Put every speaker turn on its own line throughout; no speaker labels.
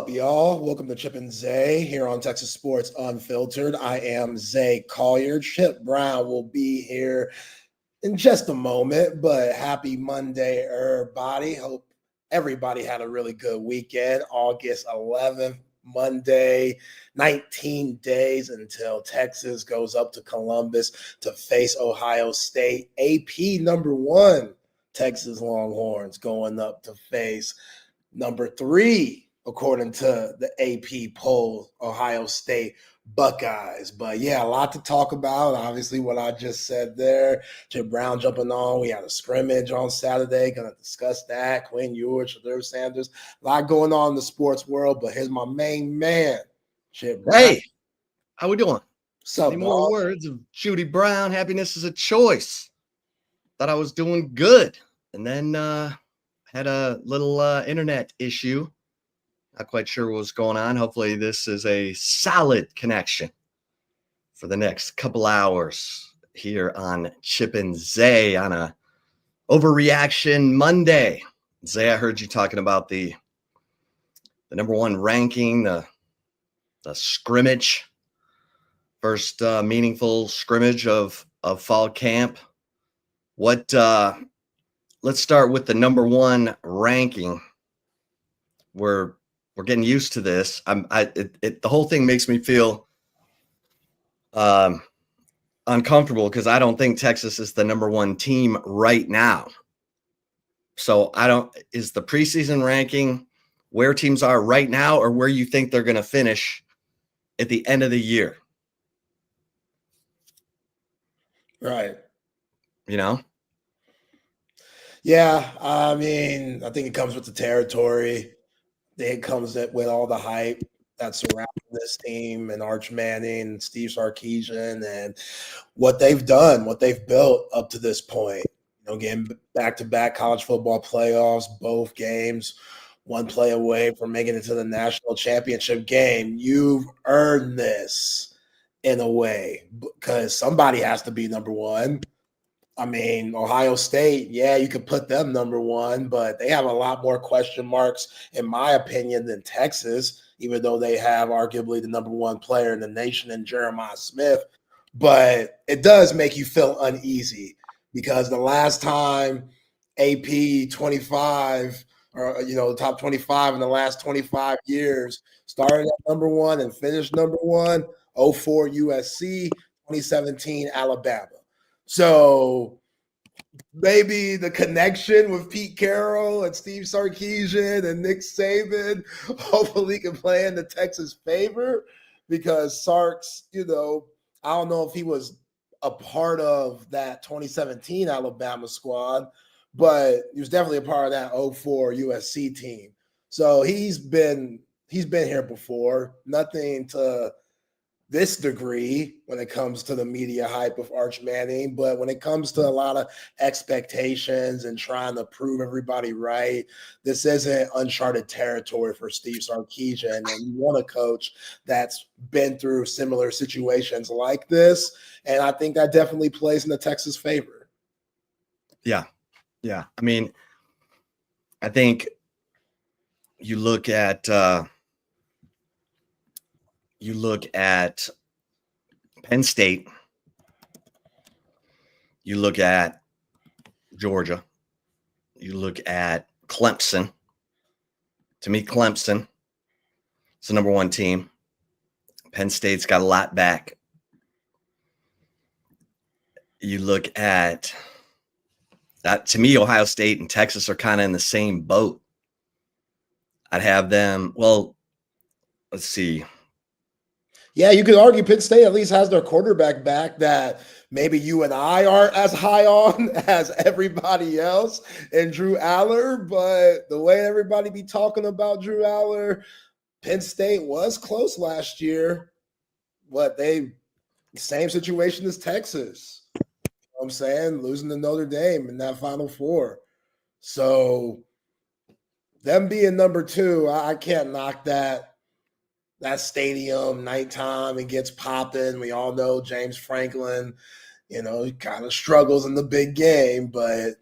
up, y'all? Welcome to Chip and Zay here on Texas Sports Unfiltered. I am Zay Collier. Chip Brown will be here in just a moment, but happy Monday, everybody. Hope everybody had a really good weekend. August 11th, Monday, 19 days until Texas goes up to Columbus to face Ohio State. AP number 1, Texas Longhorns going up to face number 3, according to the AP poll, Ohio State Buckeyes. But yeah, a lot to talk about. Obviously, what I just said there. Chip Brown jumping on. We had a scrimmage on Saturday. Going to discuss that. Quinn Ewers, Shedeur Sanders. A lot going on in the sports world. But here's my main man, Chip Brown.
Hey, how we doing?
What's up,
Any more words of Judy Brown? Happiness is a choice. Thought I was doing good. And then had a little internet issue. Not quite sure what was going on. Hopefully this is a solid connection for the next couple hours here on Chip and Zay on a overreaction Monday. Zay, I heard you talking about the number 1 ranking, the scrimmage, first meaningful scrimmage of fall camp. What let's start with the number 1 ranking. We're getting used to this. The whole thing makes me feel uncomfortable because I don't think Texas is the number 1 team right now. So is the preseason ranking where teams are right now or where you think they're going to finish at the end of the year?
Right.
You know?
Yeah, I mean, I think it comes with the territory. It comes with all the hype that's surrounding this team and Arch Manning, Steve Sarkisian, and what they've done, what they've built up to this point. You know, getting back-to-back college football playoffs, both games, 1 play away from making it to the national championship game. You've earned this in a way because somebody has to be number 1. I mean, Ohio State, yeah, you could put them number 1, but they have a lot more question marks, in my opinion, than Texas, even though they have arguably the number 1 player in the nation in Jeremiah Smith. But it does make you feel uneasy because the last time AP 25 or, the top 25 in the last 25 years started at number 1 and finished number 1, 04 USC, 2017 Alabama. So maybe the connection with Pete Carroll and Steve Sarkisian and Nick Saban hopefully can play in the Texas favor because Sark's, I don't know if he was a part of that 2017 Alabama squad, but he was definitely a part of that 04 USC team. So he's been here before. Nothing to this degree when it comes to the media hype of Arch Manning, but when it comes to a lot of expectations and trying to prove everybody right, this isn't uncharted territory for Steve Sarkisian, and you want a coach that's been through similar situations like this, and I think that definitely plays in the Texas favor.
Yeah. I mean, I think you look at Penn State, you look at Georgia, you look at Clemson. To me, Clemson is the number 1 team. Penn State's got a lot back. You look at that. To me, Ohio State and Texas are kind of in the same boat. I'd have them, well, let's see.
Yeah, you could argue Penn State at least has their quarterback back that maybe you and I aren't as high on as everybody else and Drew Aller, but the way everybody be talking about Drew Aller, Penn State was close last year. Same situation as Texas. You know what I'm saying? Losing to Notre Dame in that Final Four. So them being number 2, I can't knock that stadium nighttime. It gets popping. We all know James Franklin, he kind of struggles in the big game, but a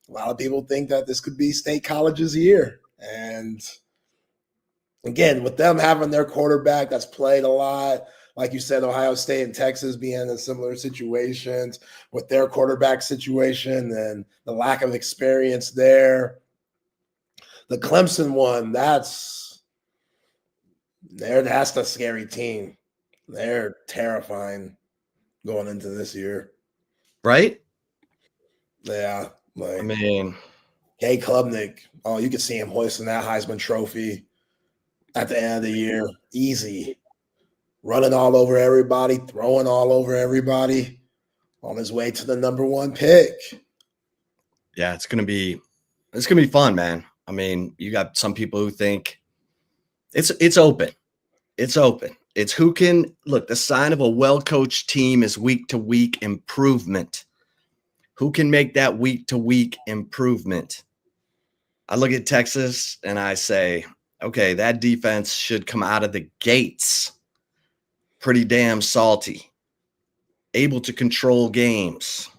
lot of people think that this could be State College's year. And again, with them having their quarterback that's played a lot, like you said, Ohio State and Texas being in similar situations with their quarterback situation and the lack of experience there. The Clemson one, that's the scary team. They're terrifying going into this year.
Right?
Yeah. Like,
I mean,
Jay Klubnik, oh, you could see him hoisting that Heisman Trophy at the end of the year. Easy. Running all over everybody, throwing all over everybody on his way to the number 1 pick.
yeah, it's gonna be fun, man. I mean, you got some people who think it's open. It's open. It's who can look. The sign of a well-coached team is week-to-week improvement. Who can make that week-to-week improvement? I look at Texas and I say, okay, that defense should come out of the gates pretty damn salty, able to control games.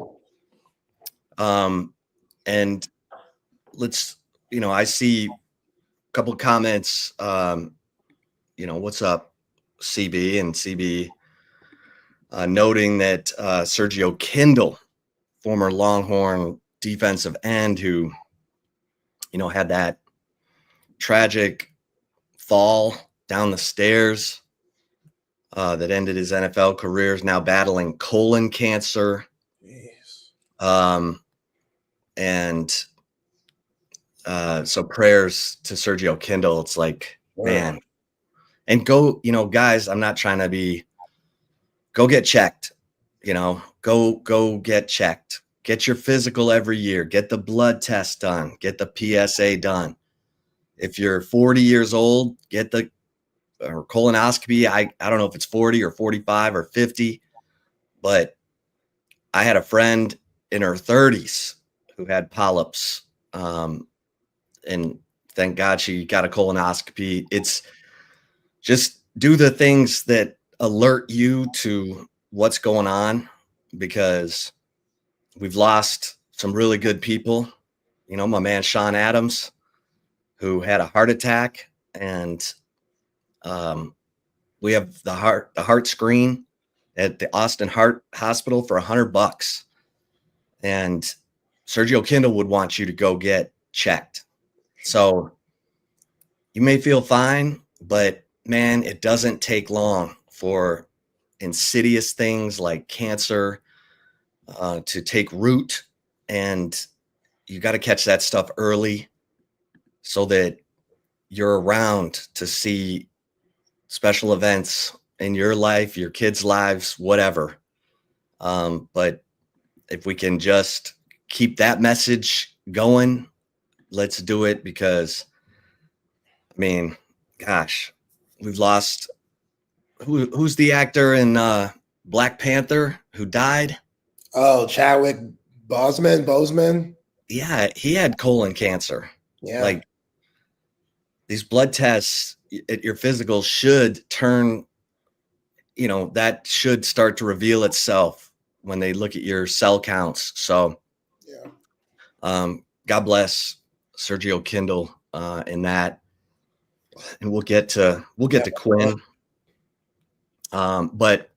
And let's, I see a couple of comments, what's up, CB, and CB noting that Sergio Kindle, former Longhorn defensive end who, had that tragic fall down the stairs that ended his NFL career, is now battling colon cancer. And so prayers to Sergio Kindle. It's like, man, and go, guys, I'm not trying to go get checked, go get checked, get your physical every year, get the blood test done, get the PSA done. If you're 40 years old, get the colonoscopy. I don't know if it's 40 or 45 or 50, but I had a friend in her 30s who had polyps. And thank God she got a colonoscopy. It's just do the things that alert you to what's going on, because we've lost some really good people. My man, Sean Adams, who had a heart attack, and we have the heart screen at the Austin Heart Hospital for $100. And Sergio Kindle would want you to go get checked. So you may feel fine, but man, it doesn't take long for insidious things like cancer to take root. And you got to catch that stuff early so that you're around to see special events in your life, your kids' lives, whatever. But if we can just keep that message going, let's do it, because I mean, gosh, we've lost who's the actor in Black Panther who died?
Oh, Chadwick Boseman.
Yeah, he had colon cancer.
Yeah.
Like, these blood tests at your physical should turn, that should start to reveal itself when they look at your cell counts. So, God bless Sergio Kindle in that, and we'll get to Quinn. But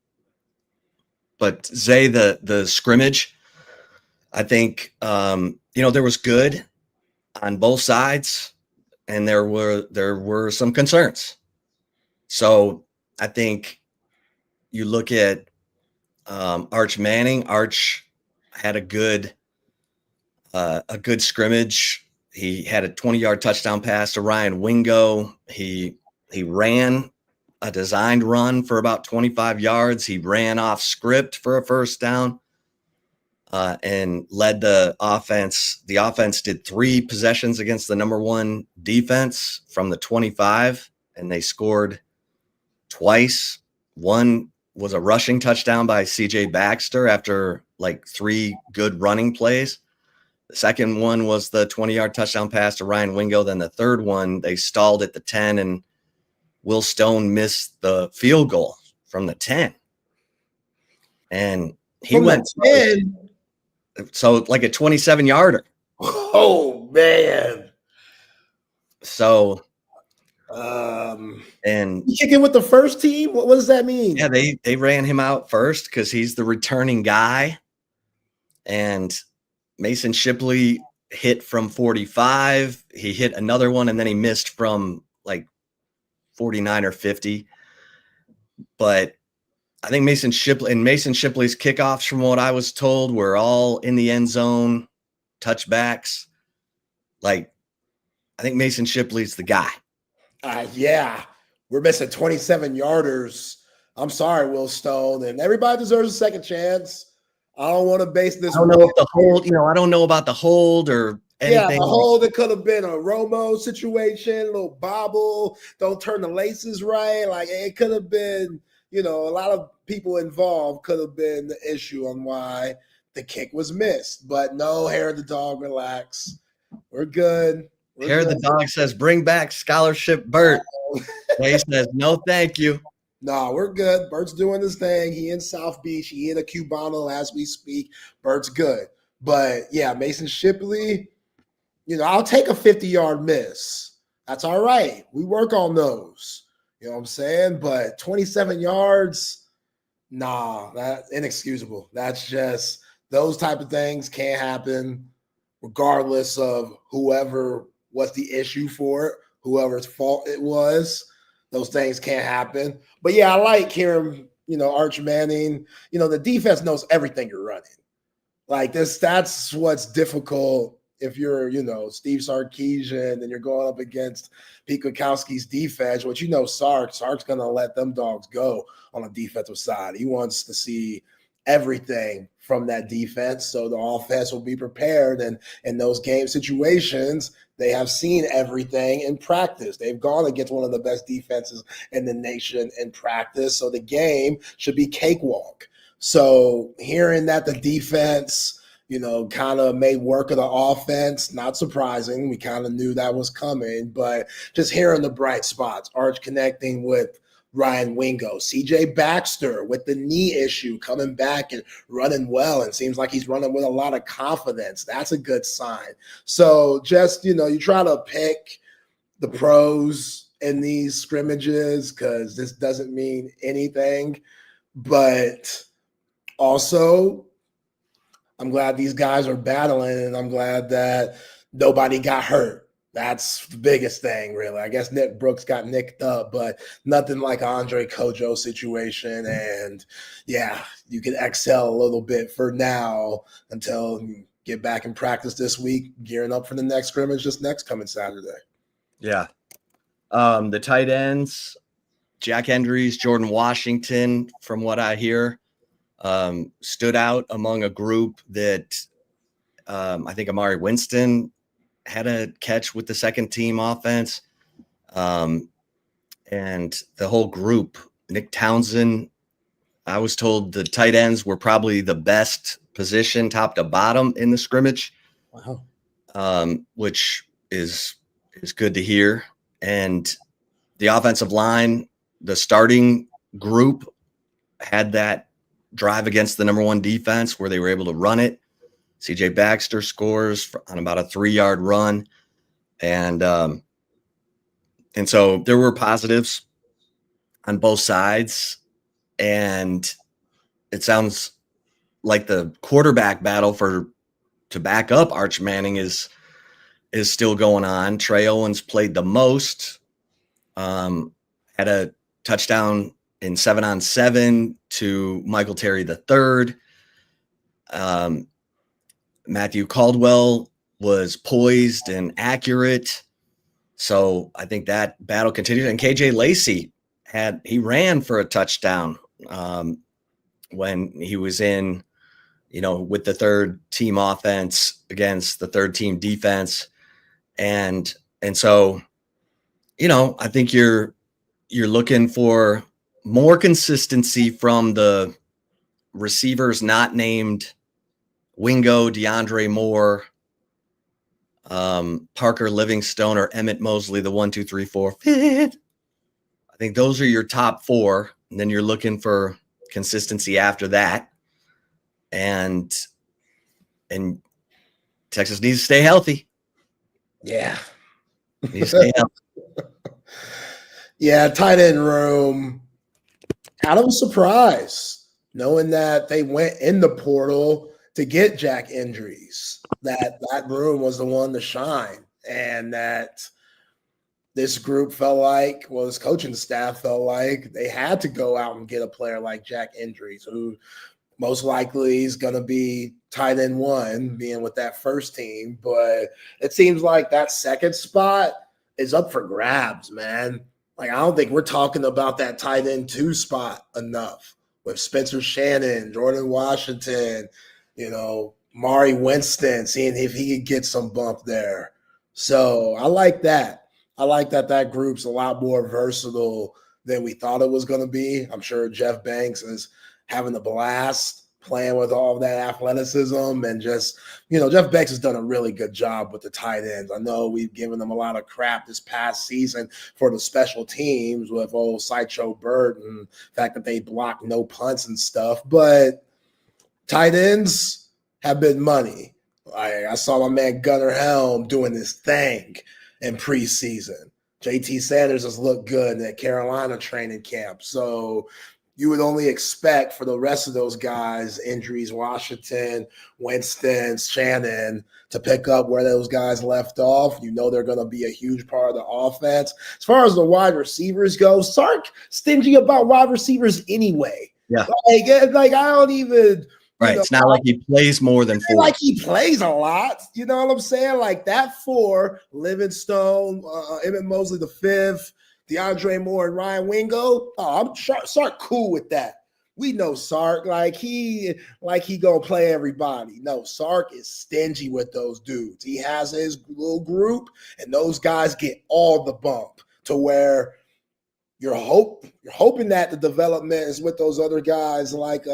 Zay, the scrimmage, I think there was good on both sides, and there were some concerns. So I think you look at Arch Manning. Arch had a good scrimmage. He had a 20-yard touchdown pass to Ryan Wingo. He ran a designed run for about 25 yards. He ran off script for a first down and led the offense. The offense did 3 possessions against the number 1 defense from the 25, and they scored twice. One was a rushing touchdown by CJ Baxter after like 3 good running plays. The second one was the 20-yard touchdown pass to Ryan Wingo. Then the third one, they stalled at the 10, and Will Stone missed the field goal from the 10. And he went 10. So like a 27-yarder.
Oh, man.
So And
you kicking with the first team? What does that mean?
Yeah, they ran him out first because he's the returning guy. And Mason Shipley hit from 45. He hit another one, and then he missed from like 49 or 50. But I think Mason Shipley's kickoffs, from what I was told, were all in the end zone, touchbacks. Like, I think Mason Shipley's the guy.
Yeah, we're missing 27 yarders. I'm sorry, Will Stone, and everybody deserves a second chance. I don't want to base this.
I don't know if the hold, I don't know about the hold or anything.
Yeah, the hold, it could have been a Romo situation, a little bobble, don't turn the laces right. Like, it could have been, a lot of people involved could have been the issue on why the kick was missed. But no, hair of the dog, relax. We're good.
Hair of the dog says, bring back scholarship Bert. He says, no, thank you.
No, we're good. Bert's doing his thing. He in South Beach. He in a Cubano as we speak. Bert's good. But, yeah, Mason Shipley, I'll take a 50-yard miss. That's all right. We work on those. You know what I'm saying? But 27 yards, nah, that's inexcusable. That's just those type of things can't happen regardless of whoever was the issue for it, whoever's fault it was. Those things can't happen. But, yeah, I like hearing, Arch Manning. The defense knows everything you're running. Like this, that's what's difficult if you're, Steve Sarkisian and you're going up against Pete Kwiatkowski's defense. What Sark's going to let them dogs go on the defensive side. He wants to see everything from that defense so the offense will be prepared. And in those game situations, they have seen everything in practice. They've gone against one of the best defenses in the nation in practice. So the game should be cakewalk. So hearing that the defense, kind of made work of the offense, not surprising. We kind of knew that was coming, but just hearing the bright spots, Arch connecting with Ryan Wingo, CJ Baxter with the knee issue coming back and running well, and seems like he's running with a lot of confidence. That's a good sign. So just, you try to pick the pros in these scrimmages because this doesn't mean anything, but also I'm glad these guys are battling, and I'm glad that nobody got hurt. That's the biggest thing, really. I guess Nick Brooks got nicked up, but nothing like Andre Kojo situation. And, yeah, you can exhale a little bit for now until you get back in practice this week, gearing up for the next scrimmage this next coming Saturday.
Yeah. The tight ends, Jack Hendries, Jordan Washington, from what I hear, stood out among a group that I think Amari Winston had a catch with the second team offense. And the whole group, Nick Townsend, I was told the tight ends were probably the best position top to bottom in the scrimmage.
Wow.
Which is good to hear. And the offensive line, the starting group had that drive against the number one defense where they were able to run it. CJ Baxter scores on about a 3-yard run. And so there were positives on both sides. And it sounds like the quarterback battle to back up Arch Manning is still going on. Trey Owens played the most, had a touchdown in 7-on-7 to Michael Terry III. Matthew Caldwell was poised and accurate. So I think that battle continued. And KJ Lacey he ran for a touchdown when he was in, with the third team offense against the third team defense. And so, I think you're looking for more consistency from the receivers not named Wingo, DeAndre Moore, Parker Livingstone, or Emmett Mosley, the 1, 2, 3, 4, 5. I think those are your top 4. And then you're looking for consistency after that. And Texas needs to stay healthy.
Yeah.
Needs to stay healthy.
Yeah, tight end room. Kind of a surprise, knowing that they went in the portal to get Jack injuries. That room was the one to shine, and that this group felt like, well, this coaching staff felt like they had to go out and get a player like Jack Indries, who most likely is going to be tight end one, being with that first team. But it seems like that second spot is up for grabs, man. Like, I don't think we're talking about that tight end two spot enough with Spencer Shannon, Jordan Washington, Mari Winston, seeing if he could get some bump there. So I like that. I like that group's a lot more versatile than we thought it was going to be. I'm sure Jeff Banks is having a blast playing with all of that athleticism, and just, Jeff Banks has done a really good job with the tight ends. I know we've given them a lot of crap this past season for the special teams with old Sideshow Bird and the fact that they block no punts and stuff, but tight ends have been money. I saw my man Gunnar Helm doing this thing in preseason. JT Sanders has looked good in that Carolina training camp. So you would only expect for the rest of those guys, injuries, Washington, Winston, Shannon, to pick up where those guys left off. They're going to be a huge part of the offense. As far as the wide receivers go, Sark stingy about wide receivers anyway.
Yeah.
Like I don't even –
right. It's not like he plays more than 4.
Like he plays a lot. You know what I'm saying? Like that 4, Livingstone, Emmett Mosley the 5th, DeAndre Moore and Ryan Wingo. I'm Sark cool with that. We know Sark like he gonna play everybody. No, Sark is stingy with those dudes. He has his little group, and those guys get all the bump to where you're hoping that the development is with those other guys like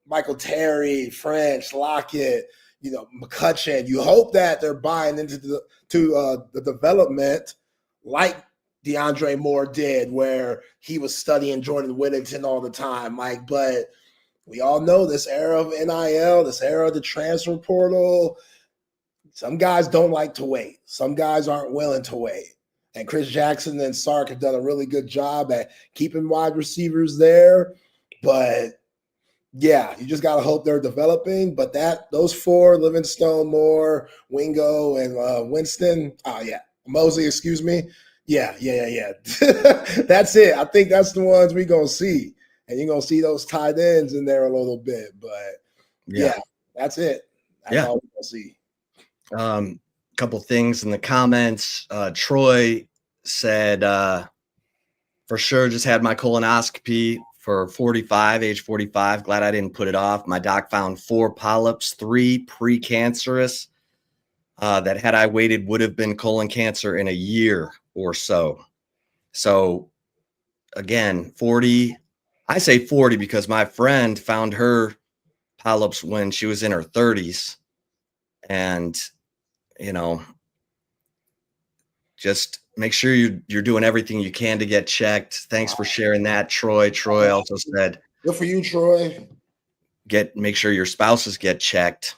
Michael Terry, French, Lockett, McCutcheon. You hope that they're buying into the development like DeAndre Moore did, where he was studying Jordan Whittington all the time. But we all know this era of NIL, this era of the transfer portal, some guys don't like to wait. Some guys aren't willing to wait. And Chris Jackson and Sark have done a really good job at keeping wide receivers there. But yeah, you just got to hope they're developing. But those 4, Livingstone, Moore, Wingo, and Winston, Mosley, excuse me. Yeah. That's it. I think that's the ones we're going to see. And you're going to see those tight ends in there a little bit. But, yeah that's it. That's all we're going to see.
Couple things in the comments. Troy said, for sure, just had my colonoscopy for age 45. Glad I didn't put it off. My doc found 4 polyps, 3 precancerous, that had I waited would have been colon cancer in a year or so. So again, 40, I say 40 because my friend found her polyps when she was in her 30s. And, just make sure you're doing everything you can to get checked. Thanks for sharing that, Troy. Troy also said,
good for you, Troy.
Make sure your spouses get checked.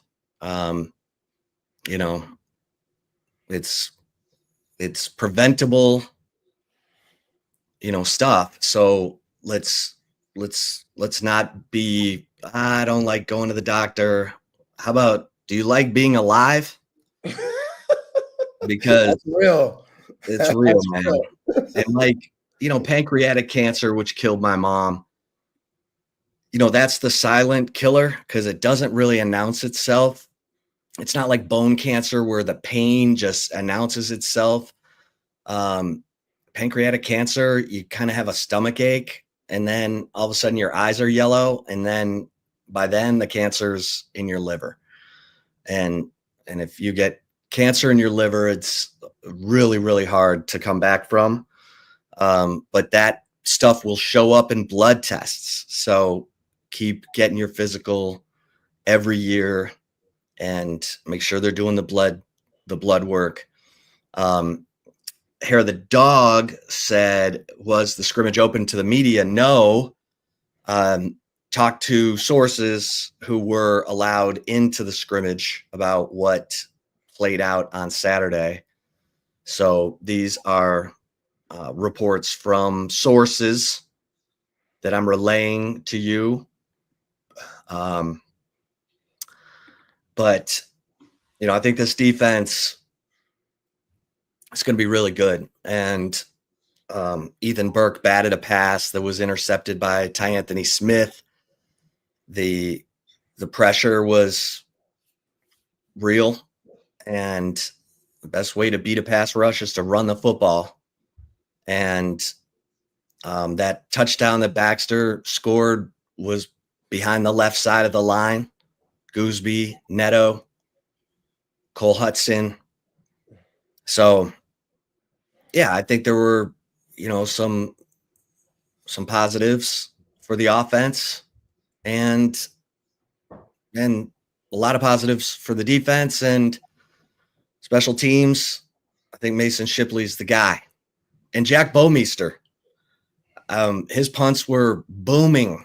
It's preventable, stuff. So let's not be, I don't like going to the doctor. How about, do you like being alive? Because
that's real.
It's real, man. And pancreatic cancer, which killed my mom, that's the silent killer because it doesn't really announce itself. It's not like bone cancer where the pain just announces itself. Pancreatic cancer, you kind of have a stomach ache, and then all of a sudden your eyes are yellow, and then by then the cancer's in your liver. And if you get cancer in your liver, it's really, really hard to come back from. But that stuff will show up in blood tests. So keep getting your physical every year and make sure they're doing the blood work. Hair of the Dog said, was the scrimmage open to the media? No. Talked to sources who were allowed into the scrimmage about what played out on Saturday. So these are reports from sources that I'm relaying to you. But, I think this defense is going to be really good. And Ethan Burke batted a pass that was intercepted by Ty Anthony Smith. The pressure was real, and the best way to beat a pass rush is to run the football. And that touchdown that Baxter scored was behind the left side of the line. Gooseby, Neto, Cole Hudson. So, yeah, I think there were, some positives for the offense and a lot of positives for the defense and special teams. I think Mason Shipley's the guy. And Jack Bomeister, his punts were booming.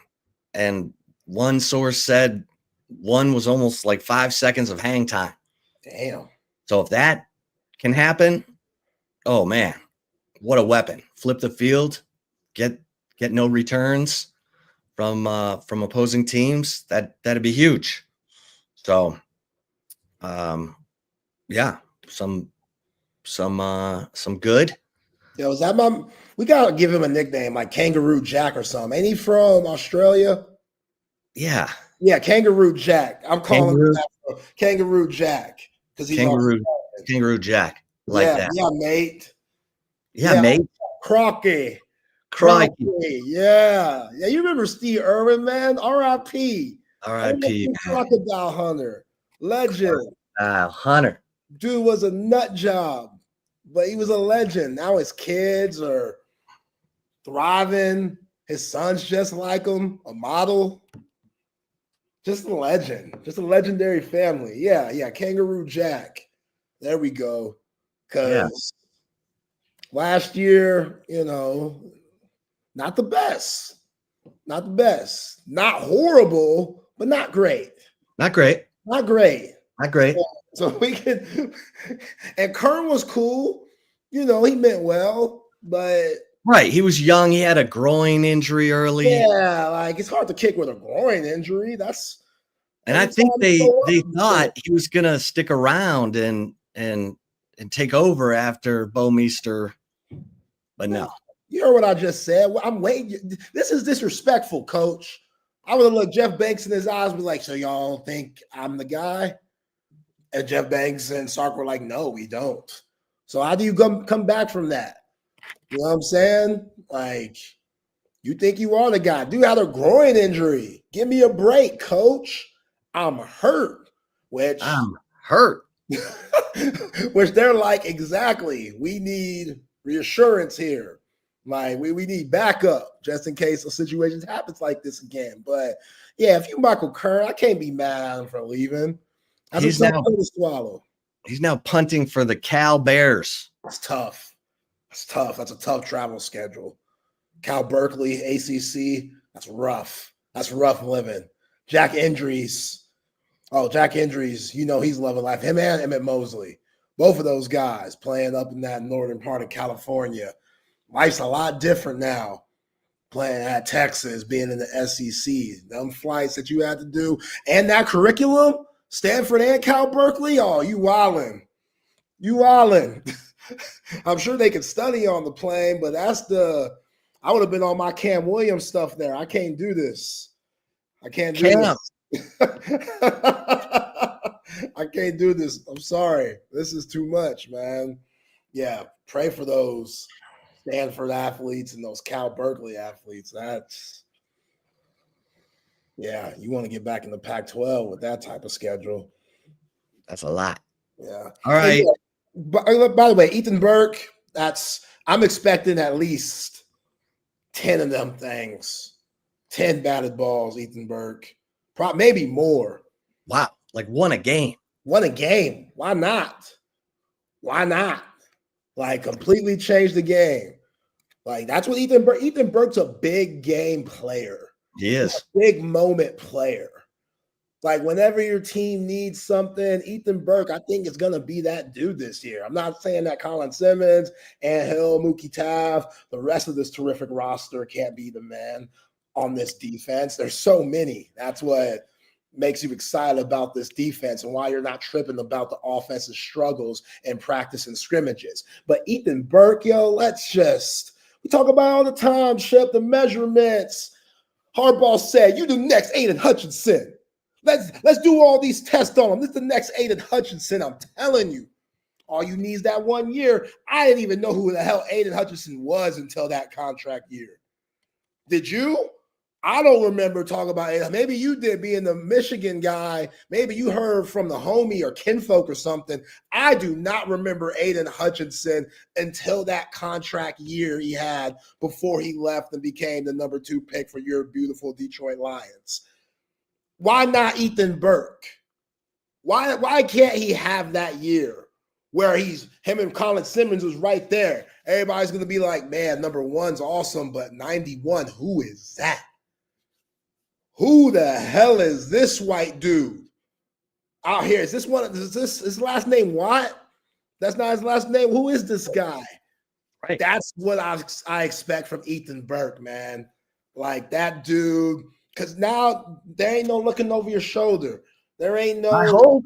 And one source said one was almost like 5 seconds of hang time.
Damn.
So if that can happen, oh man, what a weapon. Flip the field, get no returns from opposing teams. That'd be huge. So yeah, some good.
Yo, is that we gotta give him a nickname like Kangaroo Jack or something. Ain't he from Australia?
Yeah.
Yeah, Kangaroo Jack. I'm calling him that Kangaroo Jack because he's
Kangaroo Jack. Like that.
Yeah, mate.
Yeah, mate.
Crocky. Yeah. You remember Steve Irwin, man? R.I.P.
R.I.P.
Crocodile Hunter. Legend.
Hunter.
Dude was a nut job, but he was a legend. Now his kids are thriving. His son's just like him, a model. Just a legend. Just a legendary family. Yeah. Kangaroo Jack. There we go. Because last year, not the best. Not the best. Not horrible, but not great.
Not great.
So we can, and Kern was cool. He meant well, but.
Right. He was young. He had a groin injury early.
Yeah, like it's hard to kick with a groin injury.
And I think they thought he was going to stick around and take over after Bomeister, but no.
You heard what I just said. I'm waiting. This is disrespectful, Coach. I would have looked Jeff Banks in his eyes and be like, so y'all don't think I'm the guy? And Jeff Banks and Sark were like, no, we don't. So how do you come back from that? You know what I'm saying? Like, you think you are the guy. Dude had a groin injury. Give me a break, Coach. I'm hurt. Which they're like, exactly. We need reassurance here. Like, we need backup just in case a situation happens like this again. But yeah, if you Michael Kern, I can't be mad at him for leaving. He's now to swallow.
He's now punting for the Cal Bears.
That's tough. That's a tough travel schedule. Cal Berkeley, ACC. That's rough. That's rough living. Jack Indries. He's loving life. Him and Emmett Mosley. Both of those guys playing up in that northern part of California. Life's a lot different now playing at Texas, being in the SEC. Them flights that you had to do and that curriculum, Stanford and Cal Berkeley, oh, you wildin'. I'm sure they could study on the plane, but I would have been on my Cam Williams stuff there. I can't do this. I can't do this. I can't do this. I'm sorry. This is too much, man. Yeah, pray for those Stanford athletes and those Cal Berkeley athletes. You want to get back in the Pac-12 with that type of schedule.
That's a lot.
Yeah.
All right.
By the way, Ethan Burke, I'm expecting at least 10 of them things. 10 batted balls, Ethan Burke. Maybe more.
Wow. Like won a game.
Why not? Like completely change the game. Like that's what Ethan Burke's a big game player.
He is.
A big moment player. Like whenever your team needs something, Ethan Burke, I think is going to be that dude this year. I'm not saying that Colin Simmons, Hill, Mookie Taft, the rest of this terrific roster can't be the man on this defense. There's so many. That's what makes you excited about this defense and why you're not tripping about the offensive struggles in practice and scrimmages. But Ethan Burke, we talk about all the time, Shep, the measurements. Harbaugh said, you do next Aiden Hutchinson. Let's do all these tests on him. This is the next Aiden Hutchinson. I'm telling you. All you need is that 1 year. I didn't even know who the hell Aiden Hutchinson was until that contract year. Did you? I don't remember talking about it. Maybe you did, being the Michigan guy. Maybe you heard from the homie or kinfolk or something. I do not remember Aiden Hutchinson until that contract year he had before he left and became the number 2 pick for your beautiful Detroit Lions. Why not Ethan Burke? Why can't he have that year where him and Colin Simmons was right there? Everybody's going to be like, man, number 1's awesome, but 91, who is that? Who the hell is this white dude out here? Is this his last name Watt? That's not his last name. Who is this guy?
Right.
That's what I expect from Ethan Burke, man. Like that dude. Because now there ain't no looking over your shoulder. There ain't no.
I hope.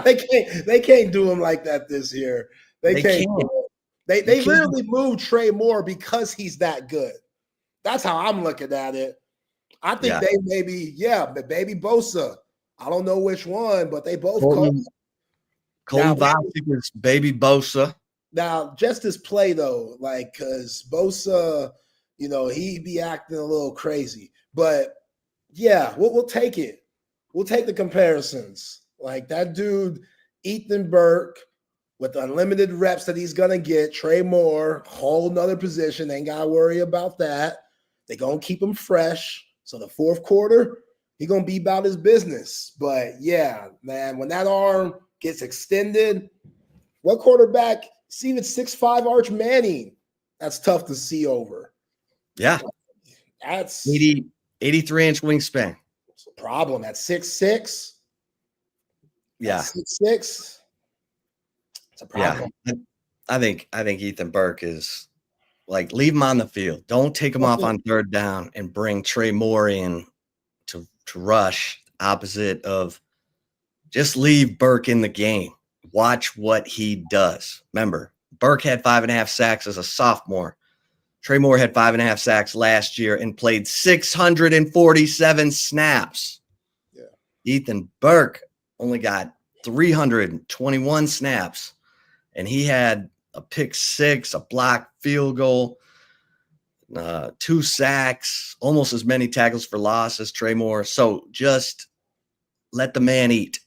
they can't do him like that this year. They can't. They literally moved Trey Moore because he's that good. That's how I'm looking at it. I think they but baby Bosa. I don't know which one, but they both
Colton Vasek is baby Bosa.
Now, just his play though, like because Bosa. He be acting a little crazy. But, yeah, we'll take it. We'll take the comparisons. Like that dude, Ethan Burke, with the unlimited reps that he's going to get, Trey Moore, whole nother position. Ain't got to worry about that. They're going to keep him fresh. So the fourth quarter, he's going to be about his business. But, yeah, man, when that arm gets extended, what quarterback, see even 6'5" Arch Manning, that's tough to see over.
Yeah.
That's
83-inch wingspan.
It's a problem at 6'6".
Yeah.
6'6". It's a problem.
Yeah. I think Ethan Burke is like, leave him on the field. Don't take him off on third down and bring Trey Moore in to rush opposite of just leave Burke in the game. Watch what he does. Remember, Burke had 5.5 sacks as a sophomore. Trey Moore had 5.5 sacks last year and played 647 snaps.
Yeah.
Ethan Burke only got 321 snaps, and he had a pick 6, a blocked field goal, 2 sacks, almost as many tackles for loss as Trey Moore. So just let the man eat.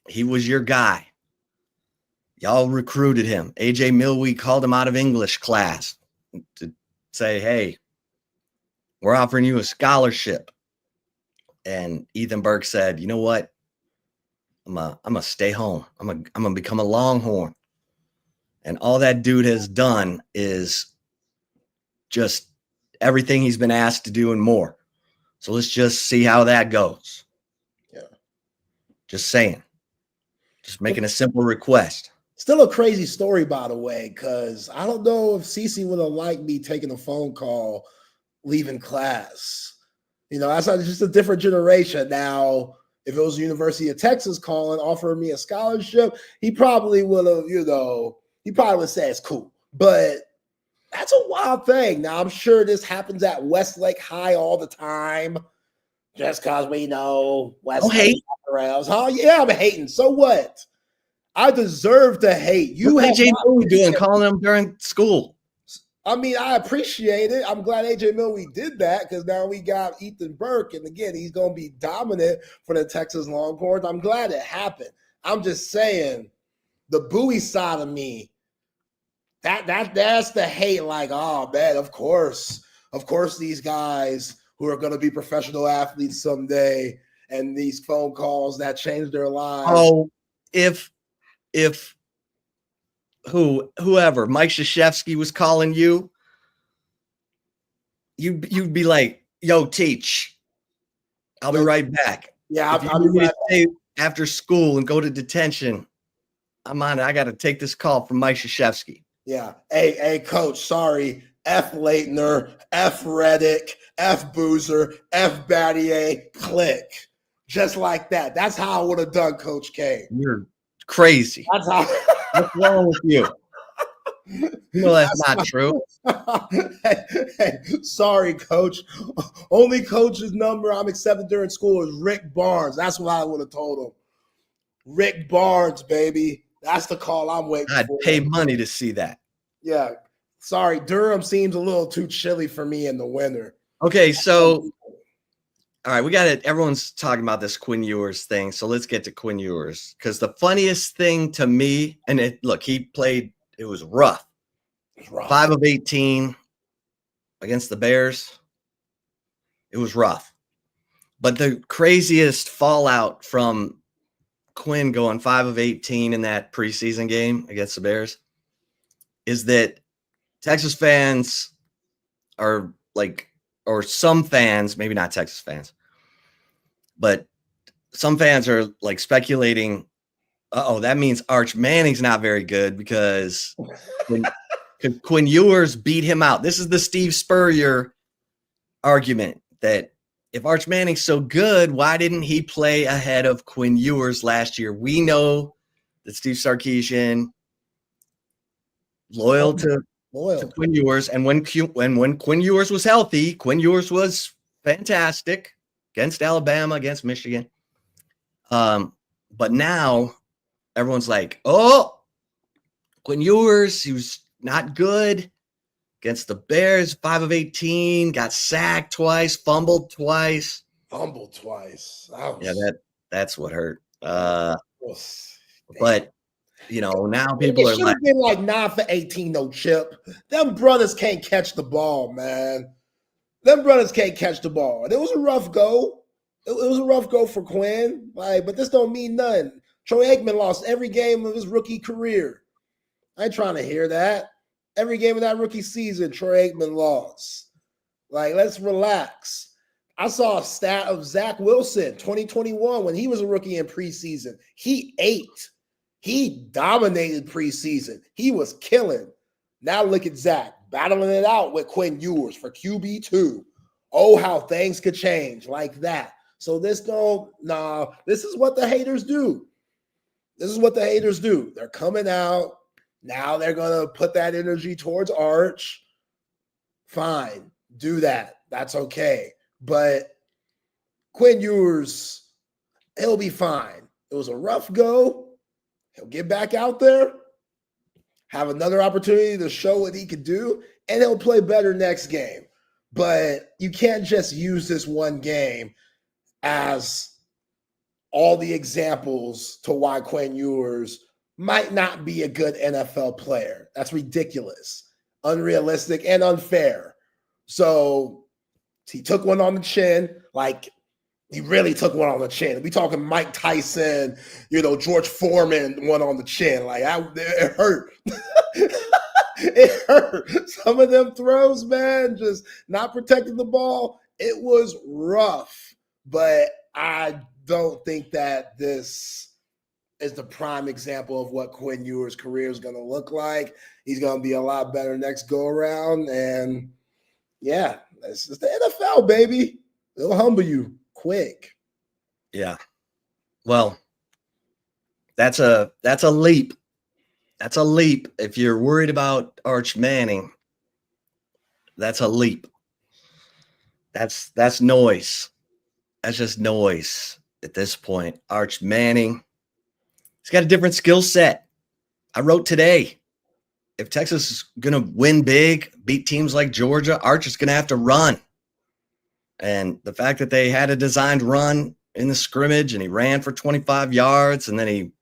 He was your guy. Y'all recruited him. AJ Milwee called him out of English class to say, hey, we're offering you a scholarship. And Ethan Burke said, you know what? I'm gonna stay home. I'm gonna become a Longhorn. And all that dude has done is just everything he's been asked to do and more. So let's just see how that goes.
Yeah.
Just saying. Just making a simple request.
Still a crazy story, by the way, because I don't know if Cece would have liked me taking a phone call leaving class. That's just a different generation. Now, if it was the University of Texas calling, offering me a scholarship, he probably would have, he probably would say it's cool. But that's a wild thing. Now, I'm sure this happens at Westlake High all the time. Just because we know Westlake. Oh, yeah, I'm hating. So what? I deserve to hate. You
What's AJ Milwee doing calling him during school?
I mean, I appreciate it. I'm glad AJ Milwee did that because now we got Ethan Burke. And again, he's going to be dominant for the Texas Longhorns. I'm glad it happened. I'm just saying the Bowie side of me, that's the hate. Like, oh, man, of course, these guys who are going to be professional athletes someday and these phone calls that change their lives.
Oh, if whoever Mike Krzyzewski was calling you, you'd be like, yo, teach. I'll be right back.
Yeah,
If you
I'll
need
be
me
right
to stay after school and go to detention, I'm on it. I got to take this call from Mike Krzyzewski.
Yeah. Hey, coach, sorry. F. Leitner, F. Reddick, F. Boozer, F. Battier, click. Just like that. That's how I would have done, Coach K.
You're crazy.
That's how.
What's wrong with you? You know that's not true.
Hey, sorry, coach. Only coach's number I'm accepted during school is Rick Barnes. That's what I would have told him. Rick Barnes, baby. That's the call I'm waiting
I'd
for.
pay money to see that.
Yeah. Sorry, Durham seems a little too chilly for me in the winter.
Okay, so all right, we got it. Everyone's talking about this Quinn Ewers thing, so let's get to Quinn Ewers because the funniest thing to me, and look, he played. It was rough. 5 of 18 against the Bears. It was rough. But the craziest fallout from Quinn going 5 of 18 in that preseason game against the Bears is that Texas fans are like, or some fans, maybe not Texas fans, but some fans are like speculating, that means Arch Manning's not very good because Quinn Ewers beat him out. This is the Steve Spurrier argument that if Arch Manning's so good, why didn't he play ahead of Quinn Ewers last year? We know that Steve Sarkisian loyal to Quinn Ewers, and when Quinn Ewers was healthy, Quinn Ewers was fantastic against Alabama, against Michigan. But now everyone's like, oh, Quinn Ewers, he was not good against the Bears, 5 of 18, got sacked twice, fumbled twice.
Yeah,
that's what hurt. But now people are like,
been like 9 for 18, no Chip. Them brothers can't catch the ball, man. Them brothers can't catch the ball. And it was a rough go. It was a rough go for Quinn. But this don't mean nothing. Troy Aikman lost every game of his rookie career. I ain't trying to hear that. Every game of that rookie season, Troy Aikman lost. Let's relax. I saw a stat of Zach Wilson, 2021, when he was a rookie in preseason. He ate. He dominated preseason. He was killing. Now look at Zach battling it out with Quinn Ewers for QB2. Oh, how things could change like that. So this is what the haters do. This is what the haters do. They're coming out. Now they're going to put that energy towards Arch. Fine. Do that. That's okay. But Quinn Ewers, he'll be fine. It was a rough go. He'll get back out there, have another opportunity to show what he could do, and he'll play better next game. But you can't just use this one game as all the examples to why Quinn Ewers might not be a good NFL player. That's ridiculous, unrealistic, and unfair. So he took one on the chin, he really took one on the chin. We talking Mike Tyson, George Foreman, one on the chin. It hurt. It hurt. Some of them throws, man, just not protecting the ball. It was rough, but I don't think that this is the prime example of what Quinn Ewers' career is going to look like. He's going to be a lot better next go around. And yeah, it's the NFL, baby. It'll humble you quick.
Yeah. Well, that's a leap. That's a leap. If you're worried about Arch Manning, that's a leap. That's noise. That's just noise at this point. Arch Manning, he's got a different skill set. I wrote today, if Texas is going to win big, beat teams like Georgia, Arch is going to have to run. And the fact that they had a designed run in the scrimmage and he ran for 25 yards and then he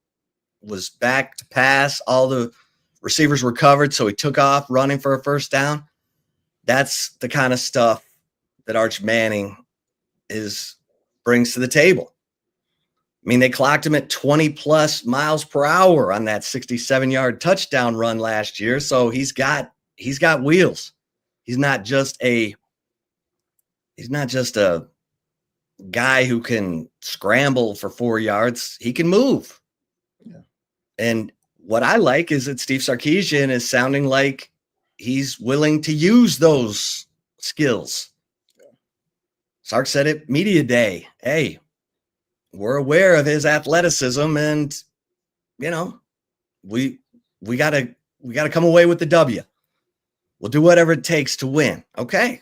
was back to pass, all the receivers were covered, so he took off running for a first down. That's the kind of stuff that Arch Manning brings to the table. I mean, they clocked him at 20 plus miles per hour on that 67-yard touchdown run last year. So he's got wheels. He's not just a guy who can scramble for 4 yards. He can move.
Yeah.
And what I like is that Steve Sarkisian is sounding like he's willing to use those skills. Yeah. Sark said at media day, hey, we're aware of his athleticism, and we gotta come away with the W. We'll do whatever it takes to win. Okay.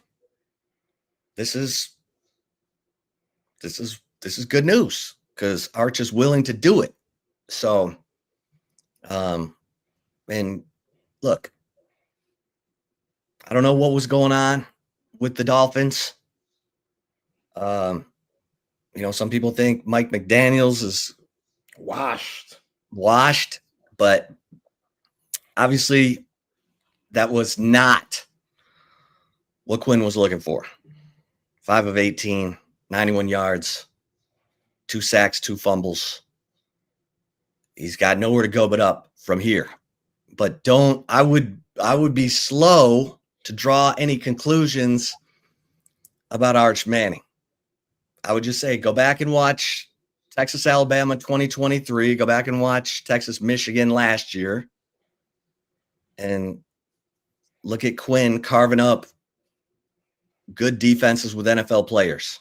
This is good news because Arch is willing to do it. So, and look, I don't know what was going on with the Dolphins. Some people think Mike McDaniels is washed, but obviously that was not what Quinn was looking for. 5 of 18, 91 yards, 2 sacks, 2 fumbles. He's got nowhere to go but up from here. But I would be slow to draw any conclusions about Arch Manning. I would just say go back and watch Texas, Alabama 2023. Go back and watch Texas, Michigan last year. And look at Quinn carving up good defenses with NFL players.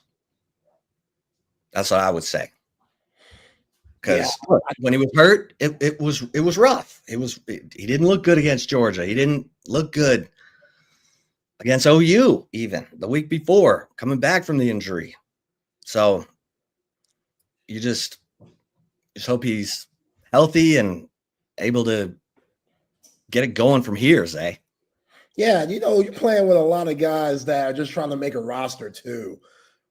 That's what I would say. Because when he was hurt, it was rough. He didn't look good against Georgia. He didn't look good against OU even the week before, coming back from the injury. So you just hope he's healthy and able to get it going from here, Zay.
Yeah, you're playing with a lot of guys that are just trying to make a roster too.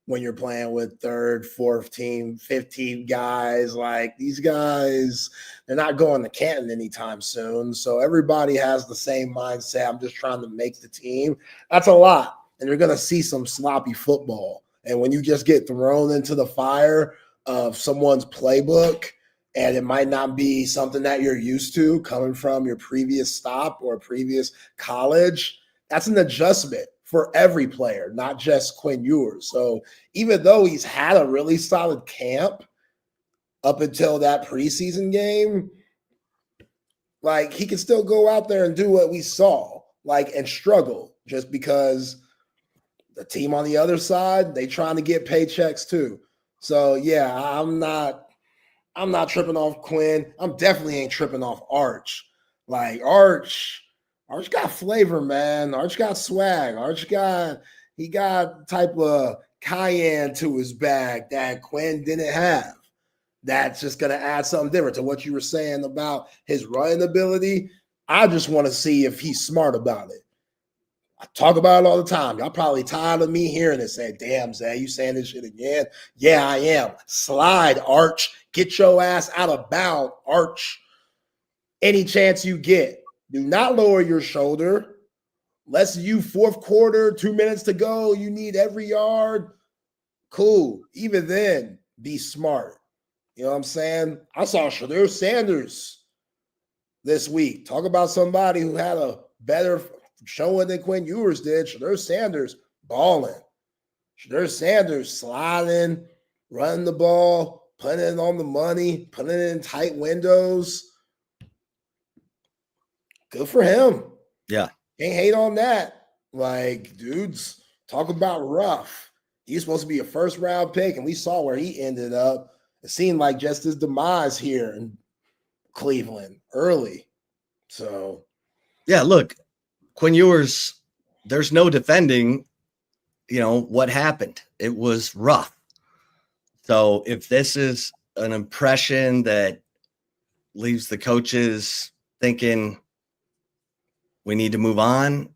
When you're playing with 3rd, 4th team, 15 guys, like these guys, they're not going to Canton anytime soon. So everybody has the same mindset. I'm just trying to make the team. That's a lot. And you're going to see some sloppy football. And when you just get thrown into the fire of someone's playbook, and it might not be something that you're used to coming from your previous stop or previous college, that's an adjustment for every player, not just Quinn Ewers. So even though he's had a really solid camp up until that preseason game, like he can still go out there and do what we saw, and struggle just because the team on the other side, they trying to get paychecks too. So yeah, I'm not tripping off Quinn. I'm definitely ain't tripping off Arch. Arch got flavor, man. Arch got swag. He got type of cayenne to his bag that Quinn didn't have. That's just going to add something different to what you were saying about his running ability. I just want to see if he's smart about it. I talk about it all the time. Y'all probably tired of me hearing it saying, damn, Zay, you saying this shit again? Yeah, I am. Slide, Arch. Get your ass out of bounds, Arch. Any chance you get. Do not lower your shoulder. Less you 4th quarter, 2 minutes to go. You need every yard. Cool. Even then, be smart. You know what I'm saying? I saw Shedeur Sanders this week. Talk about somebody who had a better showing than Quinn Ewers did. Shedeur Sanders balling. Shedeur Sanders sliding, running the ball, putting it on the money, putting it in tight windows. Good for him.
Yeah.
Can't hate on that. Dudes, talk about rough. He's supposed to be a 1st round pick, and we saw where he ended up. It seemed like just his demise here in Cleveland early. So,
yeah, look, Quinn Ewers, there's no defending, what happened. It was rough. So if this is an impression that leaves the coaches thinking we need to move on,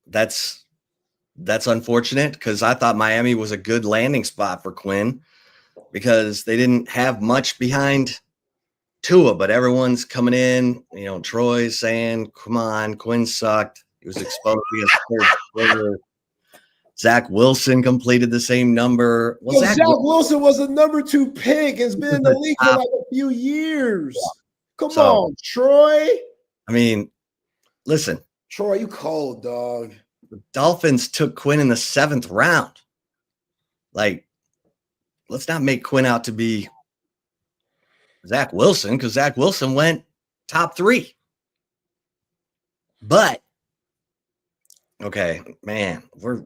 that's unfortunate because I thought Miami was a good landing spot for Quinn because they didn't have much behind Tua, but everyone's coming in. Troy's saying, come on, Quinn sucked. He was exposed against third. Zach Wilson completed the same number.
Well, Zach Wilson was a number 2 pick. It's been in the league for like a few years. Come on, Troy.
I mean, listen.
Troy, you cold, dog.
The Dolphins took Quinn in the 7th round. let's not make Quinn out to be Zach Wilson, because Zach Wilson went top 3. But okay, man, we're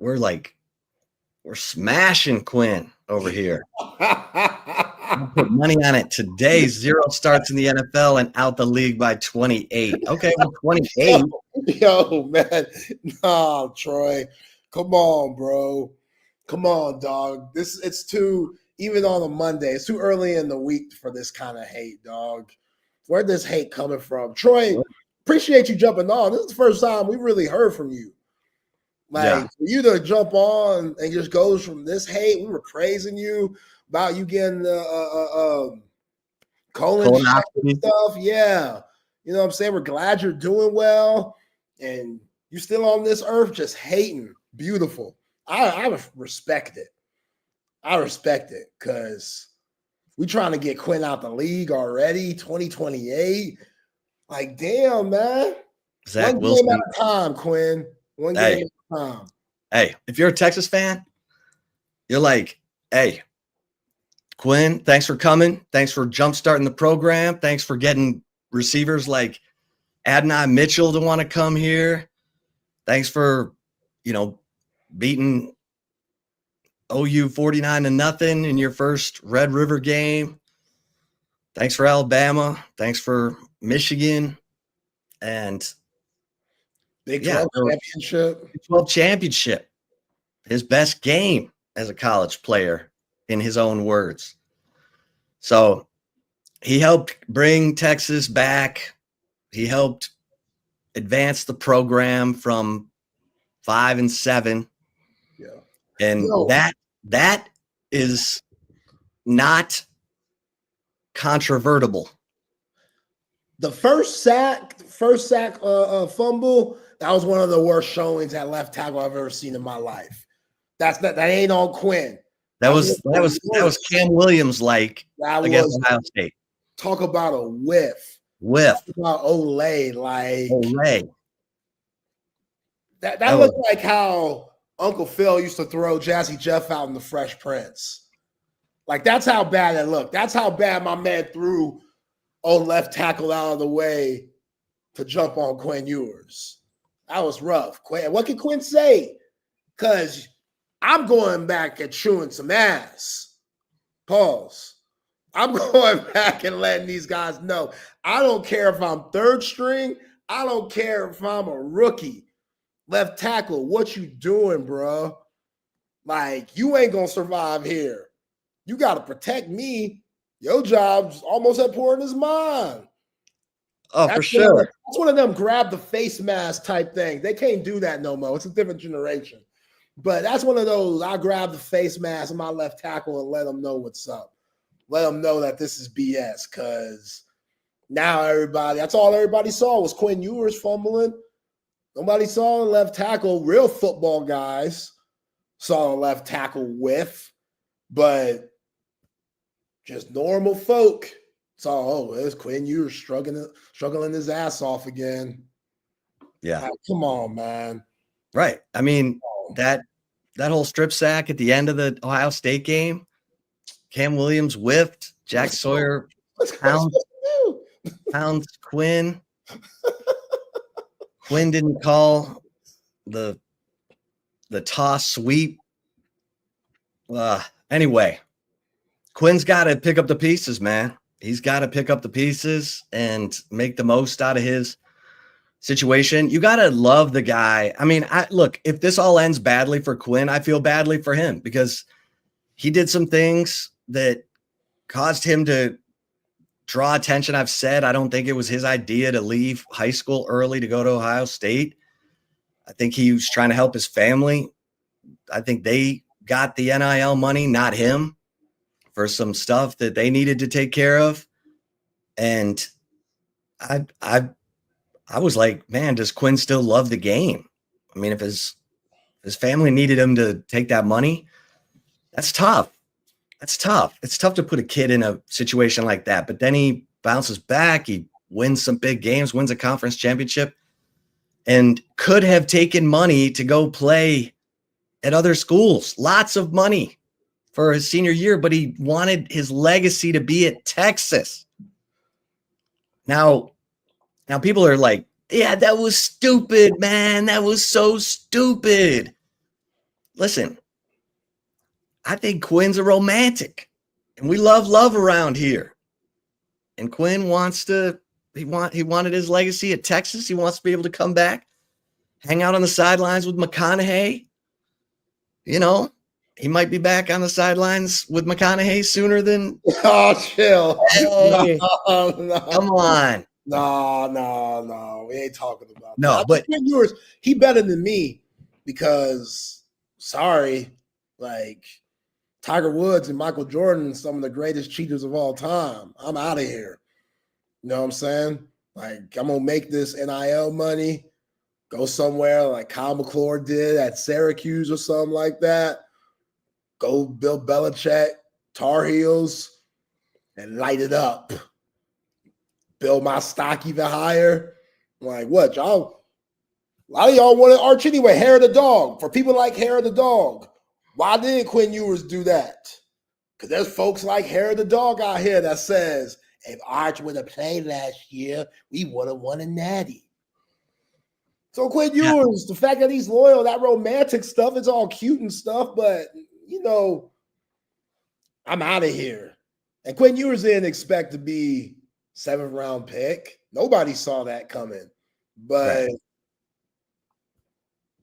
smashing Quinn over here. I'll put money on it today. 0 starts in the NFL and out the league by 28. Okay, well, 28.
Yo, man. No, Troy. Come on, bro. Come on, dog. It's too, even on a Monday, it's too early in the week for this kind of hate, dog. Where'd this hate coming from? Troy, appreciate you jumping on. This is the first time we really heard from you. Like, for you to jump on and just goes from this hate, we were praising you about you getting the colon stuff. Yeah. You know what I'm saying? We're glad you're doing well. And you still on this earth just hating. Beautiful. I respect it. I respect it because we trying to get Quinn out the league already, 2028. Like, damn, man.
Zach
One
Wilson.
game at a time, Quinn. One game at a time.
Hey, if you're a Texas fan, you're like, hey, Quinn, thanks for coming. Thanks for jumpstarting the program. Thanks for getting receivers like Adonai Mitchell to want to come here. Thanks for, beating OU 49-0 in your first Red River game. Thanks for Alabama. Thanks for Michigan. And
Big 12 championship.
Big 12 championship. His best game as a college player, in his own words. So he helped bring Texas back. He helped advance the program from 5-7.
Yeah.
And that is not controvertible.
The first sack fumble, that was one of the worst showings at left tackle I've ever seen in my life. That ain't on Quinn.
That was Cam Williams against Ohio State.
Talk about a whiff. Talk about Olay. That looked like how Uncle Phil used to throw Jazzy Jeff out in the Fresh Prince. Like, that's how bad it looked. That's how bad my man threw on left tackle out of the way to jump on Quinn Ewers. That was rough. Quinn, what can Quinn say? Because I'm going back and chewing some ass. Pause. I'm going back and letting these guys know. I don't care if I'm third string. I don't care if I'm a rookie. Left tackle, what you doing, bro? Like, you ain't going to survive here. You got to protect me. Your job's almost as important as mine.
Oh, for sure.
That's one of them grab the face mask type things. They can't do that no more. It's a different generation. But that's one of those, I grab the face mask of my left tackle and let them know what's up. Let them know that this is BS, because now that's all everybody saw was Quinn Ewers fumbling. Nobody saw the left tackle. Real football guys saw the left tackle whiff, but just normal folk saw, there's Quinn Ewers struggling his ass off again.
Yeah.
Like, come on, man.
Right. I mean, that whole strip sack at the end of the Ohio State game, Cam Williams whiffed, Jack Sawyer pounds Quinn. Quinn didn't call the toss sweep. Anyway, Quinn's got to pick up the pieces, man. He's got to pick up the pieces and make the most out of his situation. You got to love the guy. I mean, look, if this all ends badly for Quinn, I feel badly for him because he did some things that caused him to draw attention. I've said I don't think it was his idea to leave high school early to go to Ohio State. I think he was trying to help his family. I think they got the NIL money, not him, for some stuff that they needed to take care of. And I was like, man, does Quinn still love the game? I mean, if his family needed him to take that money, that's tough. That's tough. It's tough to put a kid in a situation like that. But then he bounces back. He wins some big games, wins a conference championship, and could have taken money to go play at other schools. Lots of money. for his senior year, but he wanted his legacy to be at Texas. Now people are like, yeah, that was stupid, man. That was so stupid. Listen, I think Quinn's a romantic, and we love around here. And Quinn he wanted his legacy at Texas. He wants to be able to come back, hang out on the sidelines with McConaughey. You know, he might be back on the sidelines with McConaughey sooner than.
Oh, chill.
Hey,
No.
Come on.
No. We ain't talking about
No,
that.
but
he better than me because, sorry, like Tiger Woods and Michael Jordan, some of the greatest cheaters of all time. I'm out of here. You know what I'm saying? Like, I'm going to make this NIL money, go somewhere like Kyle McClure did at Syracuse or something like that. Go Bill Belichick, Tar Heels, and light it up. Build my stock even higher. I'm like, what, y'all? A lot of y'all wanted Arch anyway. Hair of the dog. For people like Hair of the Dog. Why didn't Quinn Ewers do that? Because there's folks like Hair of the Dog out here that says, if Arch would have played last year, we would have won a natty. So Quinn Ewers, the fact that he's loyal, that romantic stuff, it's all cute and stuff, but, I'm out of here. And Quinn Ewers didn't expect to be 7th round pick. Nobody saw that coming. But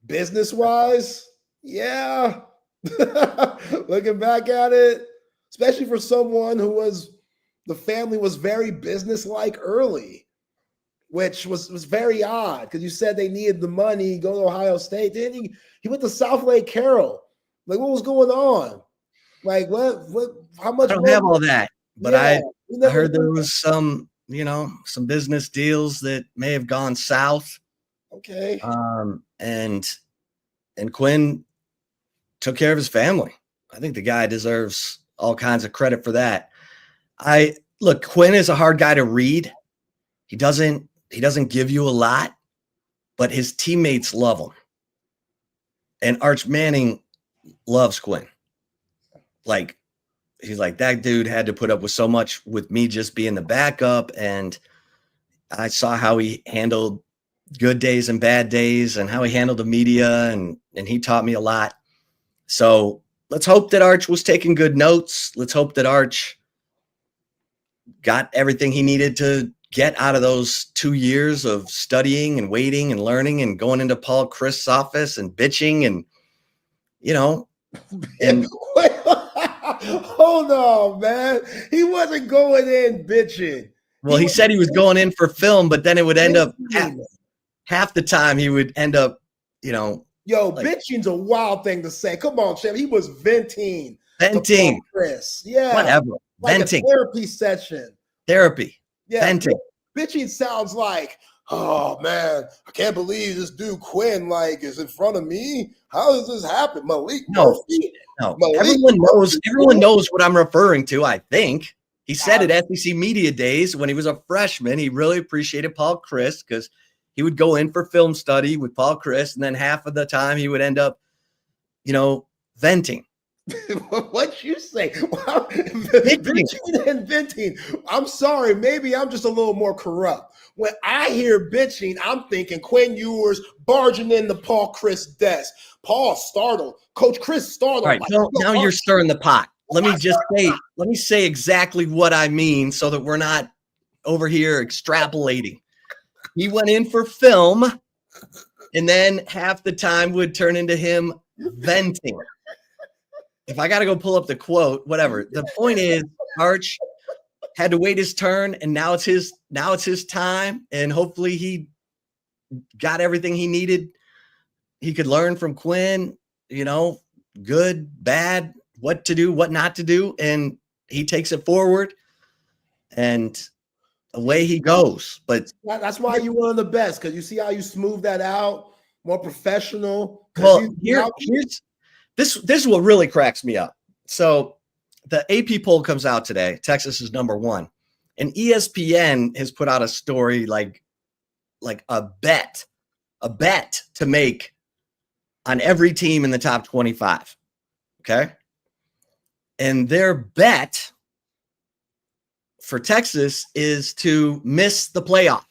business-wise, yeah. Looking back at it, especially for someone the family was very business-like early, which was very odd because you said they needed the money, go to Ohio State. Then he went to South Lake Carroll. Like, what was going on? Like, what how much?
I don't have all that, but I heard there was some business deals that may have gone south.
Okay.
And Quinn took care of his family. I think the guy deserves all kinds of credit for that. Look, Quinn is a hard guy to read. He doesn't give you a lot, but his teammates love him. And Arch Manning loves Quinn. Like, he's like, that dude had to put up with so much with me just being the backup. And I saw how he handled good days and bad days and how he handled the media. And he taught me a lot. So let's hope that Arch was taking good notes. Let's hope that Arch got everything he needed to get out of those 2 years of studying and waiting and learning and going into Paul Christ's office and bitching and, and
hold on, man. He wasn't going in bitching.
Well, he said he was going in for film, but then it would end up half the time he would end up,
Yo, bitching's a wild thing to say. Come on, Chef. He was venting.
Venting.
Chris. Yeah.
Whatever.
Like
venting.
A therapy session.
Therapy.
Yeah.
Venting.
Bitching sounds like, oh man, I can't believe this dude Quinn is in front of me. How does this happen? Malik Murphy.
No. Everyone knows what I'm referring to, I think. He said at SEC Media Days when he was a freshman, he really appreciated Paul Chris because he would go in for film study with Paul Chris, and then half of the time he would end up, venting.
What'd you say? Bitching and venting. I'm sorry. Maybe I'm just a little more corrupt. When I hear bitching, I'm thinking Quinn Ewers barging into Paul Chris' desk. Paul startled. Coach Chris startled.
All right, now you're stirring the pot. Let me say exactly what I mean so that we're not over here extrapolating. He went in for film, and then half the time would turn into him venting. If I got to go pull up the quote, whatever. The point is, Arch had to wait his turn, and now it's his time, and hopefully he got everything he needed. He could learn from Quinn, good, bad, what to do, what not to do, and he takes it forward, and away he goes. But
that's why you're one of the best, because you see how you smooth that out, more professional.
Well, here's this is what really cracks me up. So the AP poll comes out today. Texas is number 1. And ESPN has put out a story like a bet to make on every team in the top 25. Okay. And their bet for Texas is to miss the playoff.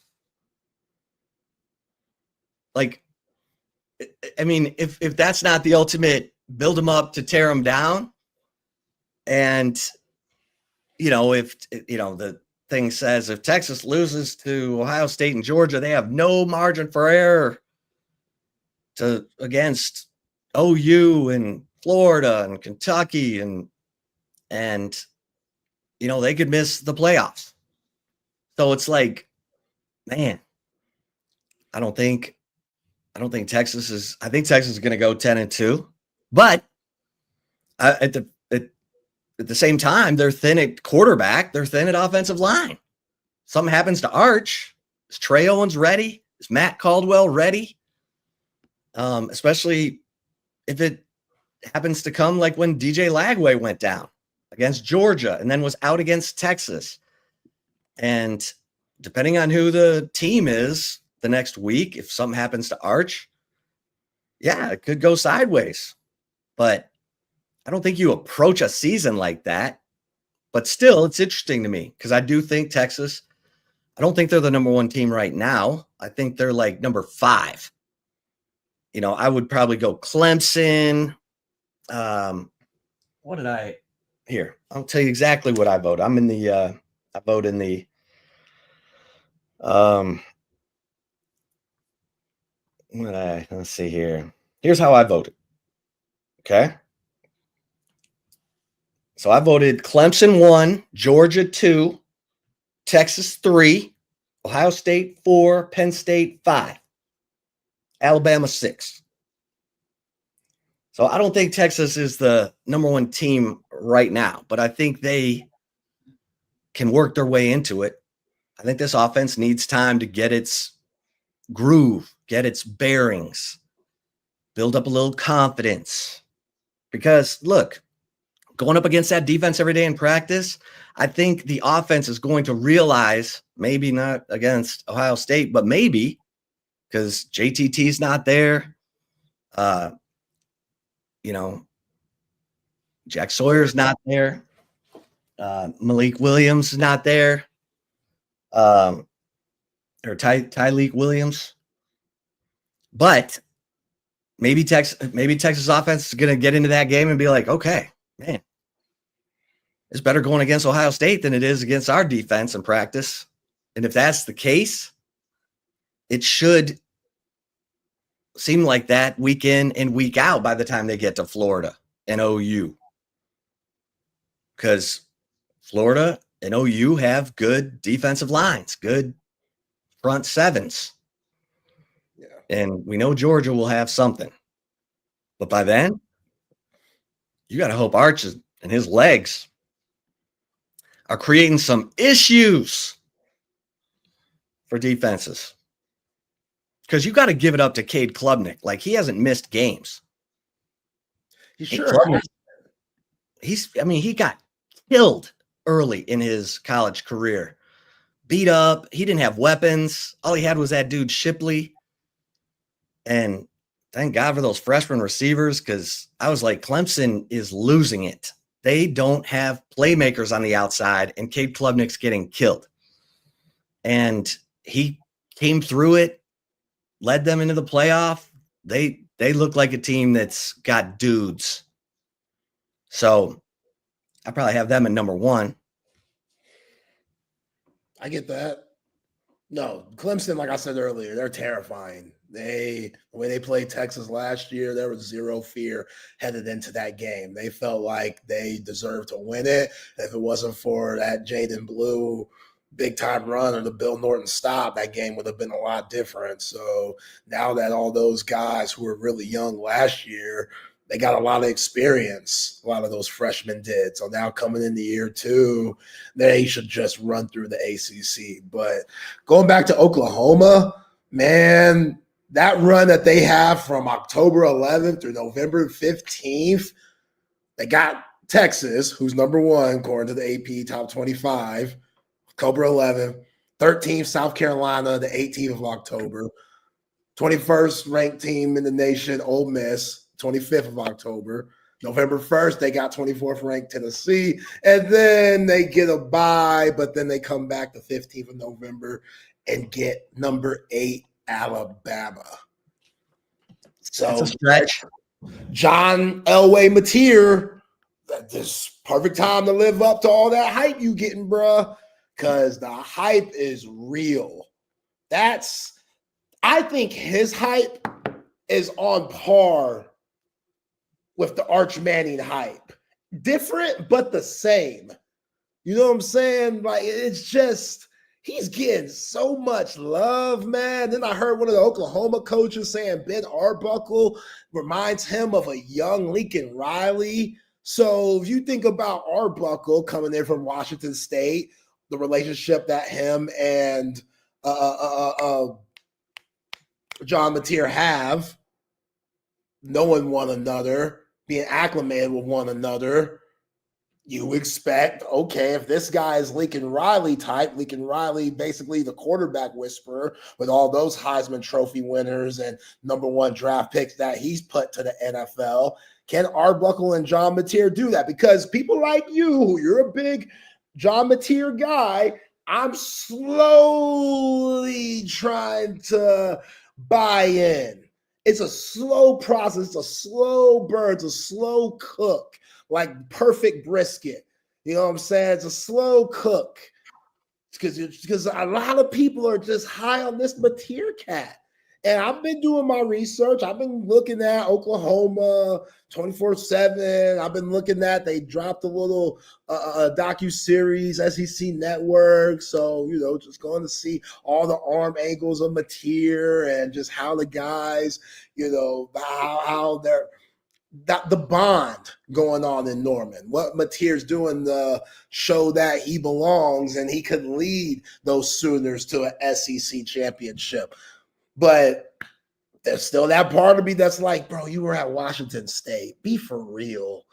Like, I mean, if that's not the ultimate build them up to tear them down, and if the thing says if Texas loses to Ohio State and Georgia, they have no margin for error against OU and Florida and Kentucky, and they could miss the playoffs. So it's like, man, I think Texas is going to go 10-2, but at the same time, they're thin at quarterback. They're thin at offensive line. Something happens to Arch. Is Trey Owens ready? Is Matt Caldwell ready? Especially if it happens to come like when DJ Lagway went down against Georgia and then was out against Texas. And depending on who the team is the next week, if something happens to Arch, yeah, it could go sideways. But I don't think you approach a season like that. But still, it's interesting to me because I do think Texas, I don't think they're the number one team right now. I think they're like number 5. I would probably go Clemson. What did I here? I'll tell you exactly what I vote. I'm in the I vote in the let's see here. Here's how I voted. Okay. So I voted Clemson 1, Georgia 2, Texas 3, Ohio State 4, Penn State 5, Alabama 6. So I don't think Texas is the number one team right now, but I think they can work their way into it. I think this offense needs time to get its groove, get its bearings, build up a little confidence. Because look, going up against that defense every day in practice, I think the offense is going to realize, maybe not against Ohio State, but maybe because JTT's not there. Jack Sawyer's not there. Malik Williams is not there. Or Tyleek Williams. But maybe Texas offense is going to get into that game and be like, okay, man, it's better going against Ohio State than it is against our defense in practice. And if that's the case, it should seem like that week in and week out by the time they get to Florida and OU. Because Florida and OU have good defensive lines, good front sevens. Yeah. And we know Georgia will have something. But by then, you got to hope Arch and his legs are creating some issues for defenses. Because you got to give it up to Cade Klubnik. Like, he hasn't missed games. He got killed early in his college career. Beat up. He didn't have weapons. All he had was that dude Shipley. And thank God for those freshman receivers, because I was like, Clemson is losing it. They don't have playmakers on the outside, and Cade Klubnik's getting killed. And he came through it, led them into the playoff. They look like a team that's got dudes. So I probably have them at number 1.
I get that. No, Clemson, like I said earlier, they're terrifying. The way they played Texas last year, there was zero fear headed into that game. They felt like they deserved to win it. If it wasn't for that Jaden Blue big-time run or the Bill Norton stop, that game would have been a lot different. So now that all those guys who were really young last year, they got a lot of experience. A lot of those freshmen did. So now coming into year 2, they should just run through the ACC. But going back to Oklahoma, man, that run that they have from October 11th through November 15th, they got Texas, who's number 1 according to the AP Top 25, October 11th, 13th South Carolina, the 18th of October, 21st ranked team in the nation, Ole Miss, 25th of October, November 1st, they got 24th ranked Tennessee, and then they get a bye, but then they come back the 15th of November and get number 8 Alabama. So
It's a stretch.
John Elway Mateer, this perfect time to live up to all that hype you getting, bruh, because the hype is real. I think his hype is on par with the Arch Manning hype. Different, but the same. You know what I'm saying? Like, it's just, he's getting so much love, man. Then I heard one of the Oklahoma coaches saying Ben Arbuckle reminds him of a young Lincoln Riley. So if you think about Arbuckle coming in from Washington State, the relationship that him and John Mateer have, knowing one another, being acclimated with one another, you expect, okay, if this guy is Lincoln Riley type, Lincoln Riley, basically the quarterback whisperer with all those Heisman Trophy winners and number 1 draft picks that he's put to the NFL, can Arbuckle and John Mateer do that? Because people like you, you're a big John Mateer guy, I'm slowly trying to buy in. It's a slow process. It's a slow burn. It's a slow cook, like perfect brisket. You know what I'm saying? It's a slow cook. Because a lot of people are just high on this Mateer cat. And I've been doing my research. I've been looking at Oklahoma 24/7. I've been looking at, they dropped a little docu-series, SEC Network. So, you know, just going to see all the arm angles of Mateer and just how the guys, you know, how they're, the bond going on in Norman, what Mateer's doing to show that he belongs and he could lead those Sooners to an SEC championship. But there's still that part of me that's like, bro, you were at Washington State. Be for real.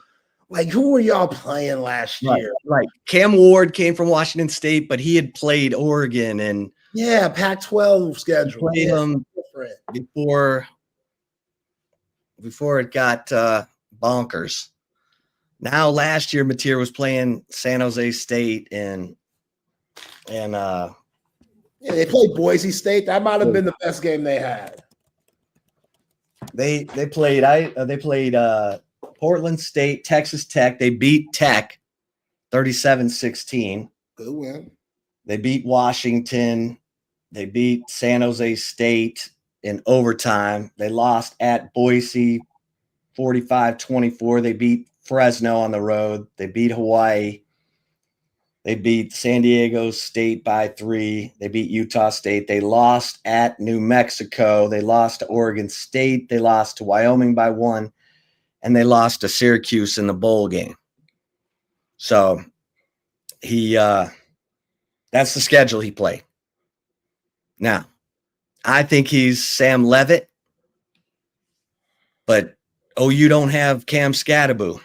Like, who were y'all playing last year?
Right. Cam Ward came from Washington State, but he had played Oregon and
Pac-12 schedule.
Played him before it got bonkers. Now, last year, Mateer was playing San Jose State and
they played Boise State. That might have been the best game they had.
They played Portland State, Texas Tech. They beat Tech 37-16.
Good win.
They beat Washington. They beat San Jose State in overtime. They lost at Boise 45-24. They beat Fresno on the road. They beat Hawaii. They beat San Diego State by 3. They beat Utah State. They lost at New Mexico. They lost to Oregon State. They lost to Wyoming by 1. And they lost to Syracuse in the bowl game. So that's the schedule he played. Now, I think he's Sam Leavitt, but OU don't have Cam Scatterbo.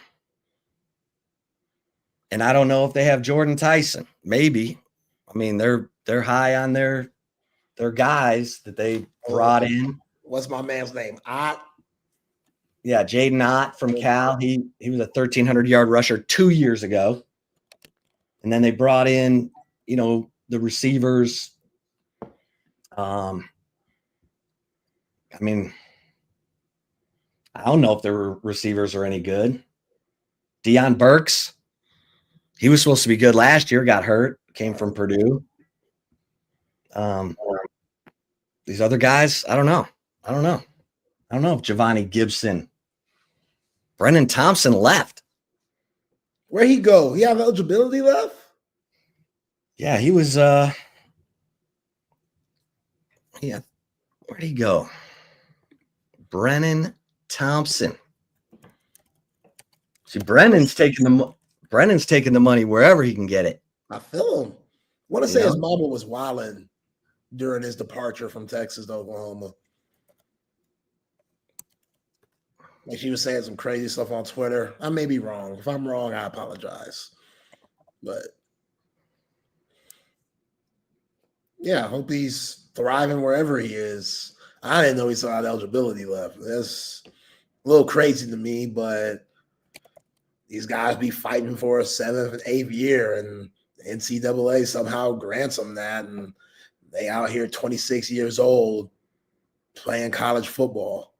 And I don't know if they have Jordan Tyson. Maybe. I mean, they're high on their guys that they brought in.
What's my man's name? Ott?
Yeah, Jaden Ott from Cal. He was a 1,300-yard rusher 2 years ago. And then they brought in, you know, the receivers. I mean, I don't know if their receivers are any good. Deion Burks. He was supposed to be good last year, got hurt, came from Purdue. These other guys, I don't know. I don't know if Giovanni Gibson, Brennan Thompson left.
Where'd he go? He have eligibility left?
Yeah, he was where'd he go? Brennan Thompson. See, Brennan's taking the money wherever he can get it.
I feel him. I want to say his mama was wilding during his departure from Texas to Oklahoma. Like, she was saying some crazy stuff on Twitter. I may be wrong. If I'm wrong, I apologize. But yeah, I hope he's thriving wherever he is. I didn't know he still had eligibility left. That's a little crazy to me, but these guys be fighting for a 7th and 8th year, and the NCAA somehow grants them that, and they out here 26 years old playing college football.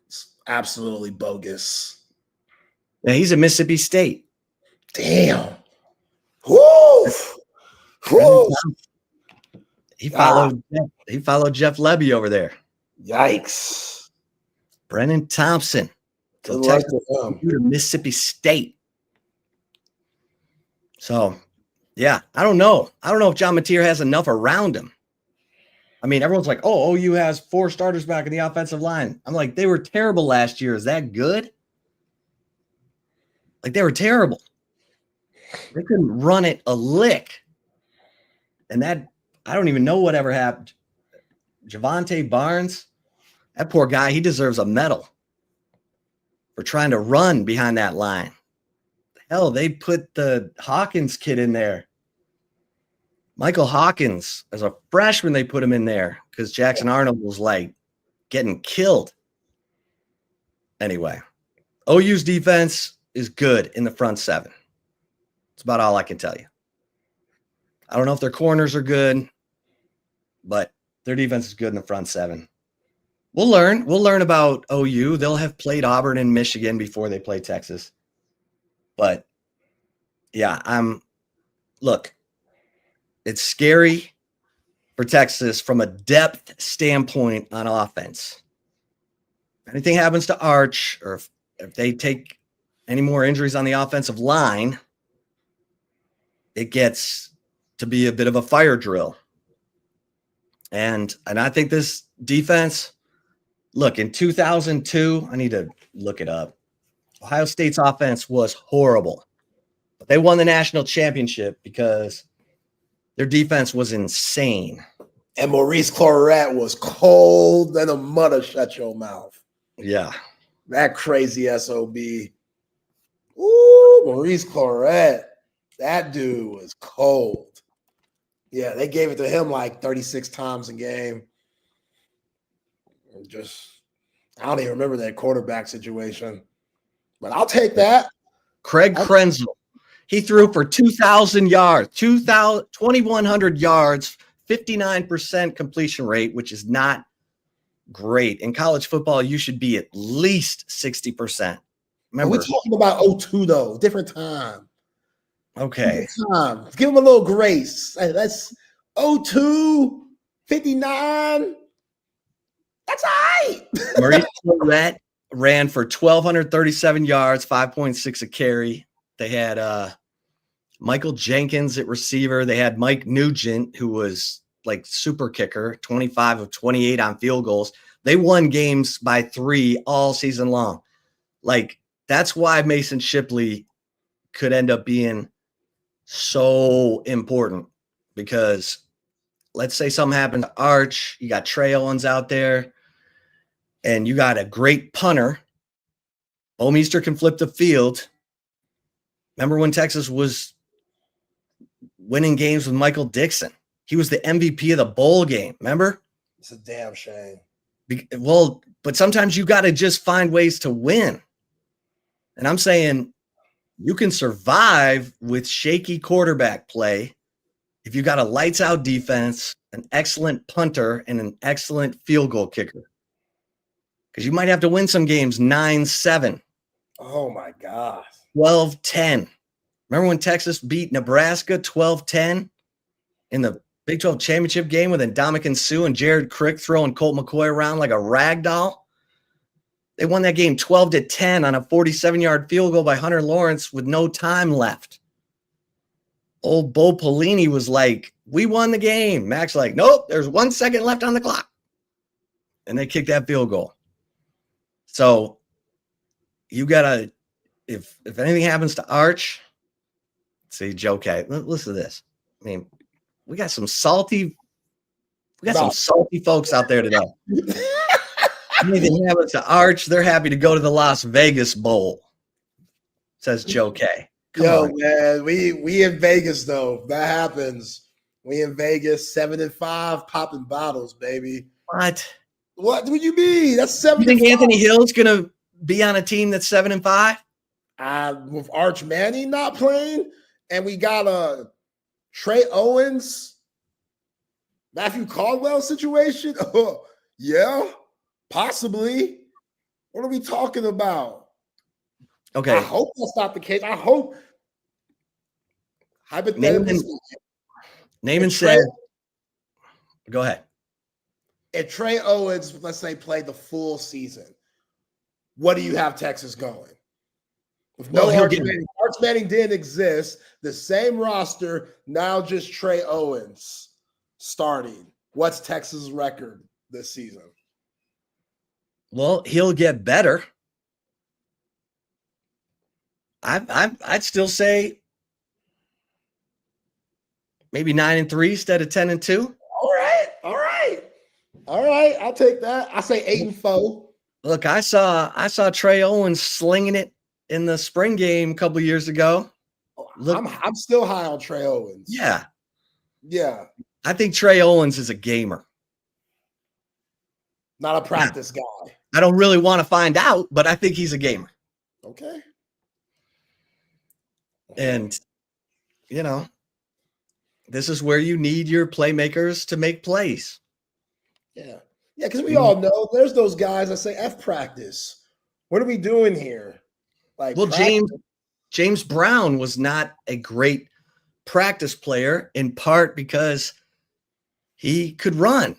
It's absolutely bogus.
Yeah, he's at Mississippi State.
Damn. Woo! Woo!
He followed Jeff Lebby over there.
Yikes.
Brennan Thompson.
Good luck to him.
To Mississippi State. So, yeah, I don't know. I don't know if John Mateer has enough around him. I mean, everyone's like, oh, OU has 4 starters back in the offensive line. I'm like, they were terrible last year. Is that good? Like, they were terrible. They couldn't run it a lick. And that, I don't even know whatever happened. Javante Barnes, that poor guy, he deserves a medal for trying to run behind that line. Hell, they put the Hawkins kid in there. Michael Hawkins, as a freshman, they put him in there because Jackson Arnold was like getting killed. Anyway, OU's defense is good in the front 7. That's about all I can tell you. I don't know if their corners are good, but their defense is good in the front 7. We'll learn. We'll learn about OU. They'll have played Auburn and Michigan before they play Texas. But, yeah, look, it's scary for Texas from a depth standpoint on offense. If anything happens to Arch, or if they take any more injuries on the offensive line, it gets to be a bit of a fire drill. And I think this defense, look, in 2002, I need to look it up. Ohio State's offense was horrible, but they won the national championship because their defense was insane.
And Maurice Claret was cold than a mother. Shut your mouth.
Yeah.
That crazy SOB. Ooh, Maurice Claret. That dude was cold. Yeah, they gave it to him like 36 times a game. I don't even remember that quarterback situation. But I'll take that.
Craig Krenzel. He threw for 2,000 yards, 2,100 yards, 59% completion rate, which is not great. In college football, you should be at least 60%. Remember,
we're talking about 02, though. Different time.
Okay.
Different time. Give him a little grace. Hey, that's 02, 59. That's all right.
Maurice Claret ran for 1,237 yards, 5.6 a carry. They had Michael Jenkins at receiver. They had Mike Nugent, who was like super kicker, 25 of 28 on field goals. They won games by 3 all season long. Like, that's why Mason Shipley could end up being so important, because let's say something happened to Arch, you got Trey Owens out there, and you got a great punter. Omeester can flip the field. Remember when Texas was winning games with Michael Dixon? He was the MVP of the bowl game. Remember?
It's a damn shame.
Well, but sometimes you got to just find ways to win. And I'm saying you can survive with shaky quarterback play if you got a lights out defense, an excellent punter, and an excellent field goal kicker. Because you might have to win some games 9-7.
Oh, my God.
12-10. Remember when Texas beat Nebraska 12-10 in the Big 12 championship game with Ndamukong Suh and Jared Crick throwing Colt McCoy around like a rag doll? They won that game 12-10 on a 47-yard field goal by Hunter Lawrence with no time left. Old Bo Pelini was like, we won the game. Mac's like, nope, there's 1 second left on the clock. And they kicked that field goal. So you got to, if anything happens to Arch, see, Joe, okay, listen to this. I mean, we got some salty folks out there today. Anything happens to Arch, they're happy to go to the Las Vegas Bowl, says Joe K.
Come on, man, we in Vegas though. That happens. We in Vegas, 7-5, popping bottles, baby. What do you mean? That's 7.
You think Anthony Hill's gonna be on a team that's 7-5?
With Arch Manning not playing, and we got a Trey Owens, Matthew Caldwell situation. Oh, yeah, possibly. What are we talking about?
Okay.
I hope that's not the case. I hope hypothetically.
Naaman said, go ahead.
If Trey Owens, let's say, played the full season, what do you have Texas going? With no Arch Manning. Arch Manning didn't exist. The same roster, now just Trey Owens starting. What's Texas' record this season?
Well, he'll get better. I'd still say maybe 9-3 instead of 10-2.
All right. I'll take that. I say 8-4.
Look, I saw Trey Owens slinging it in the spring game a couple of years ago.
Look, I'm still high on Trey Owens.
Yeah.
I
think Trey Owens is a gamer,
not a practice guy.
I don't really want to find out, but I think he's a gamer.
Okay.
And this is where you need your playmakers to make plays.
Yeah, because we all know there's those guys that say F practice. What are we doing here?
James Brown was not a great practice player, in part because he could run,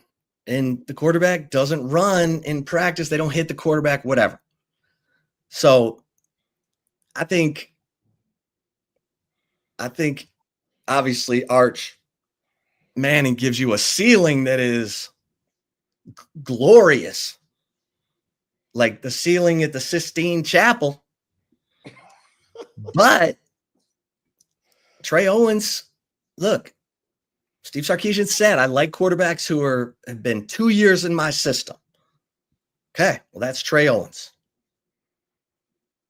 and the quarterback doesn't run in practice. They don't hit the quarterback, whatever. So I think obviously Arch Manning gives you a ceiling that is glorious, like the ceiling at the Sistine Chapel. But Trey Owens, look, Steve Sarkisian said, I like quarterbacks who have been 2 years in my system. Okay, well, that's Trey Owens.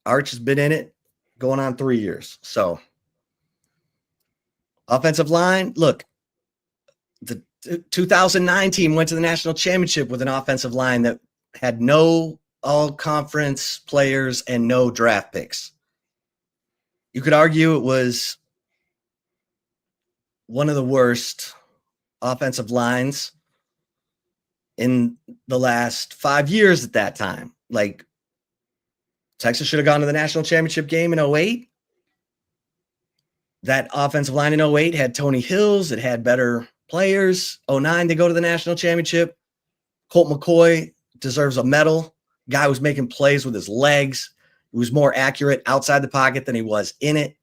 Arch has been in it going on 3 years. So offensive line, look, the 2009 team went to the national championship with an offensive line that had no all-conference players and no draft picks. You could argue it was one of the worst offensive lines in the last 5 years at that time. Like, Texas should have gone to the national championship game in 2008. That offensive line in 2008 had Tony Hills. It had better players. 2009, they go to the national championship. Colt McCoy deserves a medal. Guy was making plays with his legs. He was more accurate outside the pocket than he was in it.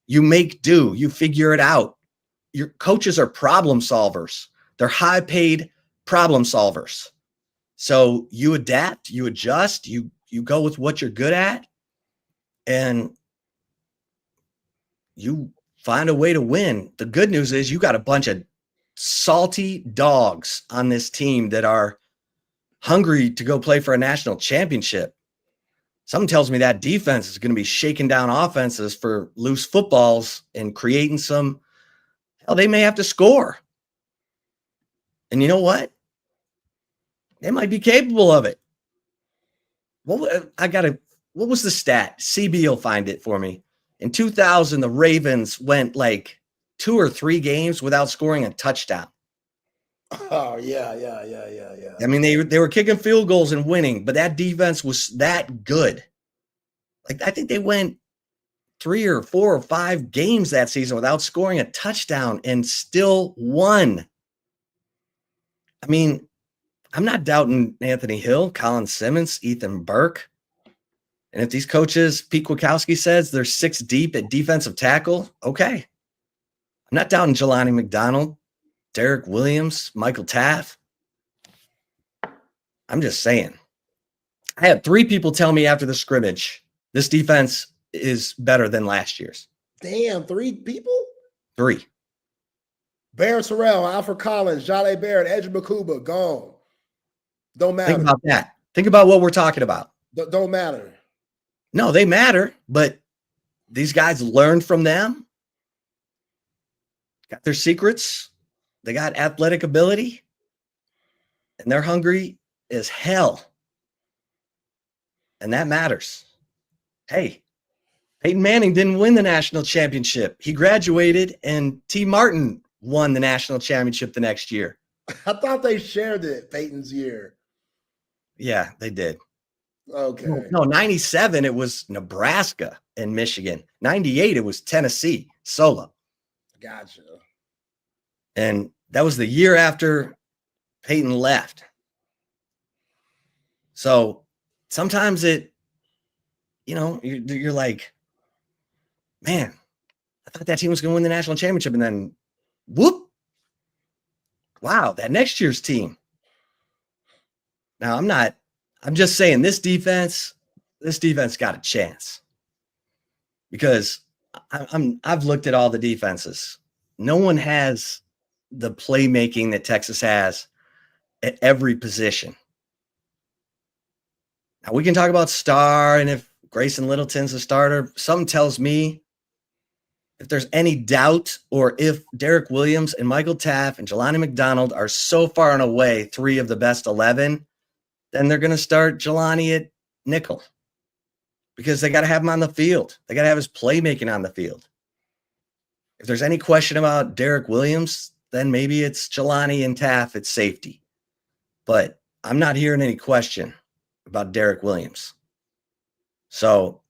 You make do. You figure it out. Your coaches are problem solvers. They're high-paid problem solvers. So you adapt, you adjust, you go with what you're good at, and you find a way to win. The good news is you got a bunch of salty dogs on this team that are hungry to go play for a national championship. Something tells me that defense is going to be shaking down offenses for loose footballs and creating some. Hell, they may have to score. And you know what? They might be capable of it. What was the stat? CB will find it for me. In 2000, the Ravens went like 2 or 3 games without scoring a touchdown.
Oh, yeah.
I mean, they were kicking field goals and winning, but that defense was that good. Like, I think they went 3 or 4 or 5 games that season without scoring a touchdown and still won. I mean, I'm not doubting Anthony Hill, Colin Simmons, Ethan Burke. And if these coaches, Pete Kwiatkowski says they're 6 deep at defensive tackle, okay. I'm not doubting Jelani McDonald, Derek Williams, Michael Taft. I'm just saying. I had 3 people tell me after the scrimmage, this defense is better than last year's.
Damn, 3 people?
3.
Barrett Terrell, Alfred Collins, Jale Barrett, Edge Makuba, gone. Don't matter.
Think about that. Think about what we're talking about.
Don't matter.
No, they matter, but these guys learned from them. Got their secrets. They got athletic ability. And they're hungry as hell. And that matters. Hey, Peyton Manning didn't win the national championship. He graduated, and T. Martin won the national championship the next year.
I thought they shared it Peyton's year.
Yeah, they did.
Okay.
No, 97, it was Nebraska and Michigan. 98, it was Tennessee, solo.
Gotcha.
And that was the year after Peyton left. So sometimes you're like, man, I thought that team was going to win the national championship. And then whoop. Wow, that next year's team. Now I'm just saying this defense got a chance. Because I've looked at all the defenses. No one has the playmaking that Texas has at every position. Now we can talk about star and if Grayson Littleton's a starter. Something tells me if there's any doubt or if Derek Williams and Michael Taft and Jelani McDonald are so far and away 3 of the best 11, then they're going to start Jelani at nickel because they got to have him on the field. They got to have his playmaking on the field. If there's any question about Derek Williams, then maybe it's Jelani and Taft at safety. But I'm not hearing any question about Derek Williams. So,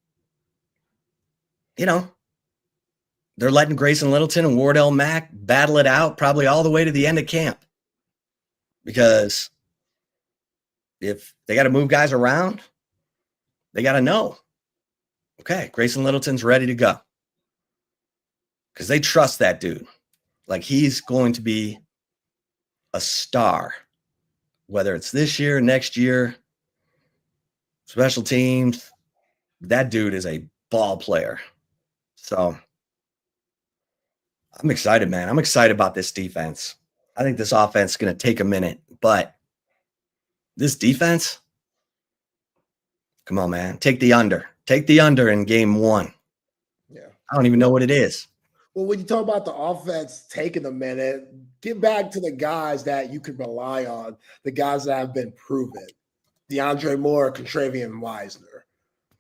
they're letting Grayson Littleton and Wardell Mack battle it out probably all the way to the end of camp. Because if they got to move guys around, they got to know, okay, Grayson Littleton's ready to go. Because they trust that dude. Like he's going to be a star, whether it's this year, next year, special teams. That dude is a ball player. So I'm excited, man. I'm excited about this defense. I think this offense is going to take a minute, but this defense, come on, man. Take the under. Take the under in game 1.
Yeah.
I don't even know what it is.
Well, when you talk about the offense taking a minute, get back to the guys that you can rely on, the guys that have been proven. DeAndre Moore, Contravian Wisner.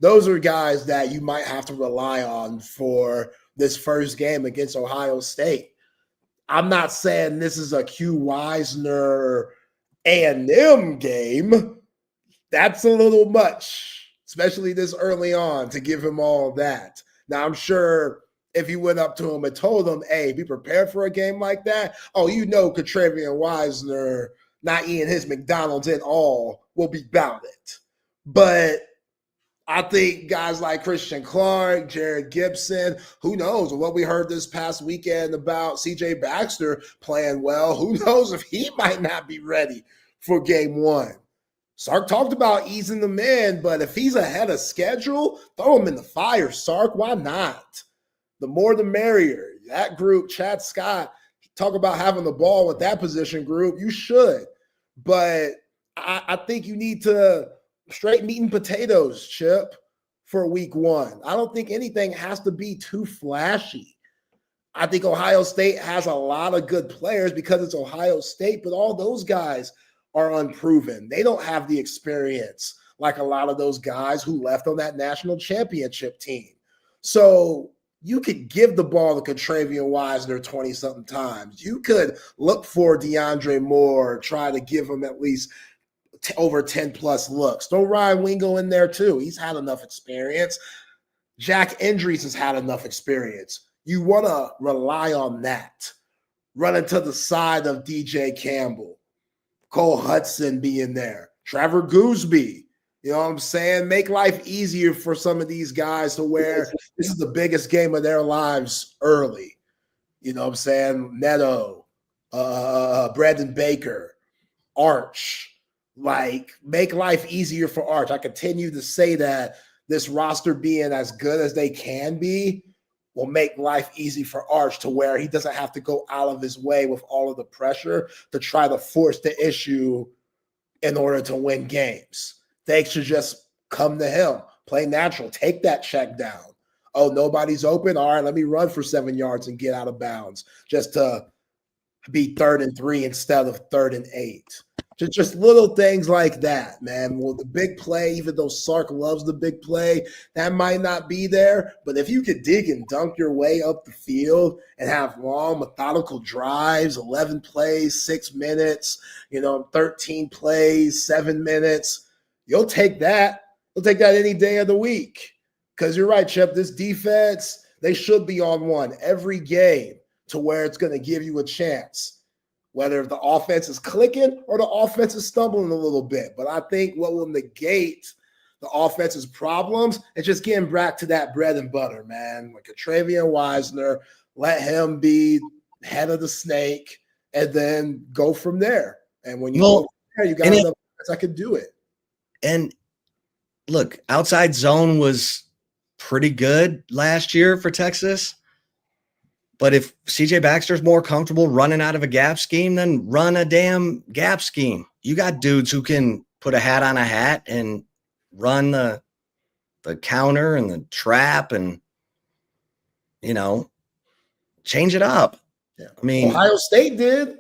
Those are guys that you might have to rely on for this first game against Ohio State. I'm not saying this is a Q Wisner A&M game. That's a little much, especially this early on, to give him all that. Now, I'm sure if you went up to him and told him, hey, be prepared for a game like that, Contravian Wisner not eating his McDonald's at all will be about it. But I think guys like Christian Clark, Jared Gibson, who knows what we heard this past weekend about CJ Baxter playing well. Who knows if he might not be ready for game 1. Sark talked about easing them in, but if he's ahead of schedule, throw him in the fire, Sark. Why not? The more the merrier. That group, Chad Scott, talk about having the ball with that position group. You should. But I think you need to straight meat and potatoes, Chip, for week 1. I don't think anything has to be too flashy. I think Ohio State has a lot of good players because it's Ohio State, but all those guys are unproven. They don't have the experience like a lot of those guys who left on that national championship team. So you could give the ball to Contravian Wisner 20-something times. You could look for DeAndre Moore, try to give him at least over 10-plus looks. Throw Ryan Wingo in there too. He's had enough experience. Jack Endries has had enough experience. You want to rely on that. Running to the side of DJ Campbell. Cole Hudson being there. Trevor Gooseby. You know what I'm saying? Make life easier for some of these guys to where this is the biggest game of their lives early. You know what I'm saying? Neto, Brandon Baker, Arch. Like, make life easier for Arch. I continue to say that this roster being as good as they can be will make life easy for Arch to where he doesn't have to go out of his way with all of the pressure to try to force the issue in order to win games. They should just come to him, play natural, take that check down. Oh, nobody's open? All right, let me run for 7 yards and get out of bounds just to be 3rd and 3 instead of 3rd and 8. Just little things like that, man. Well, the big play, even though Sark loves the big play, that might not be there. But if you could dig and dunk your way up the field and have long, methodical drives, 11 plays, 6 minutes, 13 plays, 7 minutes, you'll take that. You'll take that any day of the week. Because you're right, Chip, this defense, they should be on one every game to where it's going to give you a chance. Whether the offense is clicking or the offense is stumbling a little bit. But I think what will negate the offense's problems is just getting back to that bread and butter, man. Like a Travion Wisner, let him be head of the snake and then go from there. And when you go from there, you got enough guys that could do it.
And look, outside zone was pretty good last year for Texas. But if CJ Baxter's more comfortable running out of a gap scheme, then run a damn gap scheme. You got dudes who can put a hat on a hat and run the counter and the trap and, change it up.
Yeah.
I mean,
Ohio State did.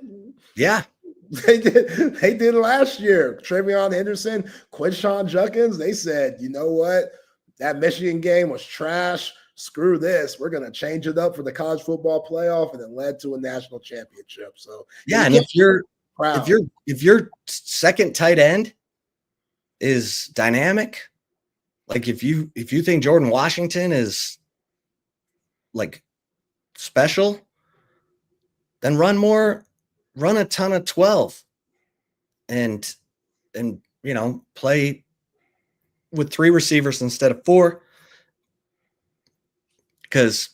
Yeah.
They did last year. Travion Henderson, Quinshon Judkins, they said, you know what? That Michigan game was trash. Screw this. We're going to change it up for the college football playoff, and it led to a national championship. So
yeah, and if your second tight end is dynamic, like if you think Jordan Washington is like special, then run a ton of 12 and play with 3 receivers instead of 4. Because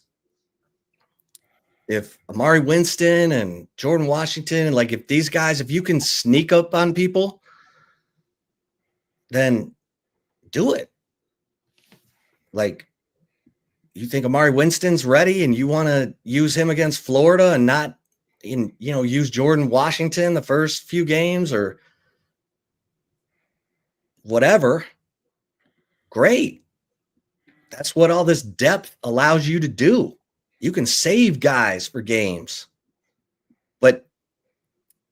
if Amari Winston and Jordan Washington, like if you can sneak up on people, then do it. Like, you think Amari Winston's ready and you want to use him against Florida and not use Jordan Washington the first few games or whatever, great. That's what all this depth allows you to do. You can save guys for games. But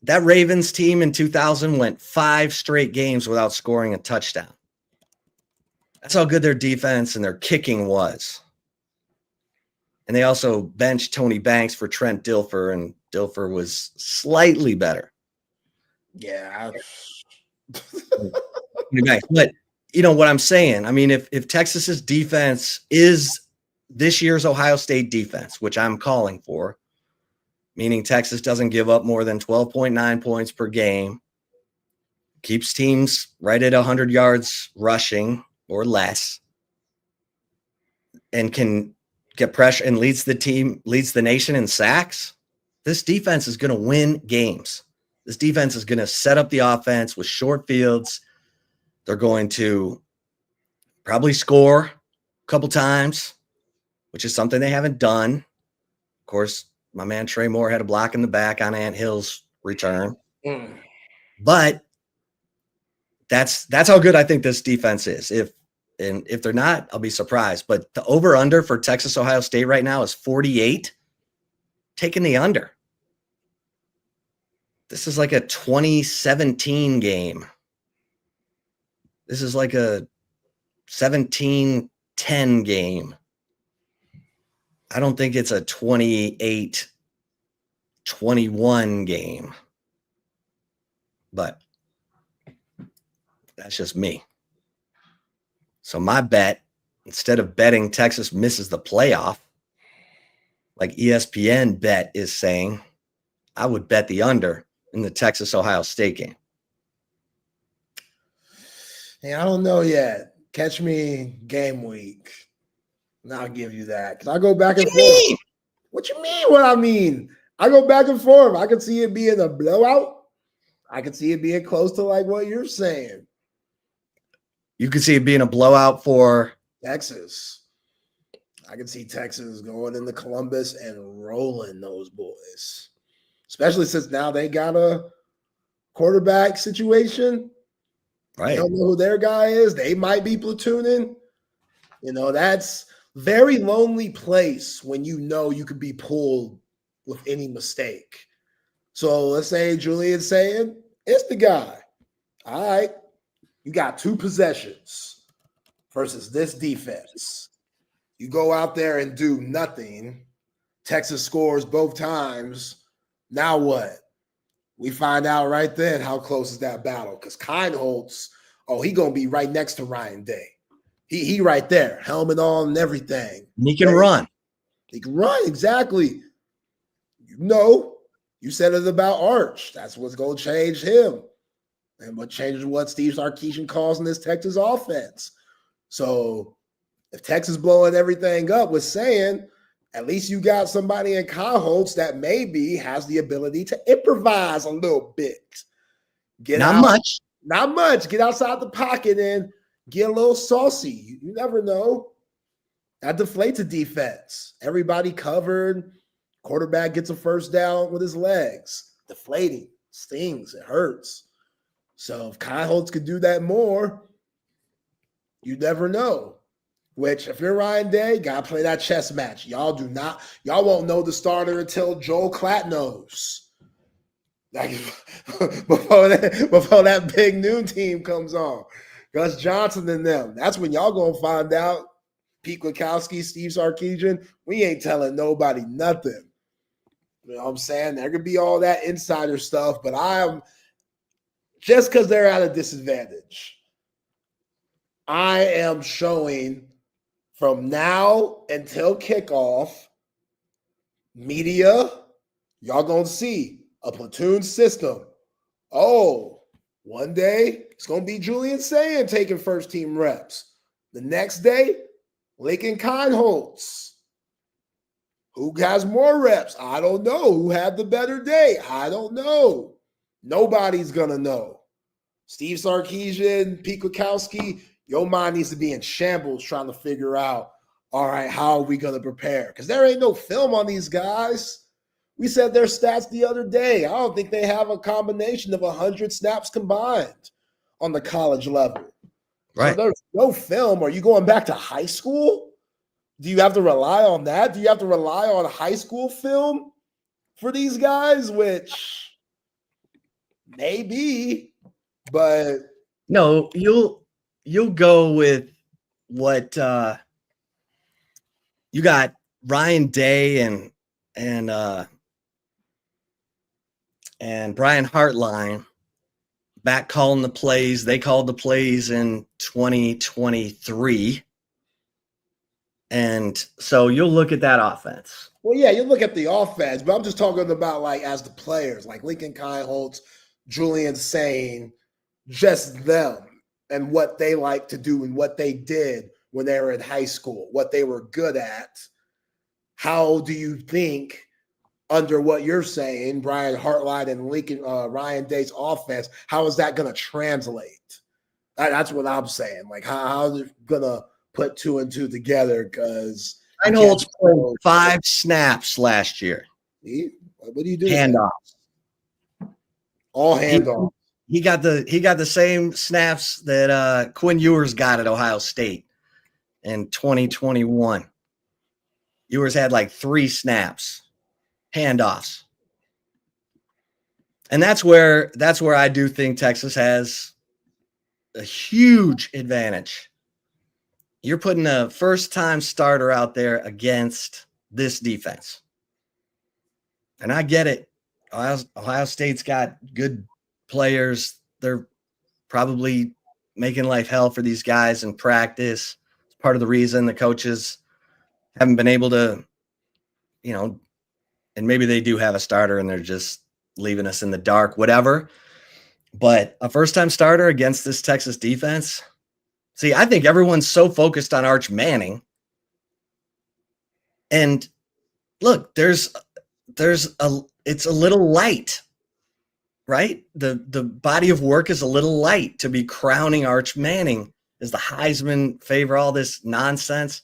that Ravens team in 2000 went 5 straight games without scoring a touchdown. That's how good their defense and their kicking was. And they also benched Tony Banks for Trent Dilfer, and Dilfer was slightly better.
Yeah.
But you know what I'm saying? I mean, if Texas's defense is this year's Ohio State defense, which I'm calling for, meaning Texas doesn't give up more than 12.9 points per game, keeps teams right at 100 yards rushing or less, and can get pressure and leads the nation in sacks, this defense is going to win games. This defense is going to set up the offense with short fields. They're going to probably score a couple times, which is something they haven't done. Of course, my man Trey Moore had a block in the back on Ant Hill's return. But that's how good I think this defense is. If they're not, I'll be surprised. But the over-under for Texas Ohio State right now is 48. Taking the under. This is like a 2017 game. This is like a 17-10 game. I don't think it's a 28-21 game. But that's just me. So my bet, instead of betting Texas misses the playoff, like ESPN bet is saying, I would bet the under in the Texas-Ohio State game.
Hey, I don't know yet. Catch me game week. And I'll give you that. Because I go back and forth. What you mean what I mean? I go back and forth. I can see it being a blowout. I can see it being close to like what you're saying.
You can see it being a blowout for
Texas. I can see Texas going into Columbus and rolling those boys. Especially since now they got a quarterback situation.
Right.
They don't know who their guy is. They might be platooning. That's very lonely place when you know you could be pulled with any mistake. So let's say Julian's saying It's the guy. All right. You got 2 possessions versus this defense. You go out there and do nothing. Texas scores both times. Now what? We find out right then how close is that battle. Because Kindholtz, he going to be right next to Ryan Day. He right there, helmet on and everything.
He can run.
He can run, exactly. You said it about Arch. That's what's going to change him. And what changes what Steve Sarkisian calls in this Texas offense. So if Texas blowing everything up with saying, at least you got somebody in Kindholtz that maybe has the ability to improvise a little bit. Not much. Get outside the pocket and get a little saucy. You never know. That deflates a defense. Everybody covered. Quarterback gets a first down with his legs. Deflating. Stings. It hurts. So if Kindholtz could do that more, you never know. Which, if you're Ryan Day, gotta play that chess match. Y'all won't know the starter until Joel Klatt knows. Like before that big noon team comes on. Gus Johnson and them. That's when y'all gonna find out. Pete Kwiatkowski, Steve Sarkisian, we ain't telling nobody nothing. You know what I'm saying? There could be all that insider stuff, but just because they're at a disadvantage, I am showing from now until kickoff, media, y'all gonna see a platoon system. One day it's gonna be Julian Sayin taking first team reps. The next day, Lakin Kindholtz. Who has more reps? I don't know. Who had the better day? I don't know. Nobody's gonna know. Steve Sarkisian, Pete Kwiatkowski, your mind needs to be in shambles trying to figure out, all right, how are we going to prepare? Because there ain't no film on these guys. We said their stats the other day. I don't think they have a combination of 100 snaps combined on the college level. Right. So there's no film. Are you going back to high school? Do you have to rely on that? Do you have to rely on high school film for these guys? Which maybe, but
no, you'll go with what you got. Ryan Day and Brian Hartline back calling the plays. They called the plays in 2023. And so you'll look at that offense.
Well, yeah, you look at the offense, but I'm just talking about like as the players, like Lakin Kindholtz, Julian Sayin, just them and what they like to do and what they did when they were in high school, what they were good at. How do you think, under what you're saying, Brian Hartline and Ryan Day's offense, how is that going to translate? That's what I'm saying. Like, how is it going to put 2 and 2 together? Because
Kindholtz played 5 snaps last year.
What do you do?
Handoffs.
All handoffs.
He got the same snaps that Quinn Ewers got at Ohio State in 2021. Ewers had like 3 snaps, handoffs. And that's where I do think Texas has a huge advantage. You're putting a first-time starter out there against this defense. And I get it. Ohio State's got good players. They're probably making life hell for these guys in practice. It's part of the reason the coaches haven't been able to, and maybe they do have a starter and they're just leaving us in the dark, whatever. But a first-time starter against this Texas defense. See, I think everyone's so focused on Arch Manning. And look, it's a little light, right? The body of work is a little light to be crowning Arch Manning as the Heisman favor, all this nonsense.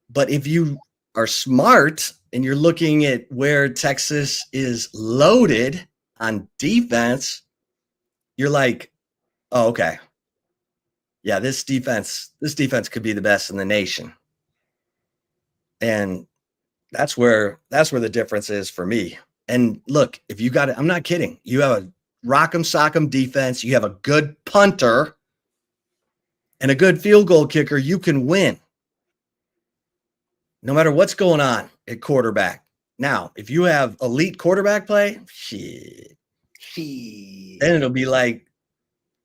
But if you are smart and you're looking at where Texas is loaded on defense, you're like, oh, okay. Yeah, this defense could be the best in the nation. And that's where the difference is for me. And look, if you got it, I'm not kidding. You have a rock'em sock'em defense, you have a good punter and a good field goal kicker, you can win. No matter what's going on at quarterback. Now, if you have elite quarterback play, shit. Then it'll be like,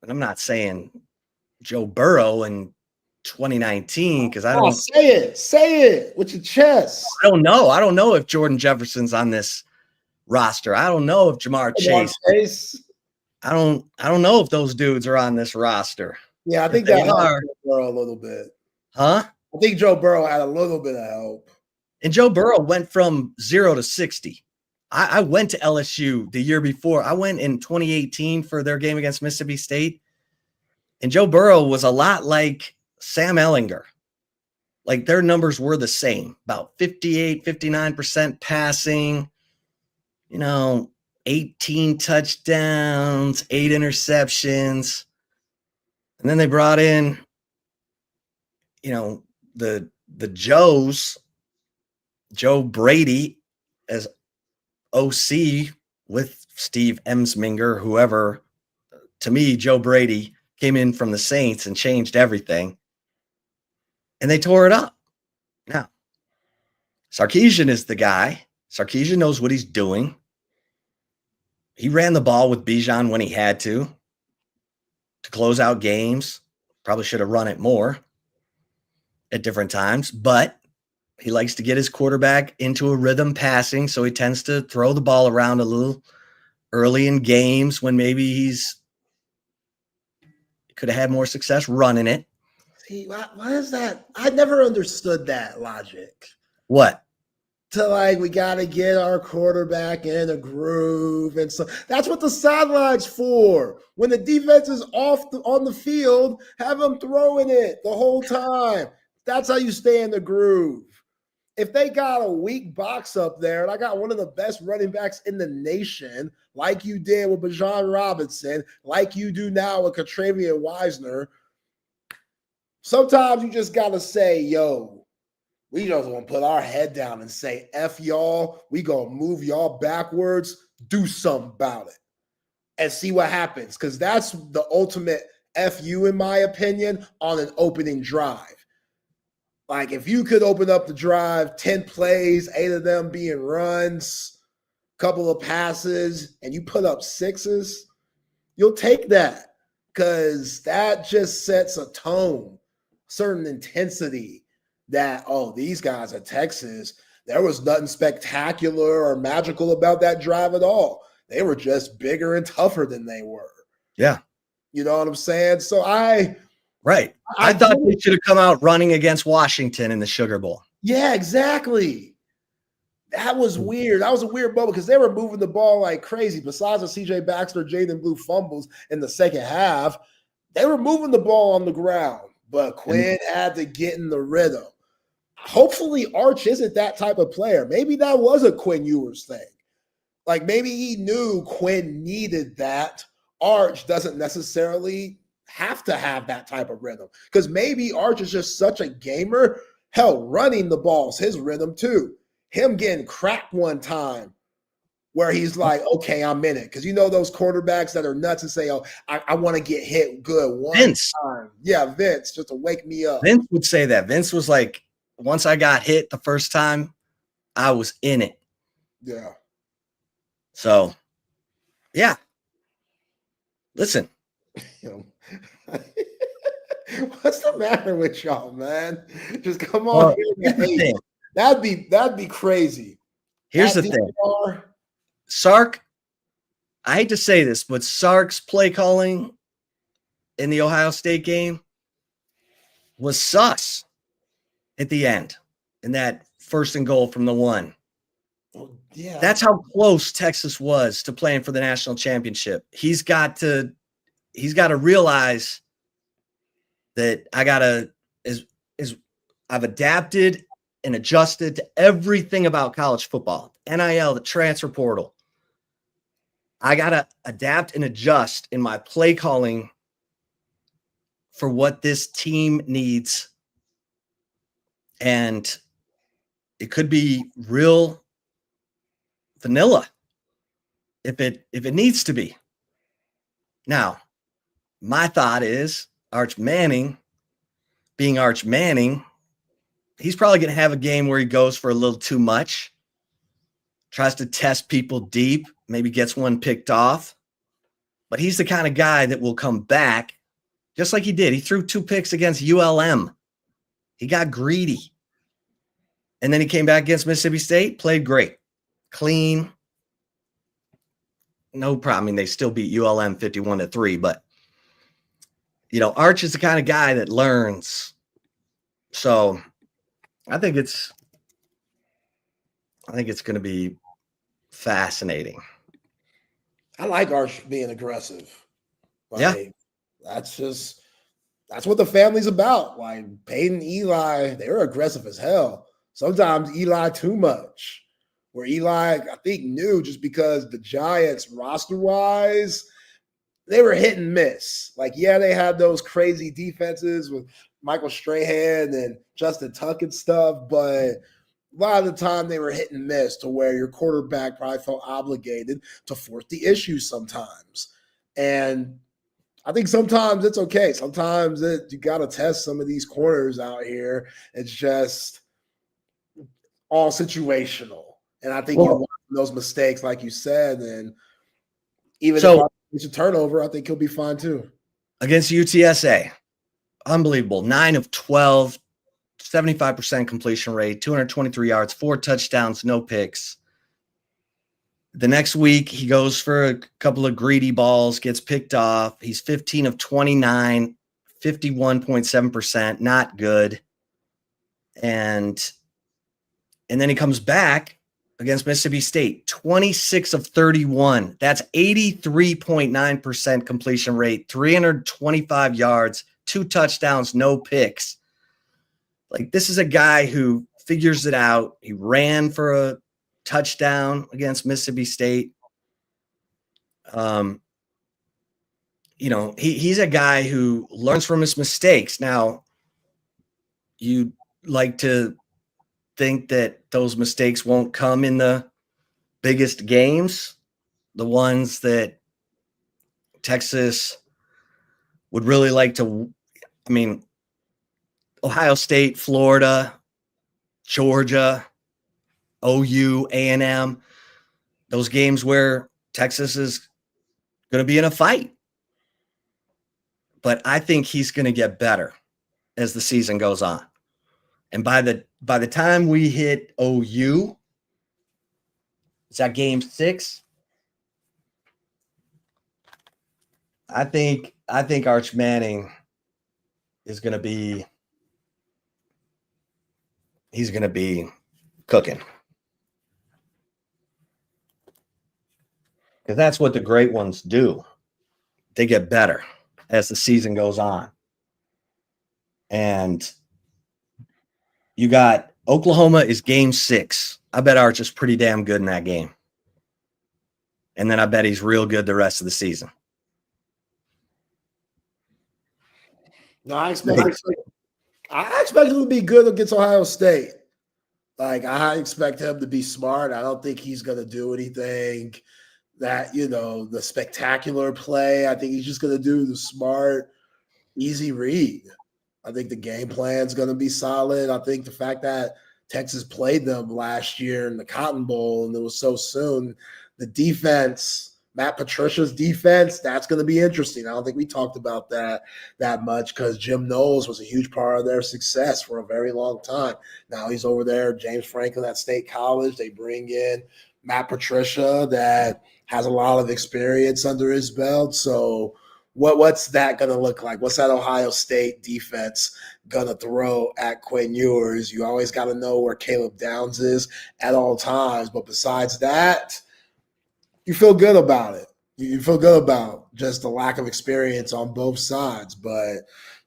and I'm not saying Joe Burrow in 2019 because I don't
say it with your chest.
I don't know. I don't know if Jordan Jefferson's on this roster. I don't know if Jamar Chase. I don't know if those dudes are on this roster.
Yeah, I think that helped Joe Burrow a little bit.
Huh?
I think Joe Burrow had a little bit of help.
And Joe Burrow went from 0 to 60. I went to LSU the year before. I went in 2018 for their game against Mississippi State. And Joe Burrow was a lot like Sam Ehlinger. Like their numbers were the same, about 58, 59% passing, 18 touchdowns, 8 interceptions. And then they brought in, the Joe Brady as OC with Steve Emsminger, whoever. To me, Joe Brady came in from the Saints and changed everything. And they tore it up. Now, Sarkisian is the guy. Sarkisian knows what he's doing. He ran the ball with Bijan when he had to close out games. Probably should have run it more at different times, but he likes to get his quarterback into a rhythm passing, so he tends to throw the ball around a little early in games when maybe he could have had more success running it.
See, why is that? I never understood that logic.
What?
We got to get our quarterback in a groove. And so that's what the sideline's for. When the defense is on the field, have them throwing it the whole time. That's how you stay in the groove. If they got a weak box up there, and I got one of the best running backs in the nation, like you did with Bijan Robinson, like you do now with Travian Wisner, sometimes you just got to say, yo, we just want to put our head down and say, F y'all, we going to move y'all backwards, do something about it, and see what happens. Because that's the ultimate FU, in my opinion, on an opening drive. Like, if you could open up the drive, 10 plays, 8 of them being runs, couple of passes, and you put up 6s, you'll take that because that just sets a tone, certain intensity that, these guys at Texas, there was nothing spectacular or magical about that drive at all. They were just bigger and tougher than they were.
Yeah.
You know what I'm saying? So I
thought they should have come out running against Washington in the Sugar Bowl.
Yeah, exactly. That was weird. That was a weird moment because they were moving the ball like crazy. Besides the C.J. Baxter, Jaden Blue fumbles in the second half, they were moving the ball on the ground. But Quinn had to get in the rhythm. Hopefully, Arch isn't that type of player. Maybe that was a Quinn Ewers thing. Like, maybe he knew Quinn needed that. Arch doesn't necessarily have to have that type of rhythm because maybe Arch is just such a gamer. Hell, running the ball's his rhythm too. Him getting cracked one time where he's like, okay, I'm in it. Because those quarterbacks that are nuts and say, I want to get hit good one time. Yeah, Vince, just to wake me up.
Vince would say that. Vince was like, once I got hit the first time, I was in it.
Yeah.
So, yeah. Listen.
What's the matter with y'all, man? Just come on here. That'd be crazy.
Here's the thing. Sark, I hate to say this, but Sark's play calling in the Ohio State game was sus at the end in that 1st and goal from the 1.
Well, yeah. That's
how close Texas was to playing for the national championship. He's got to realize that I've adapted and adjusted to everything about college football, NIL, the transfer portal. I got to adapt and adjust in my play calling for what this team needs. And it could be real vanilla if it needs to be. Now, my thought is Arch Manning, being Arch Manning, he's probably going to have a game where he goes for a little too much, tries to test people deep, maybe gets one picked off. But he's the kind of guy that will come back just like he did. He threw 2 picks against ULM. He got greedy. And then he came back against Mississippi State, played great, clean. No problem. I mean, they still beat ULM 51-3, but Arch is the kind of guy that learns. So I think it's going to be fascinating.
I like Arch being aggressive.
Yeah.
That's what the family's about. Like Peyton, Eli, they were aggressive as hell. Sometimes Eli too much. Where Eli, I think, knew just because the Giants roster-wise, they were hit and miss. Like, yeah, they had those crazy defenses with Michael Strahan and Justin Tuck and stuff, but a lot of the time they were hit and miss to where your quarterback probably felt obligated to force the issue sometimes. And I think sometimes it's okay. Sometimes you got to test some of these corners out here. It's just all situational. And I think you learn from those mistakes, like you said, and even if it's a turnover, I think he'll be fine too.
Against UTSA, unbelievable. 9 of 12, 75% completion rate, 223 yards, 4 touchdowns, no picks. The next week, he goes for a couple of greedy balls, gets picked off. He's 15 of 29, 51.7%, not good. And then he comes back against Mississippi State, 26 of 31. That's 83.9% completion rate, 325 yards, 2 touchdowns, no picks. Like, this is a guy who figures it out. He ran for a touchdown against Mississippi State. He's a guy who learns from his mistakes. Now, you like to think that those mistakes won't come in the biggest games, the ones that Texas would really like to. I mean, Ohio State, Florida, Georgia, OU, A&M, those games where Texas is going to be in a fight. But I think he's going to get better as the season goes on. And by the time we hit OU, is that game 6? I think Arch Manning is going to be cooking. Because that's what the great ones do. They get better as the season goes on. And you got Oklahoma is game 6. I bet Arch is pretty damn good in that game. And then I bet he's real good the rest of the season.
No, I expect him to be good against Ohio State. Like, I expect him to be smart. I don't think he's going to do anything that, the spectacular play. I think he's just going to do the smart, easy read. I think the game plan is going to be solid. I think the fact that Texas played them last year in the Cotton Bowl and it was so soon, the defense, Matt Patricia's defense, that's going to be interesting. I don't think we talked about that much because Jim Knowles was a huge part of their success for a very long time. Now he's over there, James Franklin at State College. They bring in Matt Patricia that has a lot of experience under his belt. So what's that going to look like? What's that Ohio State defense going to throw at Quinn Ewers? You always got to know where Caleb Downs is at all times. But besides that, you feel good about it. You feel good about just the lack of experience on both sides. But,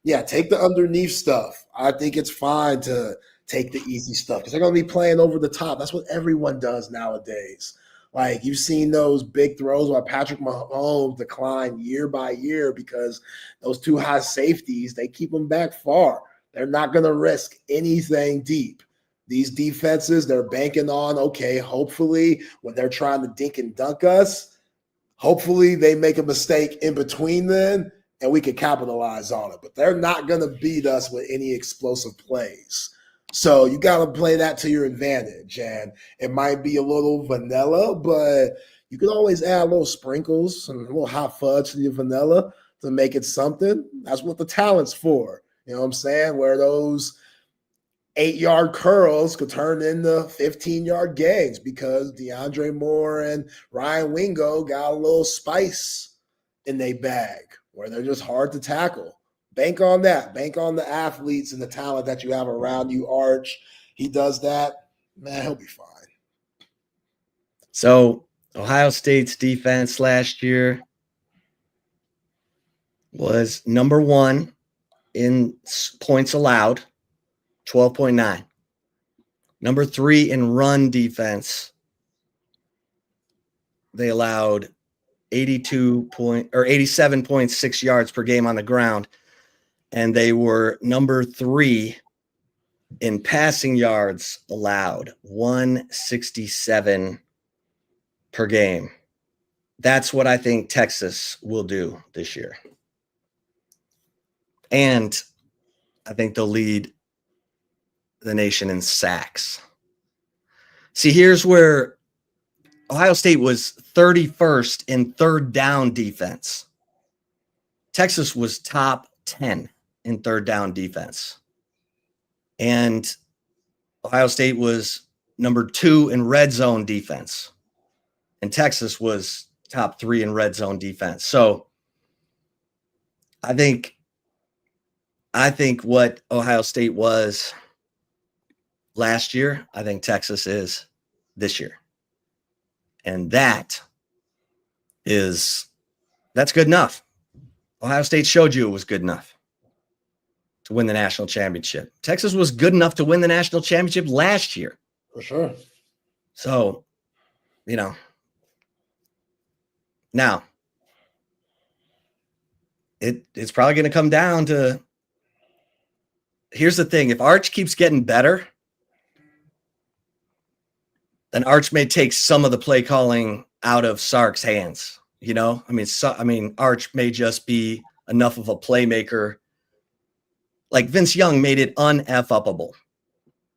yeah, take the underneath stuff. I think it's fine to take the easy stuff because they're going to be playing over the top. That's what everyone does nowadays. Like, you've seen those big throws while Patrick Mahomes decline year by year because those 2 high safeties, they keep them back far. They're not going to risk anything deep. These defenses, they're banking on, okay, hopefully when they're trying to dink and dunk us, Hopefully they make a mistake in between then and we can capitalize on it. But they're not going to beat us with any explosive plays. So you got to play that to your advantage. And it might be a little vanilla, but you can always add little sprinkles and a little hot fudge to your vanilla to make it something. That's what the talent's for. You know what I'm saying? Where those 8-yard curls could turn into 15-yard gains because DeAndre Moore and Ryan Wingo got a little spice in their bag where they're just hard to tackle. Bank on that. Bank on the athletes and the talent that you have around you, Arch. He does that, man, he'll be fine.
So Ohio State's defense last year was number 1 in points allowed, 12.9. Number 3 in run defense. They allowed 87.6 yards per game on the ground. And they were number 3 in passing yards allowed, 167 per game. That's what I think Texas will do this year. And I think they'll lead the nation in sacks. See, here's where Ohio State was 31st in third down defense. Texas was top 10 in third down defense. And Ohio State was number 2 in red zone defense. And Texas was top 3 in red zone defense. So I think what Ohio State was last year, I think Texas is this year. And that's good enough. Ohio State showed you it was good enough to win the national championship. Texas was good enough to win the national championship last year.
For sure.
So, now it's probably going to come down to, here's the thing. If Arch keeps getting better, then Arch may take some of the play calling out of Sark's hands. Arch may just be enough of a playmaker. Like Vince Young made it un-F-uppable.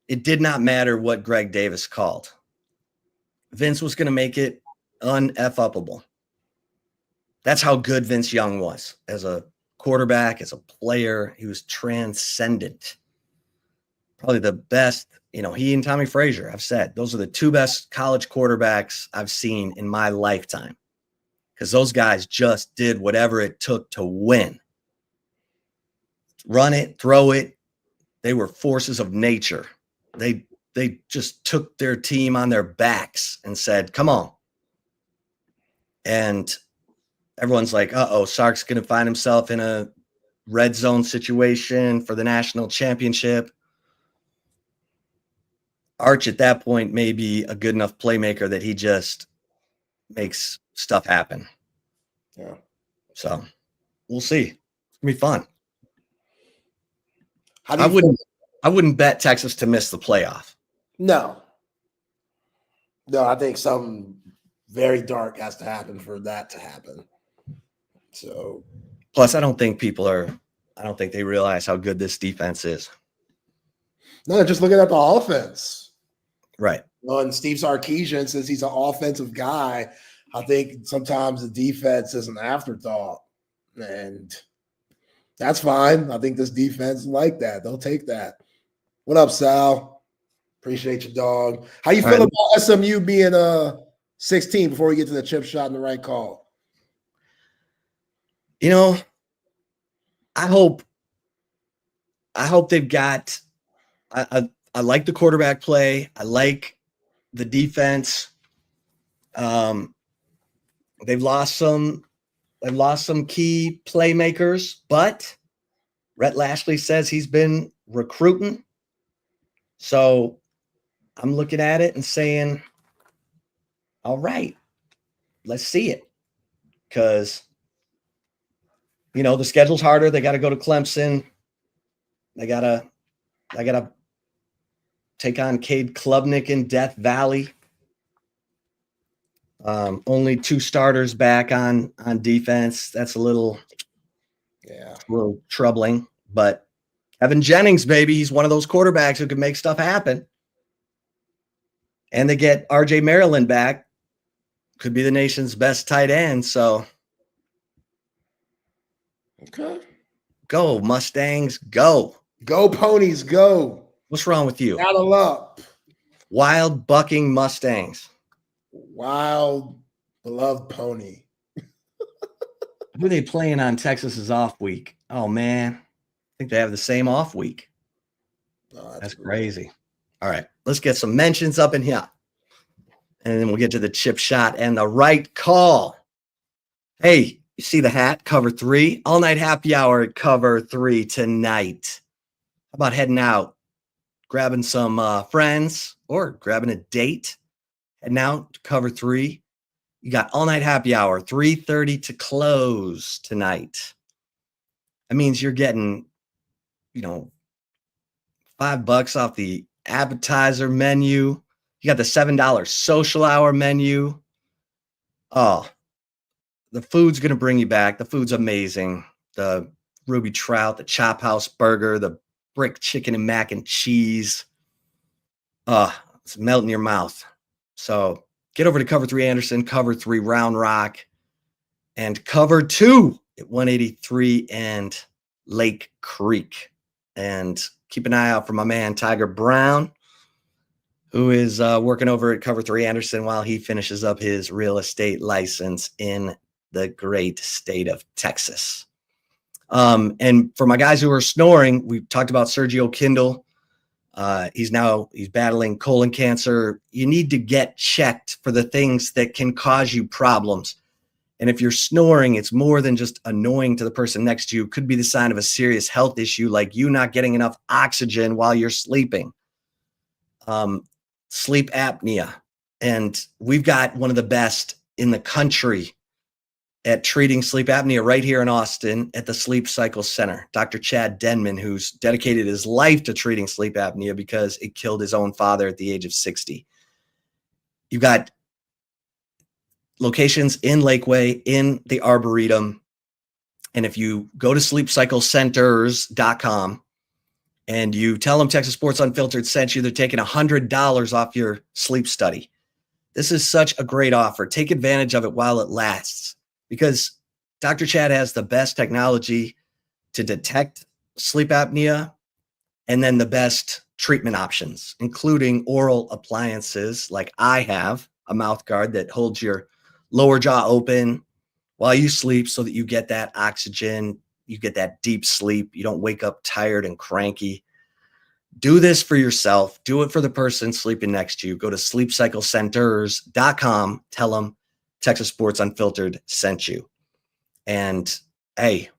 It did not matter what Greg Davis called. Vince was going to make it un-F-uppable. That's how good Vince Young was as a quarterback, as a player. He was transcendent. Probably the best, he and Tommy Frazier, I've said, those are the 2 best college quarterbacks I've seen in my lifetime. Because those guys just did whatever it took to win. Run it, throw it. They were forces of nature. They just took their team on their backs and said, come on. And everyone's like, Sark's going to find himself in a red zone situation for the national championship. Arch at that point may be a good enough playmaker that he just makes stuff happen.
Yeah.
So we'll see. It's going to be fun.
I
wouldn't bet Texas to miss the playoff.
No, I think something very dark has to happen for that to happen. So,
plus, I don't think they realize how good this defense is.
No, just looking at the offense.
Right.
And Steve Sarkisian, since he's an offensive guy, I think sometimes the defense is an afterthought. And that's fine. I think this defense is like that. They'll take that. What up, Sal? Appreciate you, dog. How you feel about SMU being 16 before we get to the chip shot and the right call?
I hope they've got I like the quarterback play. I like the defense. They've lost some key playmakers, but Rhett Lashley says he's been recruiting. So I'm looking at it and saying, all right, let's see it. Because, the schedule's harder. They got to go to Clemson. They got to take on Cade Klubnik in Death Valley. Only 2 starters back on defense. That's a little troubling. But Evan Jennings, baby, he's one of those quarterbacks who can make stuff happen. And they get RJ Maryland back. Could be the nation's best tight end. So,
okay,
go Mustangs, go!
Go Ponies, go!
What's wrong with you?
Saddle up!
Wild bucking Mustangs.
Wild, beloved pony.
Who are they playing on Texas's off week? Oh man, I think they have the same off week.
Oh,
that's crazy. All right, let's get some mentions up in here. And then we'll get to the chip shot and the right call. Hey, you see the hat, cover 3? All night happy hour at cover 3 tonight. How about heading out, grabbing some friends or grabbing a date, heading out to cover 3. You got all night happy hour, 3:30 to close tonight. That means you're getting, $5 off the appetizer menu. You got the $7 social hour menu. Oh, the food's going to bring you back. The food's amazing. The Ruby Trout, the Chop House Burger, the brick chicken and mac and cheese. It's melting your mouth. So get over to Cover 3 Anderson, Cover 3 Round Rock, and Cover 2 at 183 and Lake Creek. And keep an eye out for my man, Tiger Brown, who is working over at Cover 3 Anderson while he finishes up his real estate license in the great state of Texas. And for my guys who are snoring, we talked about Sergio Kindle. He's battling colon cancer. You need to get checked for the things that can cause you problems. And if you're snoring, it's more than just annoying to the person next to you. It could be the sign of a serious health issue, like you not getting enough oxygen while you're sleeping. Sleep apnea. And we've got one of the best in the country at treating sleep apnea right here in Austin at the Sleep Cycle Center. Dr. Chad Denman, who's dedicated his life to treating sleep apnea because it killed his own father at the age of 60. You've got locations in Lakeway, in the Arboretum. And if you go to sleepcyclecenters.com and you tell them Texas Sports Unfiltered sent you, they're taking $100 off your sleep study. This is such a great offer. Take advantage of it while it lasts, because Dr. Chad has the best technology to detect sleep apnea and then the best treatment options, including oral appliances like I have, a mouth guard that holds your lower jaw open while you sleep so that you get that oxygen, you get that deep sleep, you don't wake up tired and cranky. Do this for yourself. Do it for the person sleeping next to you. Go to sleepcyclecenters.com. Tell them Texas Sports Unfiltered sent you. And hey,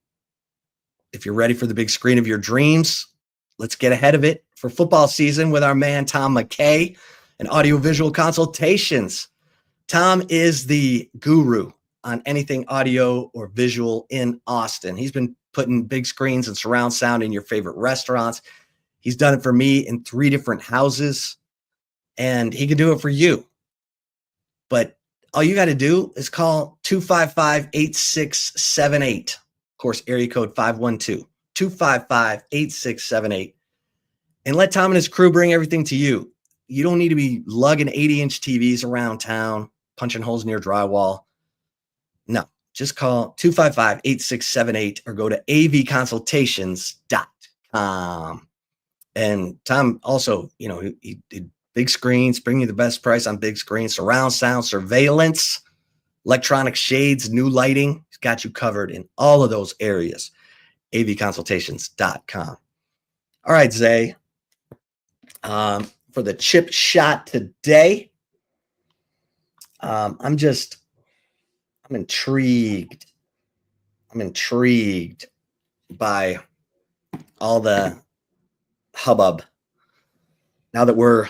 if you're ready for the big screen of your dreams, let's get ahead of it for football season with our man, Tom McKay, and audiovisual consultations. Tom is the guru on anything audio or visual in Austin. He's been putting big screens and surround sound in your favorite restaurants. He's done it for me in 3 different houses, and he can do it for you. But all you got to do is call 255-8678. Of course, area code 512-255-8678. And let Tom and his crew bring everything to you. You don't need to be lugging 80-inch TVs around town, punching holes in your drywall. No, just call 255-8678 or go to avconsultations.com. And Tom also, he did big screens, bring you the best price on big screens, surround sound, surveillance, electronic shades, new lighting. He's got you covered in all of those areas. avconsultations.com. All right, Zay. For the chip shot today, I'm intrigued. I'm intrigued by all the hubbub. Now that we're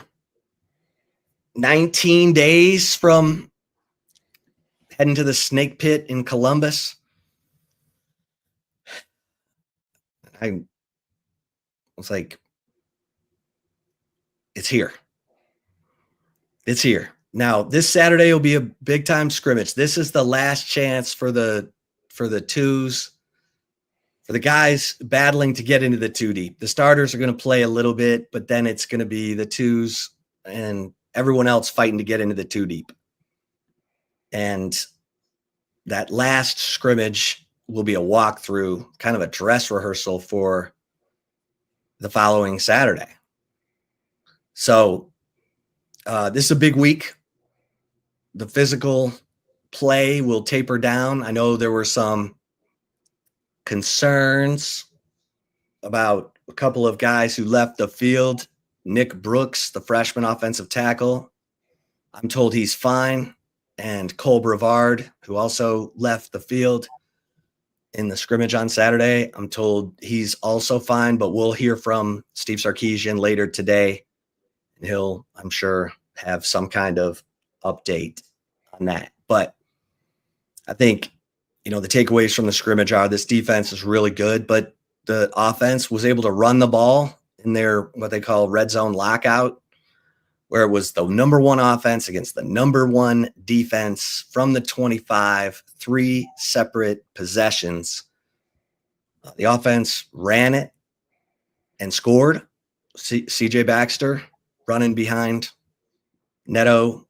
19 days from heading to the snake pit in Columbus, I was like, it's here. It's here. Now, this Saturday will be a big time scrimmage. This is the last chance for the twos, for the guys battling to get into the 2 deep. The starters are going to play a little bit, but then it's going to be the twos and everyone else fighting to get into the 2 deep. And that last scrimmage will be a walkthrough, kind of a dress rehearsal for the following Saturday. So this is a big week. The physical play will taper down. I know there were some concerns about a couple of guys who left the field. Nick Brooks, the freshman offensive tackle, I'm told he's fine. And Cole Brevard, who also left the field in the scrimmage on Saturday, I'm told he's also fine, but we'll hear from Steve Sarkisian later today. And he'll, I'm sure, have some kind of update on that. But I think, the takeaways from the scrimmage are this defense is really good, but the offense was able to run the ball in their, what they call red zone lockout, where it was the number one offense against the number one defense from the 25, 3 separate possessions. The offense ran it and scored. CJ Baxter running behind Neto,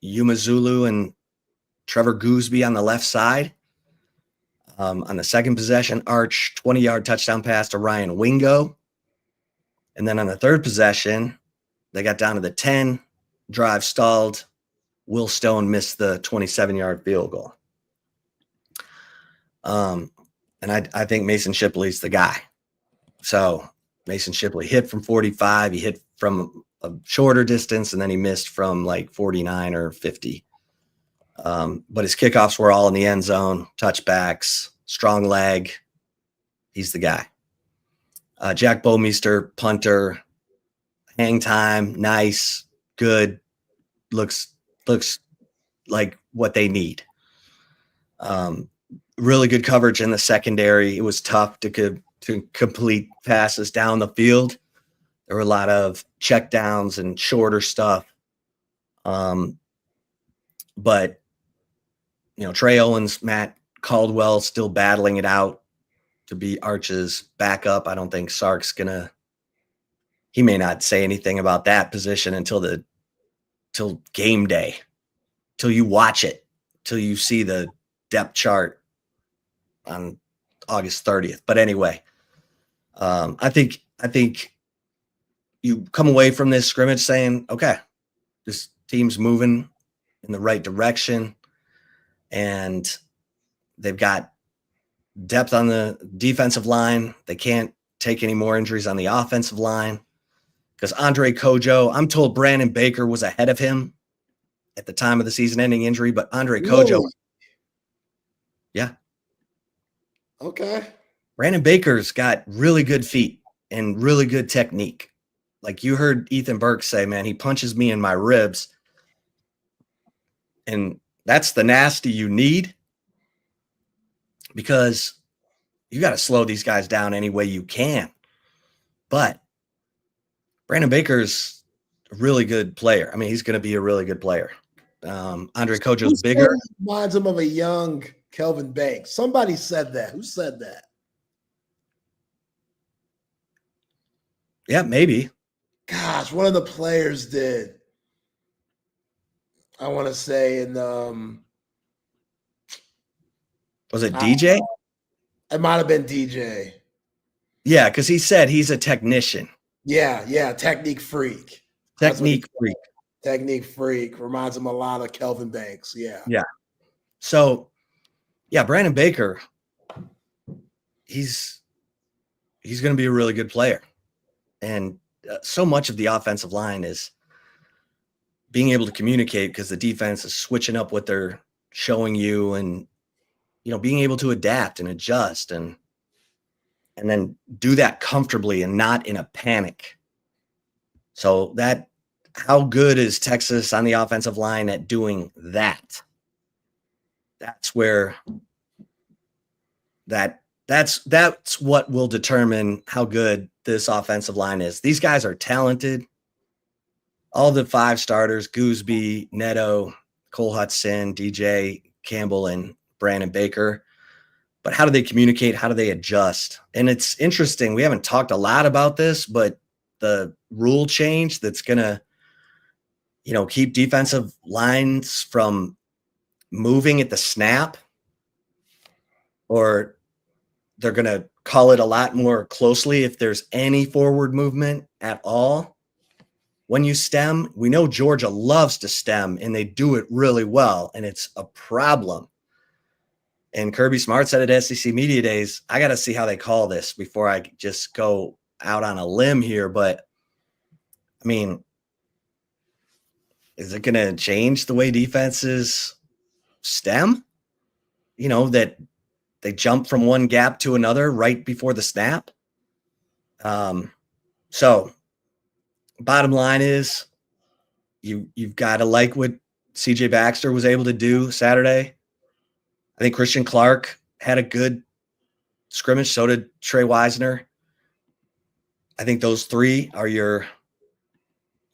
Umazulu, and Trevor Gooseby on the left side. On the second possession, Arch 20-yard touchdown pass to Ryan Wingo. And then on the third possession, they got down to the 10, drive stalled. Will Stone missed the 27-yard field goal. And I think Mason Shipley's the guy. So Mason Shipley hit from 45. He hit from a shorter distance, and then he missed from like 49 or 50. But his kickoffs were all in the end zone, touchbacks, strong leg. He's the guy. Jack Bomeister, punter, hang time, nice, good, looks like what they need. Really good coverage in the secondary. It was tough to complete passes down the field. There were a lot of check downs and shorter stuff. But Trey Owens, Matt Caldwell still battling it out to be Arch's backup. I don't think Sark's he may not say anything about that position until game day, till you watch it, till you see the depth chart on August 30th. But anyway, I think you come away from this scrimmage saying, okay, this team's moving in the right direction, and they've got depth on the defensive line. They can't take any more injuries on the offensive line because Andre Kojo, I'm told Brandon Baker was ahead of him at the time of the season-ending injury, but Andre Kojo, yeah.
Okay.
Brandon Baker's got really good feet and really good technique. Like you heard Ethan Burke say, man, he punches me in my ribs. And that's the nasty you need, because you got to slow these guys down any way you can. But Brandon Baker's a really good player. I mean, he's going to be a really good player. Andre Kojo's bigger.
Reminds him of a young Kelvin Banks. Somebody said that. Who said that?
Yeah, maybe.
Gosh, one of the players did. I want to say in
was it DJ?
It might have been DJ.
Yeah, because he said he's a technician.
Yeah, technique freak.
Technique freak.
Technique freak. Reminds him a lot of Kelvin Banks. Yeah.
Yeah. So, yeah, Brandon Baker, he's going to be a really good player. And so much of the offensive line is being able to communicate, because the defense is switching up what they're showing you, and being able to adapt and adjust and then do that comfortably and not in a panic. So how good is Texas on the offensive line at doing that? That's where that's what will determine how good this offensive line is. These guys are talented. all the 5 starters, Gooseby, Neto, Cole Hudson, DJ Campbell, and Brandon Baker. But how do they communicate? How do they adjust? And it's interesting. We haven't talked a lot about this, but the rule change that's going to, keep defensive lines from moving at the snap, or they're going to call it a lot more closely if there's any forward movement at all. When you stem, we know Georgia loves to stem, and they do it really well, and it's a problem. And Kirby Smart said at SEC Media Days, I got to see how they call this before I just go out on a limb here. But, I mean, is it going to change the way defenses stem? That they jump from one gap to another right before the snap? So bottom line is you've got to like what CJ Baxter was able to do Saturday. I think Christian Clark had a good scrimmage. So did Trey Wisner. I think those 3 are your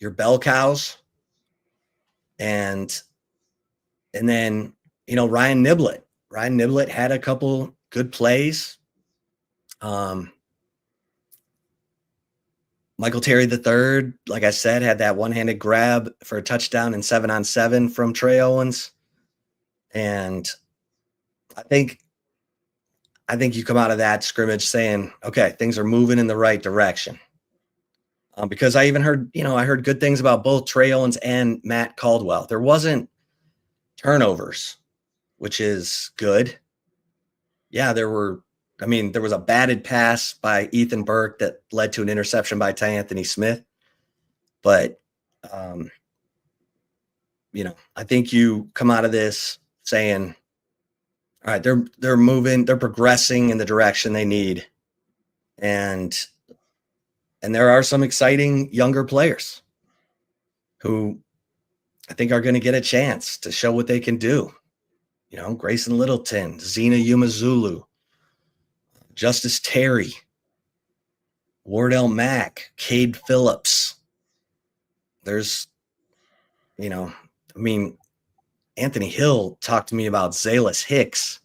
bell cows. And then, Ryan Niblett. Ryan Niblett had a couple good plays. Michael Terry III, like I said, had that one-handed grab for a touchdown in 7-on-7 from Trey Owens. And I think you come out of that scrimmage saying, okay, things are moving in the right direction. Because I even heard, I heard good things about both Trey Owens and Matt Caldwell. There wasn't turnovers, which is good. Yeah, there was a batted pass by Ethan Burke that led to an interception by Ty Anthony Smith. But, I think you come out of this saying, all right, they're moving, they're progressing in the direction they need. And there are some exciting younger players who I think are going to get a chance to show what they can do. Grayson Littleton, Zena Umazulu, Justice Terry, Wardell Mack, Cade Phillips. There's, Anthony Hill talked to me about Zalis Hicks.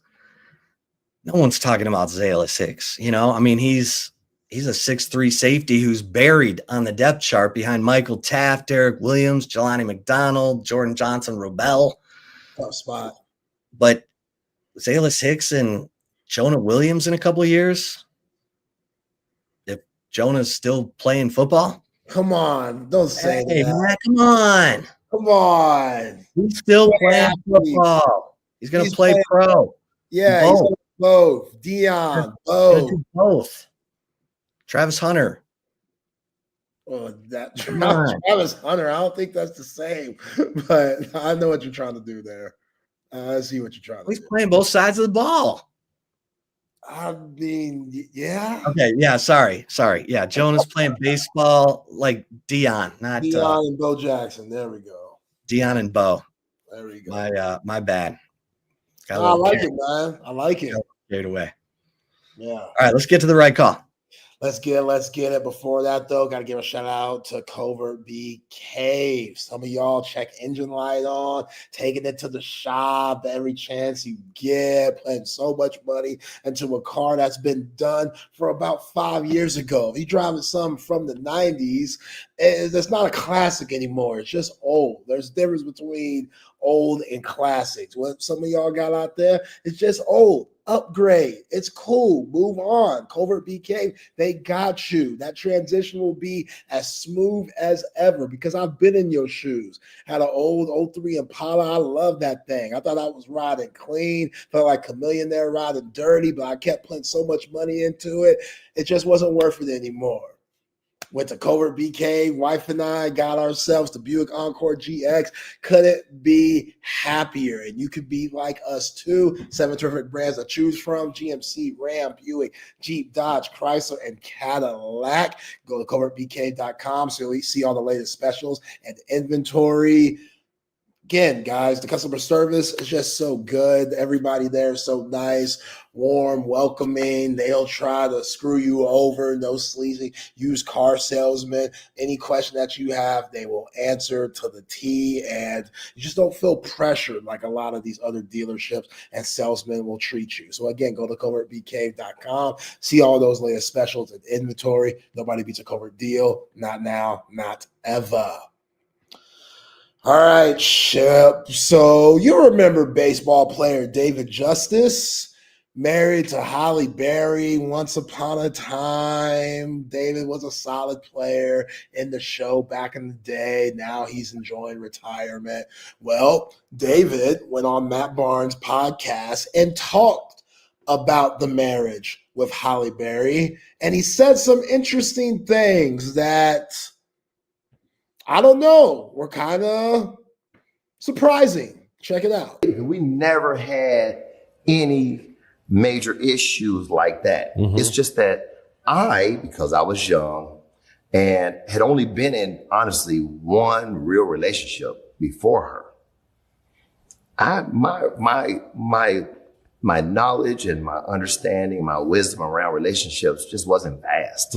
No one's talking about Zalis Hicks. He's a 6'3" safety who's buried on the depth chart behind Michael Taft, Derek Williams, Jelani McDonald, Jordan Johnson, Robel.
Tough spot.
But Zalis Hicks and Jonah Williams in a couple of years, if Jonah's still playing football.
Come on, don't say that.
Man, come on.
Come on.
He's still playing football. He's going to play pro.
Yeah,
both.
He's both. Dion, both.
Both. Travis Hunter.
Oh, Travis Hunter. I don't think that's the same, but I know what you're trying to do there. I see what you're trying to do.
He's playing both sides of the ball.
Yeah.
Okay, yeah, sorry. Yeah, Jonah's playing baseball like Dion, not
Dion and Bo Jackson. There we go.
Dion and Bo.
There we go.
My bad.
I like it, man. I like it.
Straight away.
Yeah.
All right, let's get to the right call.
Let's get it. Before that, though, got to give a shout out to Covert B Cave. Some of y'all check engine light on, taking it to the shop every chance you get, putting so much money into a car that's been done for about 5 years ago. If you're driving something from the 90s, it's not a classic anymore. It's just old. There's a difference between old and classics. What some of y'all got out there, it's just old. Upgrade. It's cool. Move on. Covert BK, they got you. That transition will be as smooth as ever because I've been in your shoes. Had an old 03 Impala. I love that thing. I thought I was riding clean. Felt like a millionaire riding dirty, but I kept putting so much money into it. It just wasn't worth it anymore. Went to Covert BK, wife and I got ourselves the Buick Encore GX. Couldn't be happier. And you could be like us too. 7 terrific brands to choose from: GMC, Ram, Buick, Jeep, Dodge, Chrysler, and Cadillac. Go to covertbk.com so you'll see all the latest specials and inventory. again, guys, the customer service is just so good. Everybody there is so nice, warm, welcoming. They'll try to screw you over. No sleazy used car salesman. Any question that you have, they will answer to the T. And you just don't feel pressured like a lot of these other dealerships and salesmen will treat you. So again, go to covertbcave.com. See all those latest specials and inventory. Nobody beats a covert deal. Not now, not ever. All right, Shep. So you remember baseball player David Justice, married to Holly Berry once upon a time. David was a solid player in the show back in the day. Now he's enjoying retirement. Well, David went on Matt Barnes' podcast and talked about the marriage with Holly Berry. And he said some interesting things that, I don't know, were kind of surprising. Check it out.
We never had any major issues like that. It's just that because I was young and had only been in, honestly, one real relationship before her, my knowledge and my understanding, my wisdom around relationships just wasn't vast.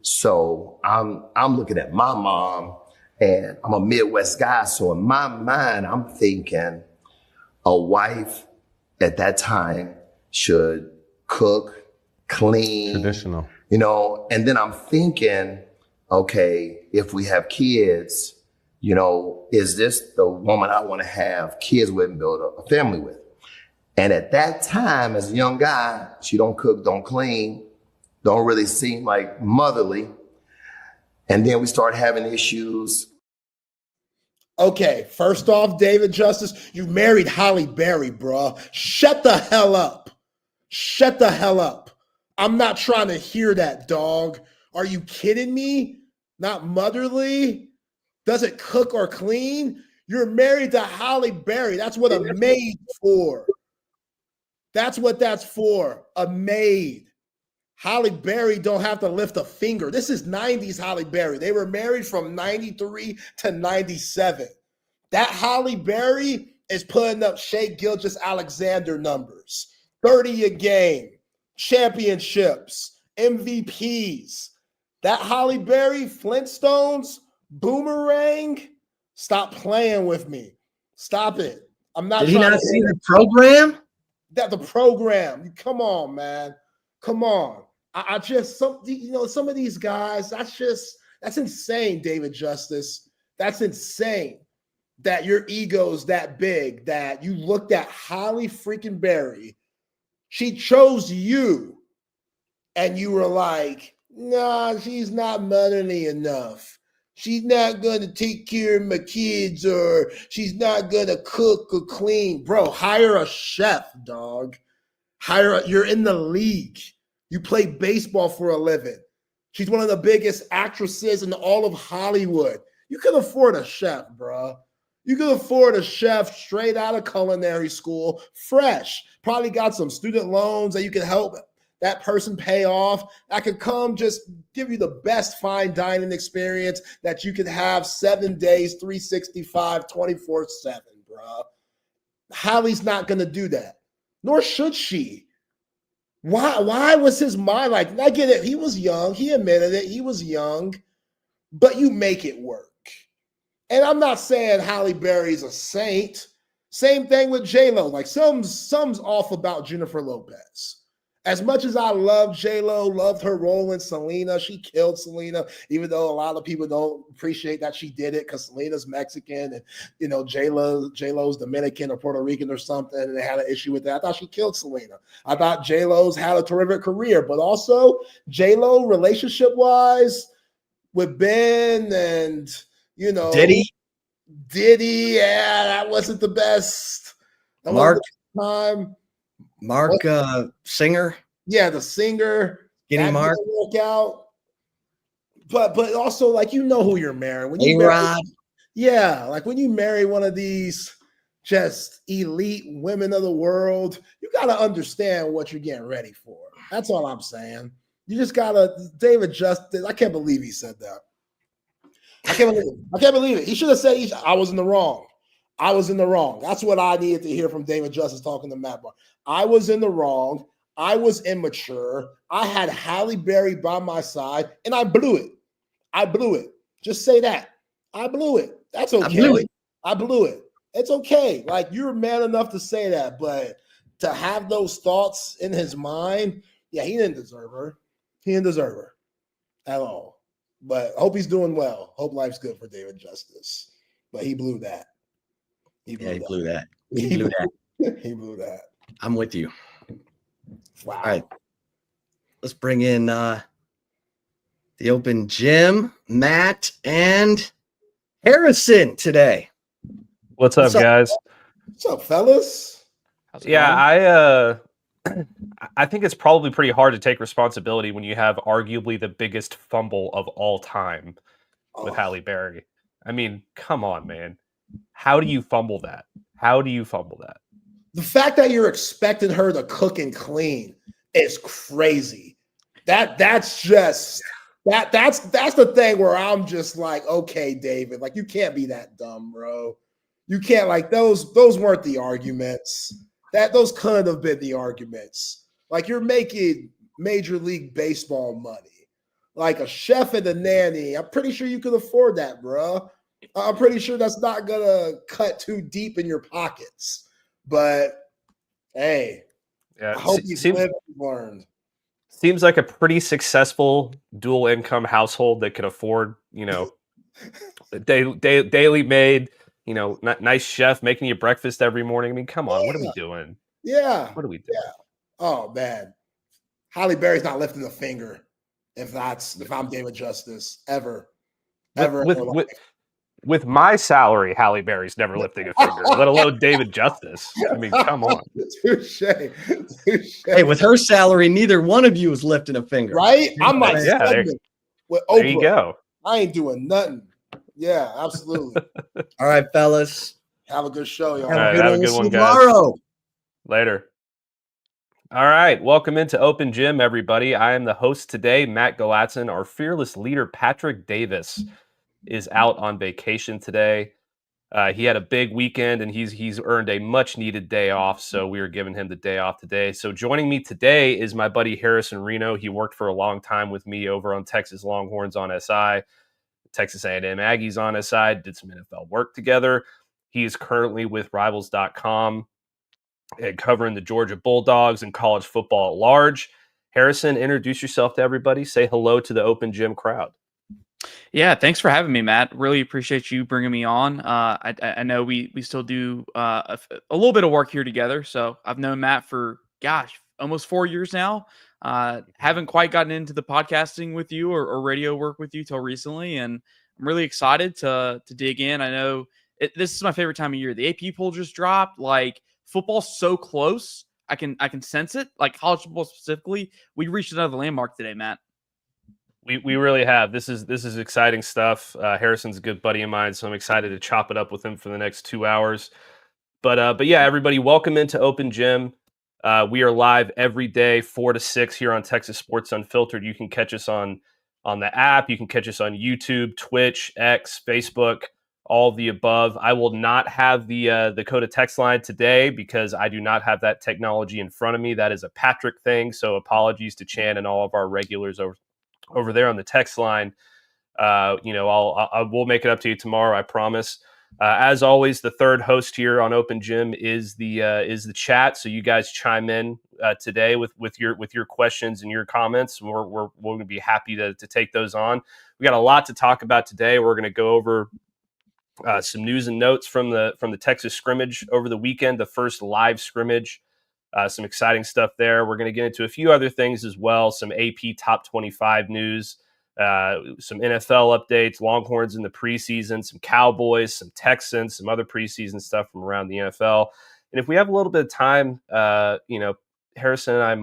So I'm looking at my mom, and I'm a Midwest guy. So in my mind, I'm thinking a wife at that time should cook, clean.
Traditional.
You know, and then I'm thinking, okay, if we have kids, you know, is this the woman I want to have kids with and build a family with? And at that time, as a young guy, she don't cook, don't clean, don't really seem like motherly. And then we start having issues.
Okay, first off, David Justice, you married Holly Berry, bro. Shut the hell up. Shut the hell up. I'm not trying to hear that, dog. Are you kidding me? Not motherly? Doesn't cook or clean? You're married to Holly Berry. That's what a maid's for. That's what that's for, a maid. Holly Berry don't have to lift a finger. This is 90s Holly Berry. They were married from 93 to 97. That Holly Berry is putting up Shea Gilgeous-Alexander numbers. 30 a game, championships, MVPs. That Holly Berry, Flintstones, Boomerang, stop playing with me. Stop it. I'm not
Did he
trying
not
to
see the program?
that the program. Come on, man. Come on. I just, some of these guys, that's insane, David Justice. That's insane that your ego's that big that you looked at Holly freaking Berry. She chose you and you were like, nah, she's not motherly enough. She's not going to take care of my kids, or she's not going to cook or clean. Bro, hire a chef, dog. You're in the league. You play baseball for a living. She's one of the biggest actresses in all of Hollywood. You can afford a chef, bro. You can afford a chef straight out of culinary school, fresh. Probably got some student loans that you can help that person pay off. That could come just give you the best fine dining experience that you could have 7 days, 365, 24/7, bro. Holly's not going to do that, nor should she. Why was his mind like, I get it. He was young. He admitted it. He was young, but you make it work. And I'm not saying Halle Berry's a saint. Same thing with J-Lo. Like something's off about Jennifer Lopez. As much as I love J-Lo, loved her role in Selena, she killed Selena, even though a lot of people don't appreciate that she did it because Selena's Mexican and, you know, J-Lo's Dominican or Puerto Rican or something, and they had an issue with that. I thought she killed Selena. I thought J-Lo's had a terrific career, but also J-Lo relationship-wise with Ben and, you know, Diddy, yeah, that wasn't the best. That wasn't the time.
Mark Singer.
Yeah, the singer.
Skinny Mark.
Work out. But also, like, you know who you're marrying. When you like when you marry one of these just elite women of the world, you got to understand what you're getting ready for. That's all I'm saying. You just got to, David Justice, I can't believe he said that. I can't believe it. He should have said, I was in the wrong. I was in the wrong. That's what I needed to hear from David Justice talking to Matt Barr. I was in the wrong. I was immature. I had Halle Berry by my side, and I blew it. I blew it. Just say that. I blew it. That's okay. I blew it. It's okay. Like, you're man enough to say that, but to have those thoughts in his mind, yeah, he didn't deserve her. He didn't deserve her at all. But hope he's doing well. Hope life's good for David Justice. But he blew that.
He blew that.
He blew that.
I'm with you.
Wow.
All right. Let's bring in the open gym, Matt and Harrison today.
What's up, guys?
What's up, fellas?
Yeah, I think it's probably pretty hard to take responsibility when you have arguably the biggest fumble of all time with Halle Berry. I mean, come on, man. How do you fumble that? The
fact that you're expecting her to cook and clean is crazy. That's the thing where I'm just like, okay, David, like, you can't be that dumb, bro. You can't, like, those weren't the arguments. Those couldn't have been the arguments. Like, you're making Major League Baseball money. Like, a chef and a nanny, I'm pretty sure you could afford that, bro. I'm pretty sure that's not gonna cut too deep in your pockets. But hey,
yeah,
I hope you learned.
Seems like a pretty successful dual income household that could afford, daily made, nice chef making you breakfast every morning. I mean, come on, what are we doing?
Yeah.
What are we doing?
Yeah. Oh man. Halle Berry's not lifting a finger if I'm David Justice ever.
With my salary, Halle Berry's never lifting a finger, let alone David Justice. I mean, come on.
Touche.
Hey, with her salary, neither one of you is lifting a finger.
Right? I'm like, with Oprah.
There you go.
I ain't doing nothing. Yeah, absolutely.
All right, fellas.
Have a good show, y'all.
Have a good one, guys.
Tomorrow.
Later. All right. Welcome into Open Gym, everybody. I am the host today, Matt Galatzan. Our fearless leader, Patrick Davis, is out on vacation today. He had a big weekend, and he's earned a much-needed day off, so we are giving him the day off today. So joining me today is my buddy Harrison Reno. He worked for a long time with me over on Texas Longhorns on SI, Texas A&M Aggies on SI, did some NFL work together. He is currently with Rivals.com and covering the Georgia Bulldogs and college football at large. Harrison, introduce yourself to everybody. Say hello to the Open Gym crowd.
Yeah, thanks for having me, Matt. Really appreciate you bringing me on. I know we still do a little bit of work here together. So I've known Matt for, almost 4 years now. Haven't quite gotten into the podcasting with you or radio work with you till recently. And I'm really excited to dig in. I know this is my favorite time of year. The AP poll just dropped. Like, football's so close. I can sense it. Like, college football specifically. We reached another landmark today, Matt.
We really have. This is exciting stuff. Harrison's a good buddy of mine, so I'm excited to chop it up with him for the next 2 hours. But yeah, everybody, welcome into Open Gym. We are live every day, 4 to 6 here on Texas Sports Unfiltered. You can catch us on the app. You can catch us on YouTube, Twitch, X, Facebook, all of the above. I will not have the Coda text line today because I do not have that technology in front of me. That is a Patrick thing, so apologies to Chan and all of our regulars over there on the text line. I will make it up to you tomorrow, I promise. As always, the third host here on Open Gym is the chat. So you guys chime in today with your questions and your comments. We're going to be happy to take those on. We got a lot to talk about today. We're going to go over some news and notes from the Texas scrimmage over the weekend, the first live scrimmage. Some exciting stuff there. We're going to get into a few other things as well, some AP Top 25 news, some NFL updates, Longhorns in the preseason, some Cowboys, some Texans, some other preseason stuff from around the NFL. And if we have a little bit of time, Harrison and I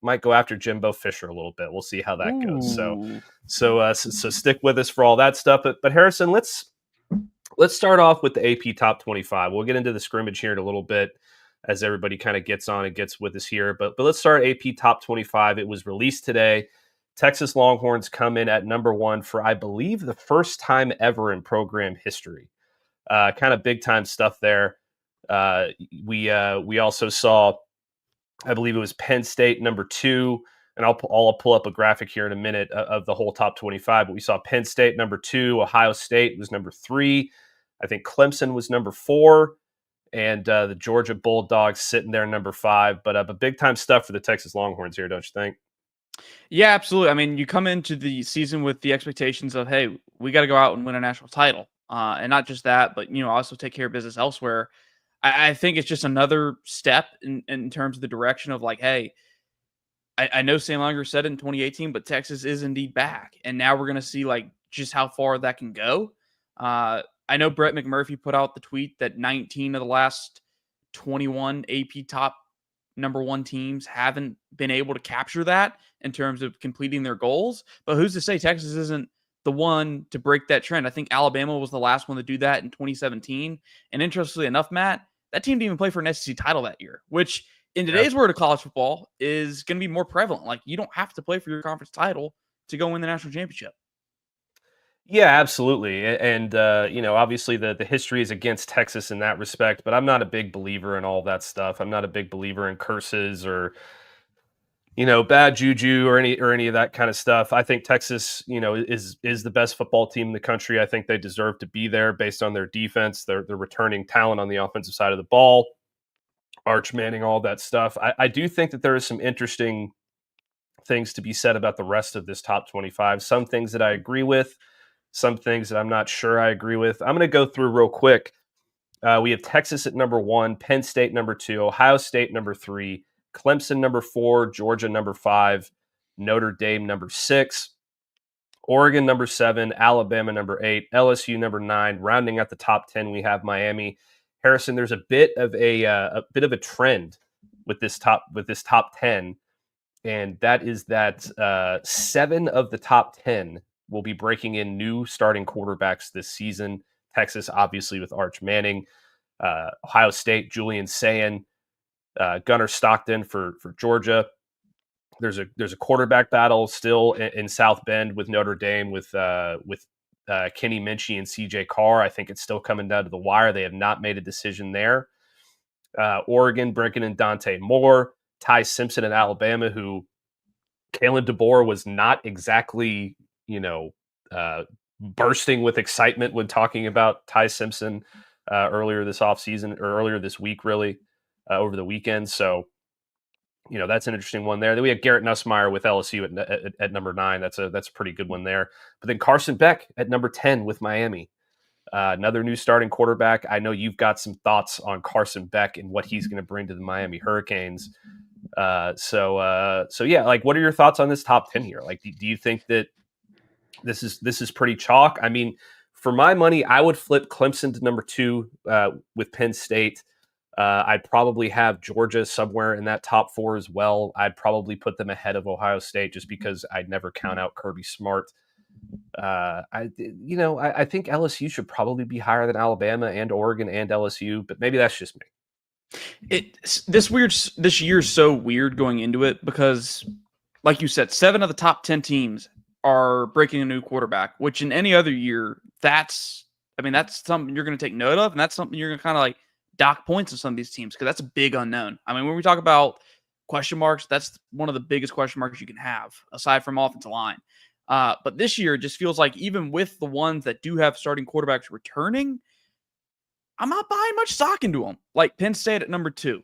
might go after Jimbo Fisher a little bit. We'll see how that goes. So stick with us for all that stuff. But Harrison, let's start off with the AP Top 25. We'll get into the scrimmage here in a little bit as everybody kind of gets on and gets with us here. But let's start AP Top 25. It was released today. Texas Longhorns come in at number 1 for, I believe, the first time ever in program history. kind of big time stuff there. We also saw, I believe it was Penn State number 2, and I'll pull up a graphic here in a minute of the whole top 25. But we saw Penn State number 2, Ohio State was number 3, I think Clemson was number 4, and the Georgia Bulldogs sitting there number 5. But big time stuff for the Texas Longhorns here, don't you think?
Yeah, absolutely. I mean, you come into the season with the expectations of, hey, we got to go out and win a national title, and not just that, but also take care of business elsewhere. I think it's just another step in terms of the direction of like, hey, I know Sam Langer said it in 2018, but Texas is indeed back, and now we're going to see like just how far that can go. I know Brett McMurphy put out the tweet that 19 of the last 21 AP top number 1 teams haven't been able to capture that in terms of completing their goals. But who's to say Texas isn't the one to break that trend? I think Alabama was the last one to do that in 2017. And interestingly enough, Matt, that team didn't even play for an SEC title that year, which in today's world of college football is going to be more prevalent. Like, you don't have to play for your conference title to go win the national championship.
Yeah, absolutely. And, obviously the history is against Texas in that respect, but I'm not a big believer in all that stuff. I'm not a big believer in curses or, bad juju or any of that kind of stuff. I think Texas, is the best football team in the country. I think they deserve to be there based on their defense, their returning talent on the offensive side of the ball, Arch Manning, all that stuff. I do think that there is some interesting things to be said about the rest of this top 25. Some things that I agree with, some things that I'm not sure I agree with. I'm going to go through real quick. We have Texas at number 1, Penn State number 2, Ohio State number 3, Clemson number 4, Georgia number 5, Notre Dame number 6, Oregon number 7, Alabama number 8, LSU number 9. Rounding out the top 10, we have Miami. Harrison, there's a bit of a trend with this top 10, and that is that 7 of the top 10 will be breaking in new starting quarterbacks this season. Texas, obviously, with Arch Manning. Ohio State, Julian Sayin, Gunnar Stockton for Georgia. There's a quarterback battle still in South Bend with Notre Dame with Kenny Minchie and CJ Carr. I think it's still coming down to the wire. They have not made a decision there. Oregon, bringing in Dante Moore, Ty Simpson at Alabama, who Kalen DeBoer was not exactly bursting with excitement when talking about Ty Simpson earlier this offseason, or earlier this week, really, over the weekend. So, that's an interesting one there. Then we have Garrett Nussmeier with LSU at number 9. That's a pretty good one there. But then Carson Beck at number 10 with Miami. Another new starting quarterback. I know you've got some thoughts on Carson Beck and what he's going to bring to the Miami Hurricanes. So yeah, like, what are your thoughts on this top 10 here? Like, do you think that this is pretty chalk? I mean, for my money, I would flip Clemson to number 2 with Penn State. I'd probably have Georgia somewhere in that top 4 as well. I'd probably put them ahead of Ohio State just because I'd never count out Kirby Smart. I think LSU should probably be higher than Alabama and Oregon and LSU, but maybe that's just me.
This year's so weird going into it because, like you said, 7 of the top 10 teams are breaking a new quarterback, which in any other year, that's something you're going to take note of, and that's something you're going to kind of like dock points of some of these teams because that's a big unknown. I mean, when we talk about question marks, that's one of the biggest question marks you can have aside from offensive line. But this year just feels like even with the ones that do have starting quarterbacks returning, I'm not buying much stock into them. Like Penn State at number 2.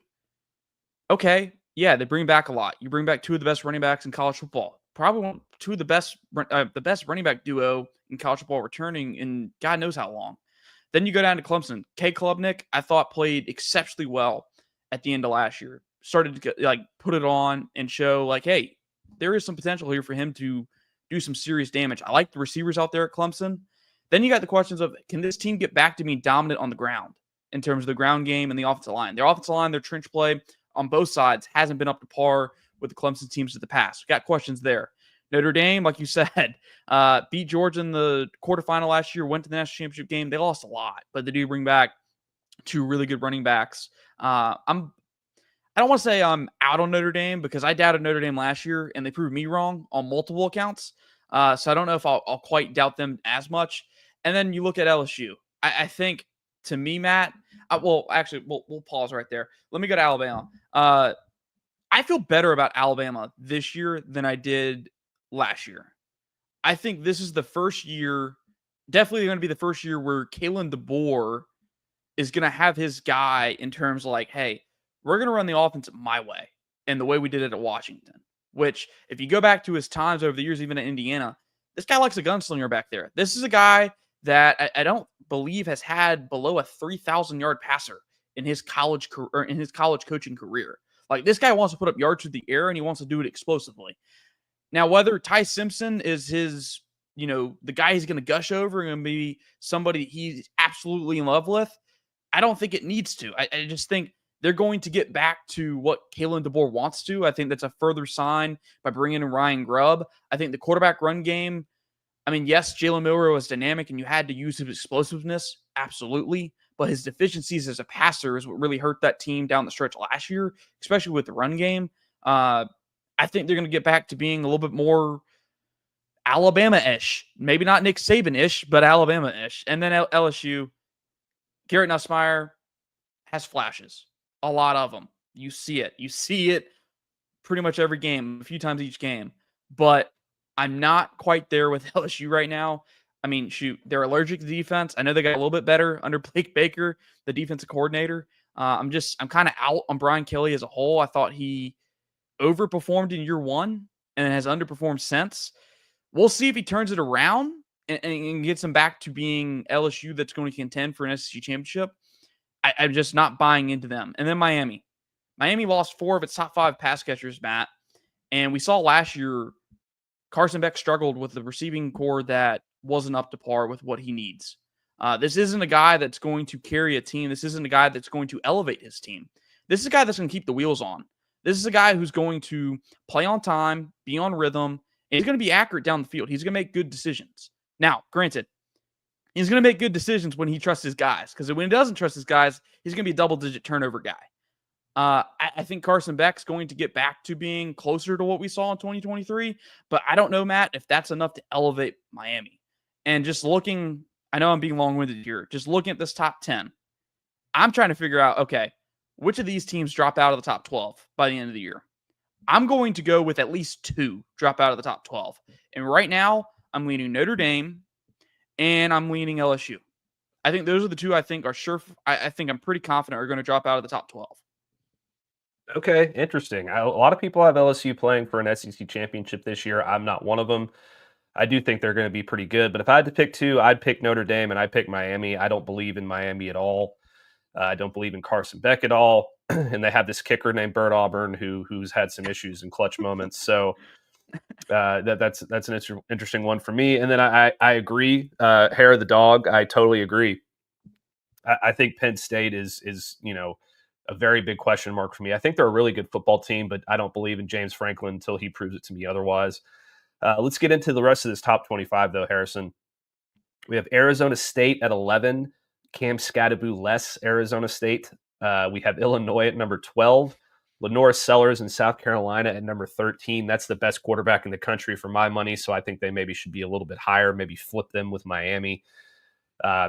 Okay, yeah, they bring back a lot. You bring back 2 of the best running backs in college football. Probably 2 of the best running back duo in college football returning in God knows how long. Then you go down to Clemson. K. Klubnik, I thought, played exceptionally well at the end of last year. Started to put it on and show like, hey, there is some potential here for him to do some serious damage. I like the receivers out there at Clemson. Then you got the questions of, can this team get back to being dominant on the ground in terms of the ground game and the offensive line? Their offensive line, their trench play on both sides hasn't been up to par with the Clemson teams of the past. We got questions there. Notre Dame, like you said, beat Georgia in the quarterfinal last year, went to the national championship game. They lost a lot, but they do bring back 2 really good running backs. I don't want to say I'm out on Notre Dame because I doubted Notre Dame last year, and they proved me wrong on multiple accounts. So I don't know if I'll quite doubt them as much. And then you look at LSU. I think to me, Matt, actually, we'll pause right there. Let me go to Alabama. I feel better about Alabama this year than I did last year. I think this is the first year, definitely going to be the first year where Kalen DeBoer is going to have his guy in terms of like, hey, we're going to run the offense my way and the way we did it at Washington, which if you go back to his times over the years, even at Indiana, this guy likes a gunslinger back there. This is a guy that I don't believe has had below a 3,000-yard passer in his college coaching career. Like, this guy wants to put up yards through the air, and he wants to do it explosively. Now, whether Ty Simpson is his, the guy he's going to gush over and be somebody he's absolutely in love with, I don't think it needs to. I just think they're going to get back to what Kalen DeBoer wants to. I think that's a further sign by bringing in Ryan Grubb. I think the quarterback run game, I mean, yes, Jalen Milroe was dynamic and you had to use his explosiveness, absolutely. But his deficiencies as a passer is what really hurt that team down the stretch last year, especially with the run game. I think they're going to get back to being a little bit more Alabama-ish. Maybe not Nick Saban-ish, but Alabama-ish. And then LSU, Garrett Nussmeier has flashes. A lot of them. You see it. You see it pretty much every game, a few times each game. But I'm not quite there with LSU right now. I mean, shoot, they're allergic to defense. I know they got a little bit better under Blake Baker, the defensive coordinator. I'm kind of out on Brian Kelly as a whole. I thought he overperformed in year one and has underperformed since. We'll see if he turns it around and gets them back to being LSU that's going to contend for an SEC championship. I'm just not buying into them. And then Miami. Miami lost 4 of its top 5 pass catchers, Matt. And we saw last year Carson Beck struggled with the receiving core that wasn't up to par with what he needs. This isn't a guy that's going to carry a team. This isn't a guy that's going to elevate his team. This is a guy that's going to keep the wheels on. This is a guy who's going to play on time, be on rhythm, and he's going to be accurate down the field. He's going to make good decisions. Now, granted, he's going to make good decisions when he trusts his guys, because when he doesn't trust his guys, he's going to be a double-digit turnover guy. I think Carson Beck's going to get back to being closer to what we saw in 2023, but I don't know, Matt, if that's enough to elevate Miami. And just looking, I know I'm being long-winded here, just looking at this top 10, I'm trying to figure out, okay, which of these teams drop out of the top 12 by the end of the year? I'm going to go with at least 2 drop out of the top 12. And right now, I'm leaning Notre Dame and I'm leaning LSU. I think those are the 2 I think are sure. I think I'm pretty confident are going to drop out of the top 12.
Okay, interesting. A lot of people have LSU playing for an SEC championship this year. I'm not one of them. I do think they're going to be pretty good. But if I had to pick 2, I'd pick Notre Dame and I'd pick Miami. I don't believe in Miami at all. I don't believe in Carson Beck at all. And they have this kicker named Bert Auburn who's had some issues in clutch moments. So that's an interesting one for me. And then I agree. Hair of the dog, I totally agree. I think Penn State is a very big question mark for me. I think they're a really good football team, but I don't believe in James Franklin until he proves it to me otherwise. Let's get into the rest of this top 25, though, Harrison. We have Arizona State at 11, Cam Scadaboo-less Arizona State. We have Illinois at number 12, Lenore Sellers in South Carolina at number 13. That's the best quarterback in the country for my money, so I think they maybe should be a little bit higher, maybe flip them with Miami.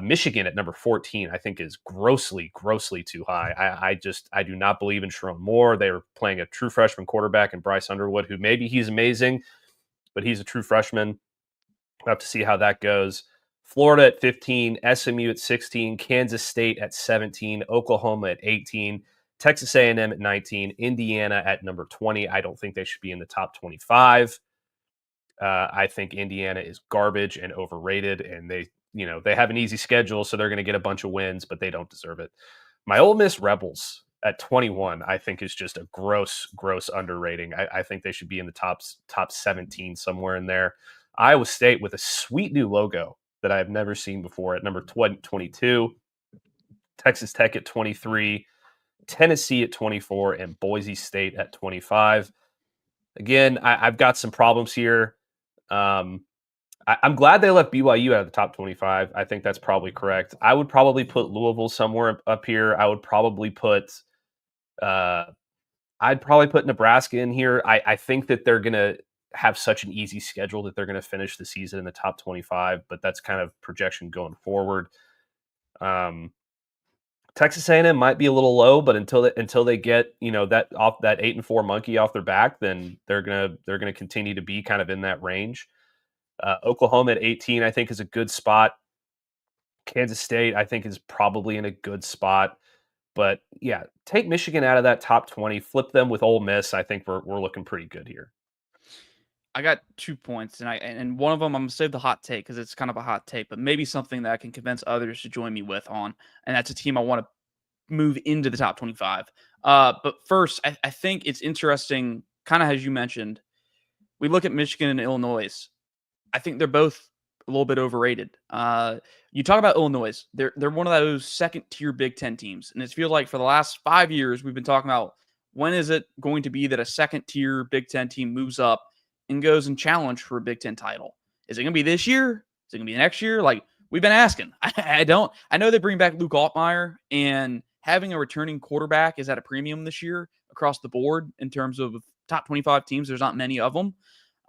Michigan at number 14, I think is grossly too high. I do not believe in Sharon Moore. They were playing a true freshman quarterback in Bryce Underwood, who maybe he's amazing, but he's a true freshman. We'll have to see how that goes. Florida at 15, SMU at 16, Kansas State at 17, Oklahoma at 18, Texas A&M at 19, Indiana at number 20. I don't think they should be in the top 25. I think Indiana is garbage and overrated, and they have an easy schedule, so they're going to get a bunch of wins, but they don't deserve it. My Ole Miss Rebels at 21, I think is just a gross underrating. I think they should be in the top 17 somewhere in there. Iowa State with a sweet new logo that I have never seen before at number 22, Texas Tech at 23, Tennessee at 24, and Boise State at 25. Again, I've got some problems here. I'm glad they left BYU out of the top 25. I think that's probably correct. I would probably put Louisville somewhere up here. I would probably put Nebraska in here. I think that they're going to have such an easy schedule that they're going to finish the season in the top 25, but that's kind of projection going forward. Texas A&M might be a little low, but until they get that 8-4 monkey off their back, then they're gonna continue to be kind of in that range. Oklahoma at 18, I think, is a good spot. Kansas State, I think, is probably in a good spot. But yeah, take Michigan out of that top 20, flip them with Ole Miss. I think we're looking pretty good here.
I got 2 points, and one of them I'm gonna save the hot take because it's kind of a hot take, but maybe something that I can convince others to join me with on, and that's a team I want to move into the top 25. But first, I think it's interesting, kind of as you mentioned, we look at Michigan and Illinois. I think they're both a little bit overrated. You talk about Illinois; they're one of those second tier Big Ten teams, and it feels like for the last 5 years we've been talking about when is it going to be that a second tier Big Ten team moves up and goes and challenge for a Big Ten title. Is it going to be this year? Is it going to be next year? Like we've been asking. I know they bring back Luke Altmaier, and having a returning quarterback is at a premium this year across the board in terms of top 25 teams. There's not many of them.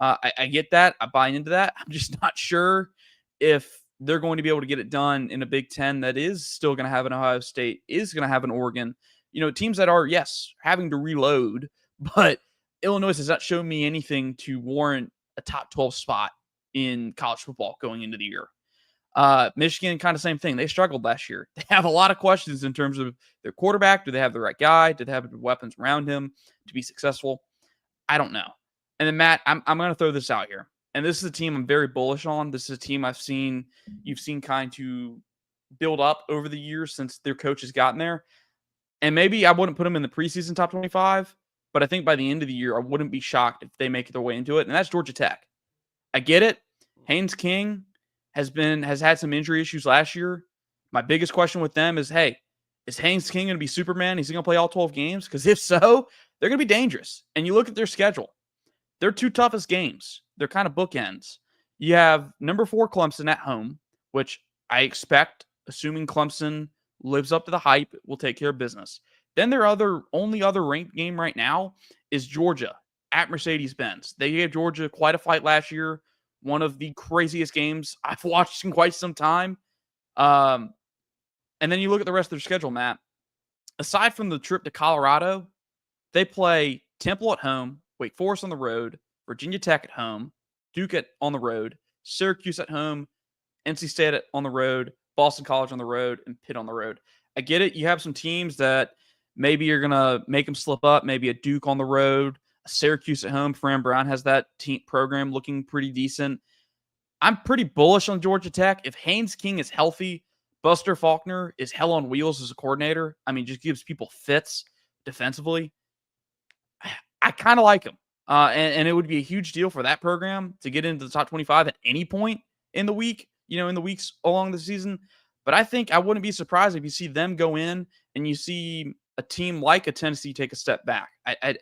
I get that. I buy into that. I'm just not sure if they're going to be able to get it done in a Big Ten that is still going to have an Ohio State, is going to have an Oregon, teams that are, yes, having to reload, but Illinois has not shown me anything to warrant a top 12 spot in college football going into the year. Michigan, kind of same thing. They struggled last year. They have a lot of questions in terms of their quarterback. Do they have the right guy? Do they have the weapons around him to be successful? I don't know. And then Matt, I'm going to throw this out here. And this is a team I'm very bullish on. This is a team you've seen kind to build up over the years since their coach has gotten there. And maybe I wouldn't put them in the preseason top 25, but I think by the end of the year, I wouldn't be shocked if they make their way into it. And that's Georgia Tech. I get it. Haynes King has had some injury issues last year. My biggest question with them is, hey, is Haynes King going to be Superman? Is he going to play all 12 games? Because if so, they're going to be dangerous. And you look at their schedule. Their 2 toughest games, they're kind of bookends. You have number 4 Clemson at home, which I expect, assuming Clemson lives up to the hype, will take care of business. Then their only other ranked game right now is Georgia at Mercedes-Benz. They gave Georgia quite a fight last year. One of the craziest games I've watched in quite some time. And then you look at the rest of their schedule, Matt. Aside from the trip to Colorado, they play Temple at home, Wake Forest on the road, Virginia Tech at home, Duke on the road, Syracuse at home, NC State on the road, Boston College on the road, and Pitt on the road. I get it. You have some teams that maybe you're going to make them slip up, maybe a Duke on the road, a Syracuse at home. Fran Brown has that team program looking pretty decent. I'm pretty bullish on Georgia Tech. If Haynes King is healthy, Buster Faulkner is hell on wheels as a coordinator. I mean, just gives people fits defensively. I kind of like him. And it would be a huge deal for that program to get into the top 25 at any point in the week, in the weeks along the season. But I think I wouldn't be surprised if you see them go in and you see a team like a Tennessee take a step back. I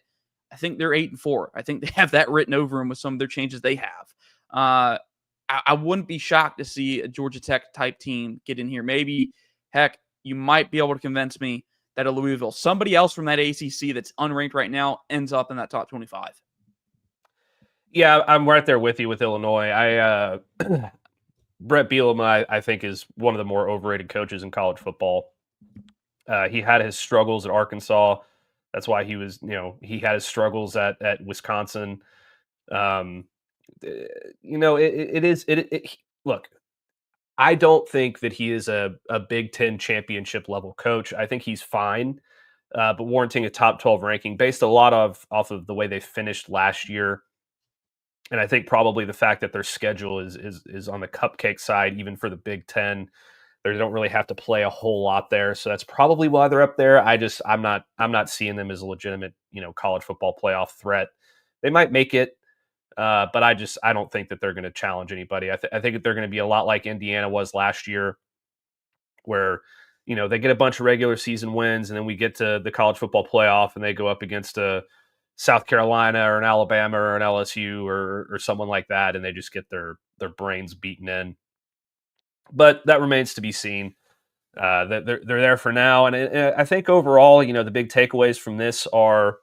think they're 8-4. I think they have that written over them with some of their changes they have. I wouldn't be shocked to see a Georgia Tech type team get in here. Maybe, heck, you might be able to convince me that a Louisville, somebody else from that ACC that's unranked right now, ends up in that top 25.
Yeah, I'm right there with you with Illinois. Brett Bielema, I think, is one of the more overrated coaches in college football. He had his struggles at Arkansas. That's why he was, he had his struggles at Wisconsin. Look, I don't think that he is a Big Ten championship level coach. I think he's fine, but warranting a top 12 ranking based a lot off of the way they finished last year. And I think probably the fact that their schedule is on the cupcake side, even for the Big Ten. They don't really have to play a whole lot there. So that's probably why they're up there. I'm not seeing them as a legitimate, college football playoff threat. They might make it, but I don't think that they're going to challenge anybody. I think they're going to be a lot like Indiana was last year, where, they get a bunch of regular season wins and then we get to the college football playoff and they go up against a South Carolina or an Alabama or an LSU or someone like that, and they just get their brains beaten in. But that remains to be seen. That they're there for now, and I think overall, the big takeaways from this are,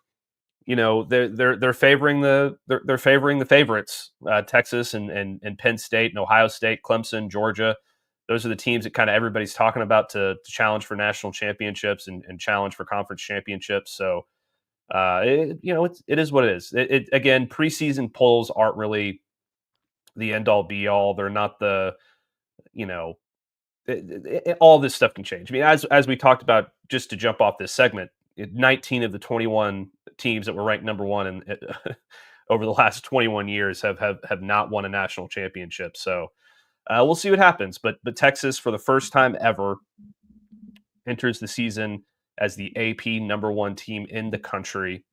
they're favoring the favorites, Texas and Penn State and Ohio State, Clemson, Georgia. those are the teams that kind of everybody's talking about to challenge for national championships and challenge for conference championships. So, it is what it is. Again, preseason polls aren't really the end all be all. They're not the, all this stuff can change. I mean, as we talked about, just to jump off this segment, 19 of the 21 teams that were ranked number one in over the last 21 years have not won a national championship. So we'll see what happens. But Texas, for the first time ever, enters the season as the AP number one team in the country,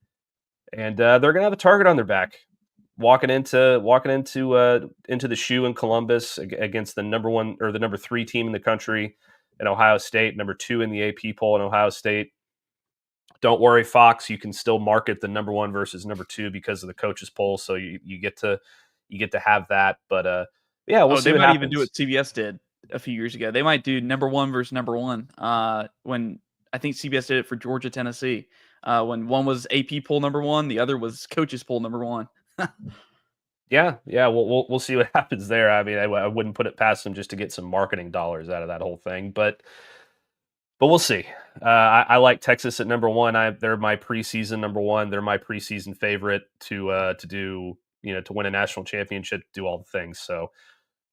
and they're going to have a target on their back walking into the shoe in Columbus against the number one or the number three team in the country in Ohio State, number two in the AP poll in Ohio State. Don't worry, Fox, you can still market the number one versus number two because of the coaches poll, so you get to have that. But we'll see.
They
what
might
happens.
even do what CBS did a few years ago. They might do number one versus number one. When I think CBS did it for Georgia, Tennessee, when one was AP poll number one, the other was coaches poll number one.
Yeah, we'll see what happens there. I mean, I wouldn't put it past them just to get some marketing dollars out of that whole thing, but we'll see. I like Texas at number one. They're my preseason number one. They're my preseason favorite to do, to win a national championship, do all the things. So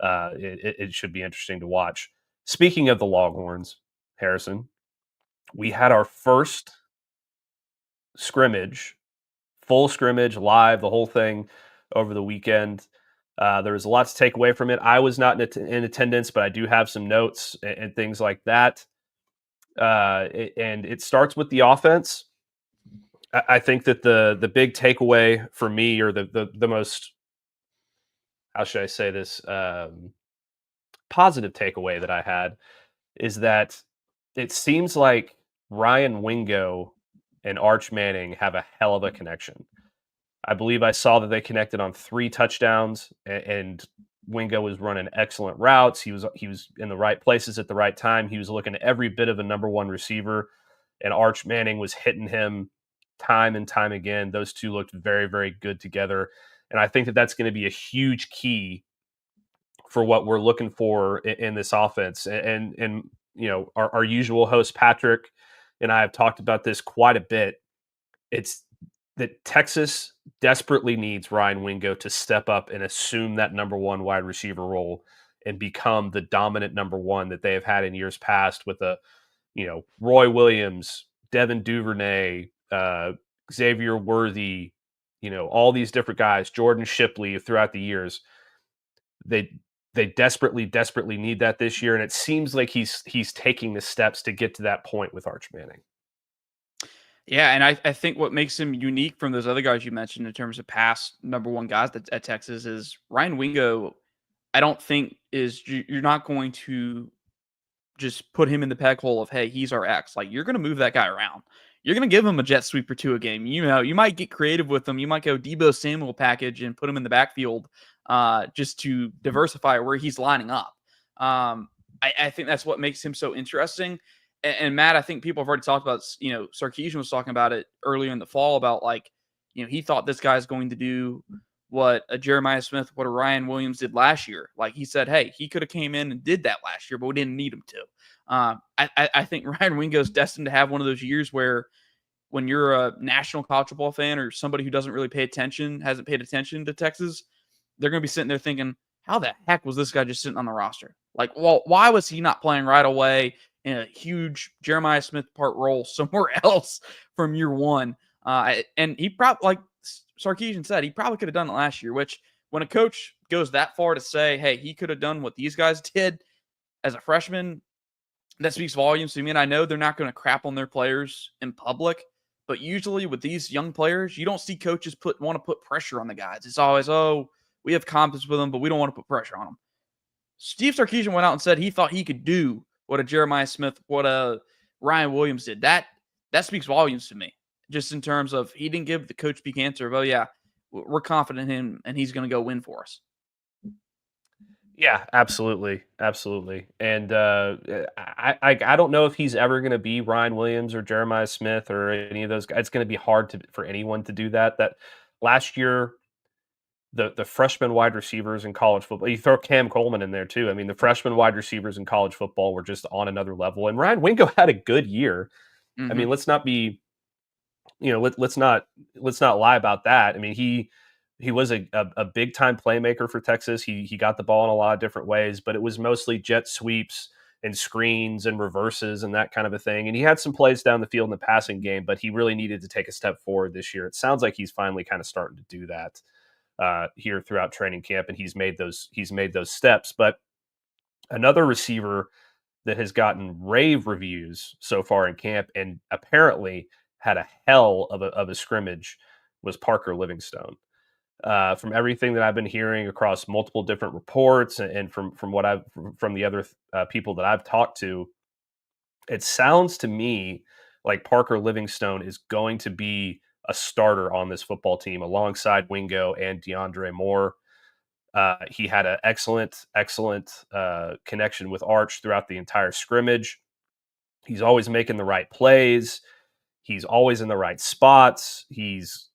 it should be interesting to watch. Speaking of the Longhorns, Harrison, we had our first scrimmage, full scrimmage, live, the whole thing over the weekend. There was a lot to take away from it. I was not in attendance, but I do have some notes and things like that. And it starts with the offense. I think that the big takeaway for me, or the most, how should I say this, positive takeaway that I had, is that it seems like Ryan Wingo and Arch Manning have a hell of a connection. I believe I saw that they connected on 3 touchdowns, and Wingo was running excellent routes. He was in the right places at the right time. He was looking at every bit of a number one receiver, and Arch Manning was hitting him time and time again. Those two looked very, very good together, and I think that that's going to be a huge key for what we're looking for in this offense. And our usual host Patrick and I have talked about this quite a bit. It's that Texas desperately needs Ryan Wingo to step up and assume that number one wide receiver role and become the dominant number one that they have had in years past with Roy Williams, Devin Duvernay, Xavier Worthy, all these different guys, Jordan Shipley throughout the years. They desperately need that this year, and it seems like he's taking the steps to get to that point with Arch Manning.
Yeah, and I think what makes him unique from those other guys you mentioned in terms of past number one guys at Texas is Ryan Wingo. I don't think you're not going to just put him in the peg hole of, hey, he's our X. Like, you're going to move that guy around. You're going to give him a jet sweep or two a game. You might get creative with him. You might go Deebo Samuel package and put him in the backfield just to diversify where he's lining up. I think that's what makes him so interesting. And Matt, I think people have already talked about, Sarkisian was talking about it earlier in the fall about he thought this guy's going to do what a Jeremiah Smith, what a Ryan Williams did last year. Like he said, hey, he could have came in and did that last year, but we didn't need him to. I think Ryan Wingo is destined to have one of those years where when you're a national college football fan or somebody who doesn't really hasn't paid attention to Texas, they're going to be sitting there thinking, how the heck was this guy just sitting on the roster? Like, well, why was he not playing right away in a huge Jeremiah Smith part role somewhere else from year one? And he probably, like Sarkisian said, he probably could have done it last year, which when a coach goes that far to say, hey, he could have done what these guys did as a freshman, that speaks volumes to me. And I know they're not going to crap on their players in public, but usually with these young players, you don't see coaches want to put pressure on the guys. It's always, we have confidence with them, but we don't want to put pressure on them. Steve Sarkisian went out and said he thought he could do what a Jeremiah Smith, what a Ryan Williams did. That speaks volumes to me, just in terms of he didn't give the coach speak answer of, oh, yeah, we're confident in him and he's going to go win for us.
Yeah, absolutely. And I don't know if he's ever going to be Ryan Williams or Jeremiah Smith or any of those guys. It's going to be hard for anyone to do that. That last year, the freshman wide receivers in college football. You throw Cam Coleman in there too. I mean, the freshman wide receivers in college football were just on another level. And Ryan Wingo had a good year. I mean, let's not be, let's not lie about that. I mean, he was a big time playmaker for Texas. He got the ball in a lot of different ways, but it was mostly jet sweeps and screens and reverses and that kind of a thing. And he had some plays down the field in the passing game, but he really needed to take a step forward this year. It sounds like he's finally kind of starting to do that here throughout training camp, and he's made those steps. But another receiver that has gotten rave reviews so far in camp and apparently had a hell of a scrimmage was Parker Livingstone. From everything that I've been hearing across multiple different reports and from the other people that I've talked to, it sounds to me like Parker Livingstone is going to be a starter on this football team alongside Wingo and DeAndre Moore. He had an excellent connection with Arch throughout the entire scrimmage. He's always making the right plays. He's always in the right spots. He's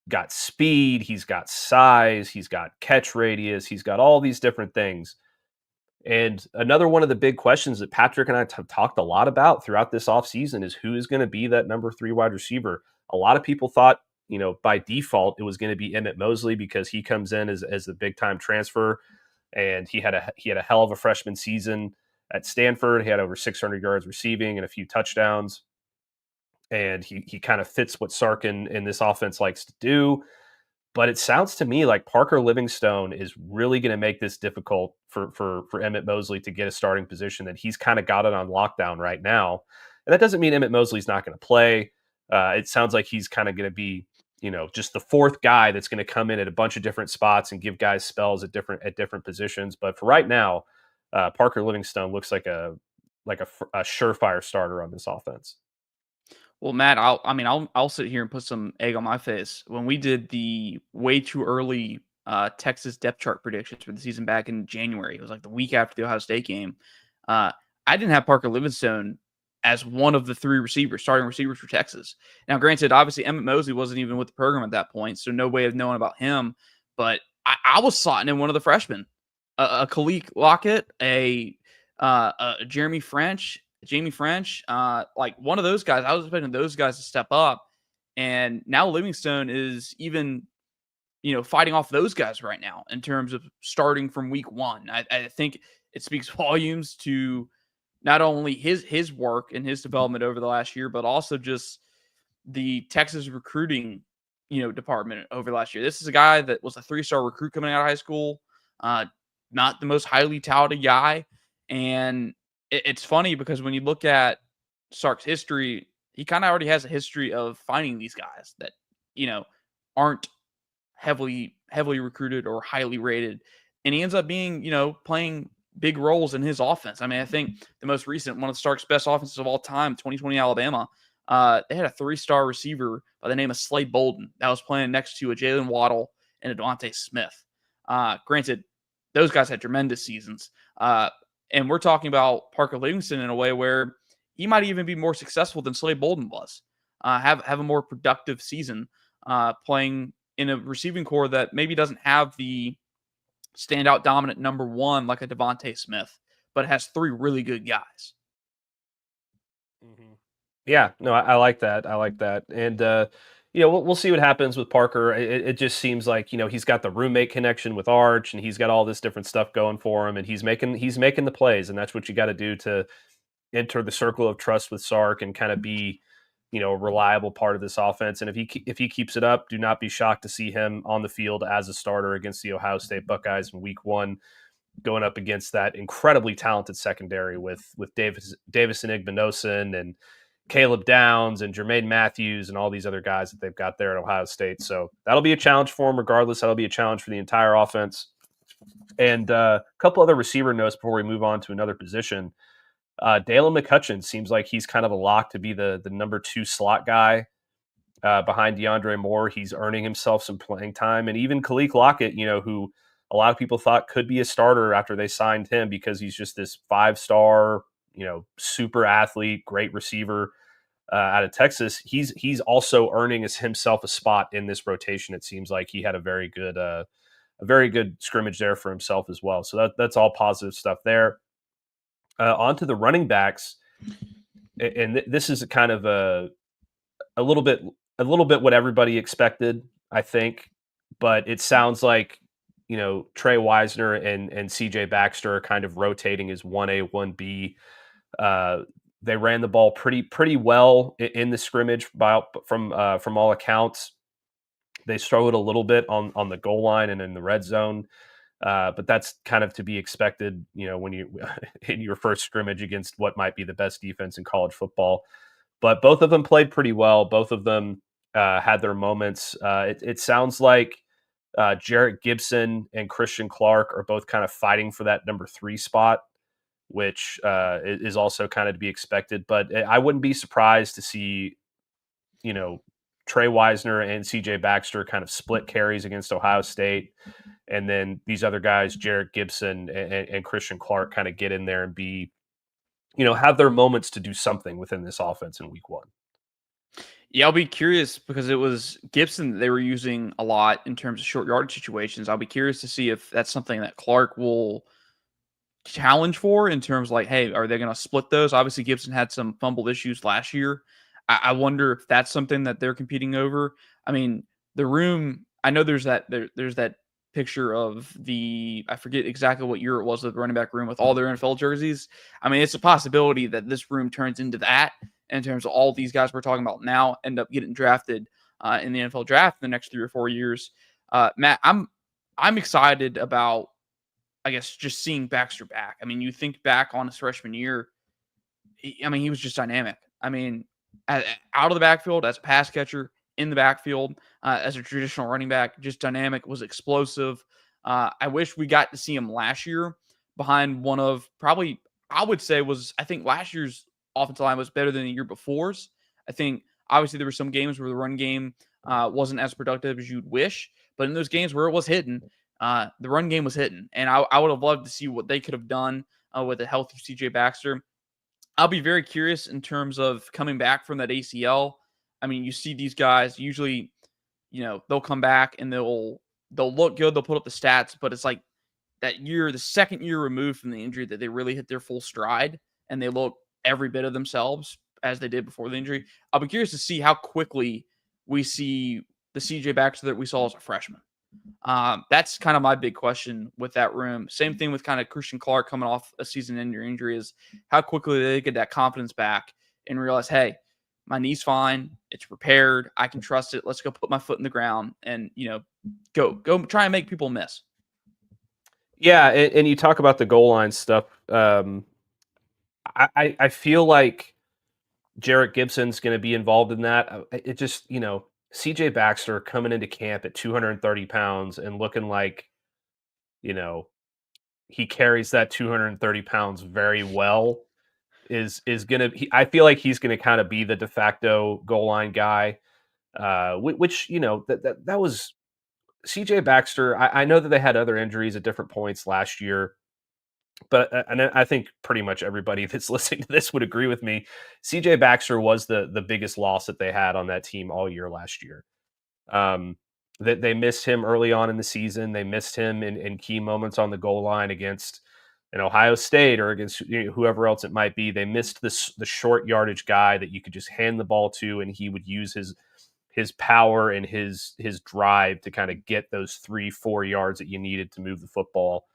got speed. He's got size. He's got catch radius. He's got all these different things. And another one of the big questions that Patrick and I talked a lot about throughout this offseason is who is going to be that number 3 wide receiver. A lot of people thought, by default, it was going to be Emmett Mosley because he comes in as the big time transfer, and he had a hell of a freshman season at Stanford. He had over 600 yards receiving and a few touchdowns, and he kind of fits what Sark in this offense likes to do. But it sounds to me like Parker Livingstone is really going to make this difficult for Emmett Mosley to get a starting position, that he's kind of got it on lockdown right now. And that doesn't mean Emmett Mosley's not going to play. It sounds like he's kind of going to be, just the 4th guy that's going to come in at a bunch of different spots and give guys spells at different positions. But for right now, Parker Livingstone looks like a surefire starter on this offense.
Well, Matt, I'll sit here and put some egg on my face. When we did the way too early Texas depth chart predictions for the season back in January, it was like the week after the Ohio State game. I didn't have Parker Livingstone as one of the 3 starting receivers for Texas. Now, granted, obviously Emmett Mosley wasn't even with the program at that point, so no way of knowing about him. But I was slotting in one of the freshmen, a Khalil Lockett, a Jamie French, like one of those guys. I was expecting those guys to step up, and now Livingstone is even, fighting off those guys right now in terms of starting from week 1. I think it speaks volumes to not only his work and his development over the last year, but also just the Texas recruiting, department over the last year. This is a guy that was a 3-star recruit coming out of high school, not the most highly touted guy. And it's funny because when you look at Sark's history, he kind of already has a history of finding these guys that, aren't heavily recruited or highly rated. And he ends up being, playing big roles in his offense. I mean, I think the most recent, one of Sark's best offenses of all time, 2020 Alabama, they had a 3-star receiver by the name of Slade Bolden that was playing next to a Jalen Waddle and a Devontae Smith. Granted, those guys had tremendous seasons. And we're talking about Parker Livingston in a way where he might even be more successful than Slade Bolden was. Have a more productive season playing in a receiving core that maybe doesn't have the standout dominant number 1 like a Devontae Smith, but has 3 really good guys.
Mm-hmm. Yeah, no, I like that. And, we'll see what happens with Parker. It just seems like, he's got the roommate connection with Arch, and he's got all this different stuff going for him, and he's making the plays, and that's what you got to do to enter the circle of trust with Sark and kind of be, a reliable part of this offense. And if he keeps it up, do not be shocked to see him on the field as a starter against the Ohio State Buckeyes in week 1, going up against that incredibly talented secondary with Davison Igbinosun and Caleb Downs and Jermaine Matthews and all these other guys that they've got there at Ohio State. So that'll be a challenge for him regardless. That'll be a challenge for the entire offense. And a couple other receiver notes before we move on to another position. Dalen McCutcheon seems like he's kind of a lock to be the number 2 slot guy behind DeAndre Moore. He's earning himself some playing time. And even Khalil Lockett, who a lot of people thought could be a starter after they signed him because he's just this 5-star, super athlete, great receiver out of Texas. He's also earning himself a spot in this rotation. It seems like he had a very good a very good scrimmage there for himself as well. So that's all positive stuff there. On to the running backs, and this is kind of a little bit what everybody expected, I think, but it sounds like Trey Wisner and CJ Baxter are kind of rotating as 1A, 1B. They ran the ball pretty well in the scrimmage from all accounts. They struggled a little bit on the goal line and in the red zone, but that's kind of to be expected. When you in your first scrimmage against what might be the best defense in college football. But both of them played pretty well. Both of them had their moments. It sounds like Jarrett Gibson and Christian Clark are both kind of fighting for that number 3 spot, which is also kind of to be expected. But I wouldn't be surprised to see, Trey Wisner and CJ Baxter kind of split carries against Ohio State. And then these other guys, Jarrett Gibson and Christian Clark, kind of get in there and be, have their moments to do something within this offense in week 1.
Yeah, I'll be curious because it was Gibson that they were using a lot in terms of short yardage situations. I'll be curious to see if that's something that Clark will challenge for in terms of like, hey, are they going to split those? Obviously, Gibson had some fumble issues last year. I wonder if that's something that they're competing over. I mean, the room, I know there's that picture of I forget exactly what year it was, the running back room with all their NFL jerseys. I mean, it's a possibility that this room turns into that in terms of all these guys we're talking about now end up getting drafted in the NFL draft in the next 3 or 4 years. Matt, I'm excited about, I guess, just seeing Baxter back. I mean, you think back on his freshman year, he was just dynamic. I mean, out of the backfield as a pass catcher, in the backfield as a traditional running back, just dynamic, was explosive. I wish we got to see him last year behind one of probably, I would say I think last year's offensive line was better than the year before's. I think obviously there were some games where the run game wasn't as productive as you'd wish, but in those games where it was hitting, the run game was hitting. And I would have loved to see what they could have done with a healthy CJ Baxter. I'll be very curious in terms of coming back from that ACL. I mean, you see these guys usually, they'll come back and they'll look good. They'll put up the stats, but it's like that year, the second year removed from the injury, that they really hit their full stride and they look every bit of themselves as they did before the injury. I'll be curious to see how quickly we see the CJ Baxter that we saw as a freshman. That's kind of my big question with that room. Same thing with kind of Christian Clark coming off a season-ending injury, is how quickly they get that confidence back and realize, hey, my knee's fine. It's repaired. I can trust it. Let's go put my foot in the ground and, go try and make people miss.
Yeah. And you talk about the goal line stuff. I feel like Jarrett Gibson's going to be involved in that. It just, CJ Baxter coming into camp at 230 pounds and looking like, he carries that 230 pounds very well is going to, I feel like he's going to kind of be the de facto goal line guy, which, that was CJ Baxter. I know that they had other injuries at different points last year, but and I think pretty much everybody that's listening to this would agree with me. CJ Baxter was the biggest loss that they had on that team all year last year. They missed him early on in the season. They missed him in key moments on the goal line against an Ohio State or against whoever else it might be. They missed the short yardage guy that you could just hand the ball to, and he would use his power and his drive to kind of get those 3-4 yards that you needed to move the football.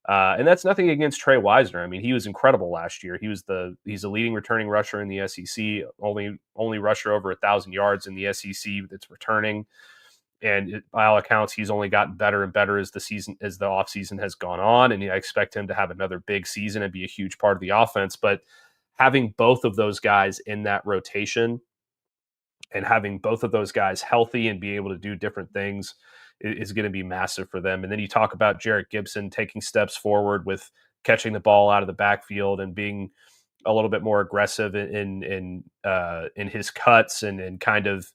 And that's nothing against Trey Wisner. I mean, he was incredible last year. He's a leading returning rusher in the SEC, only rusher over 1,000 yards in the SEC that's returning. And by all accounts, he's only gotten better and better as the offseason has gone on. And I expect him to have another big season and be a huge part of the offense. But having both of those guys in that rotation and having both of those guys healthy and be able to do different things is going to be massive for them. And then you talk about Jarrett Gibson taking steps forward with catching the ball out of the backfield and being a little bit more aggressive in his cuts and kind of,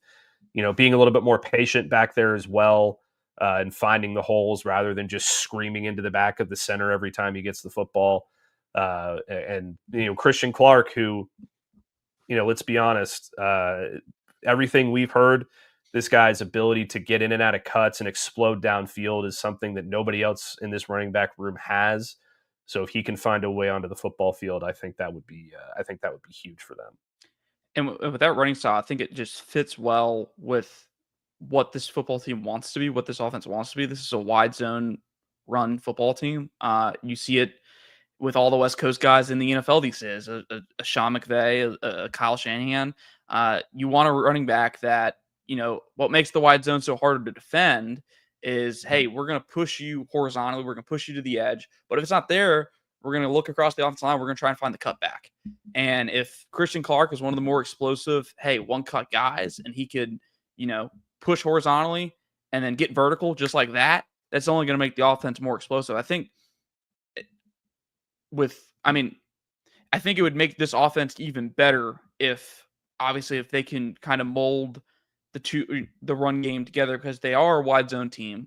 being a little bit more patient back there as well, and finding the holes rather than just screaming into the back of the center every time he gets the football. And Christian Clark, who, let's be honest, everything we've heard, this guy's ability to get in and out of cuts and explode downfield is something that nobody else in this running back room has. So if he can find a way onto the football field, I think that would be huge for them.
And with that running style, I think it just fits well with what this football team wants to be, what this offense wants to be. This is a wide zone run football team. You see it with all the West Coast guys in the NFL these days, a Sean McVay, a Kyle Shanahan. You want a running back that, what makes the wide zone so hard to defend is, hey, we're going to push you horizontally. We're going to push you to the edge. But if it's not there, we're going to look across the offensive line. We're going to try and find the cutback. And if Christian Clark is one of the more explosive, one-cut guys, and he could, push horizontally and then get vertical just like that, that's only going to make the offense more explosive. I think it would make this offense even better if they can kind of mold the run game together, because they are a wide zone team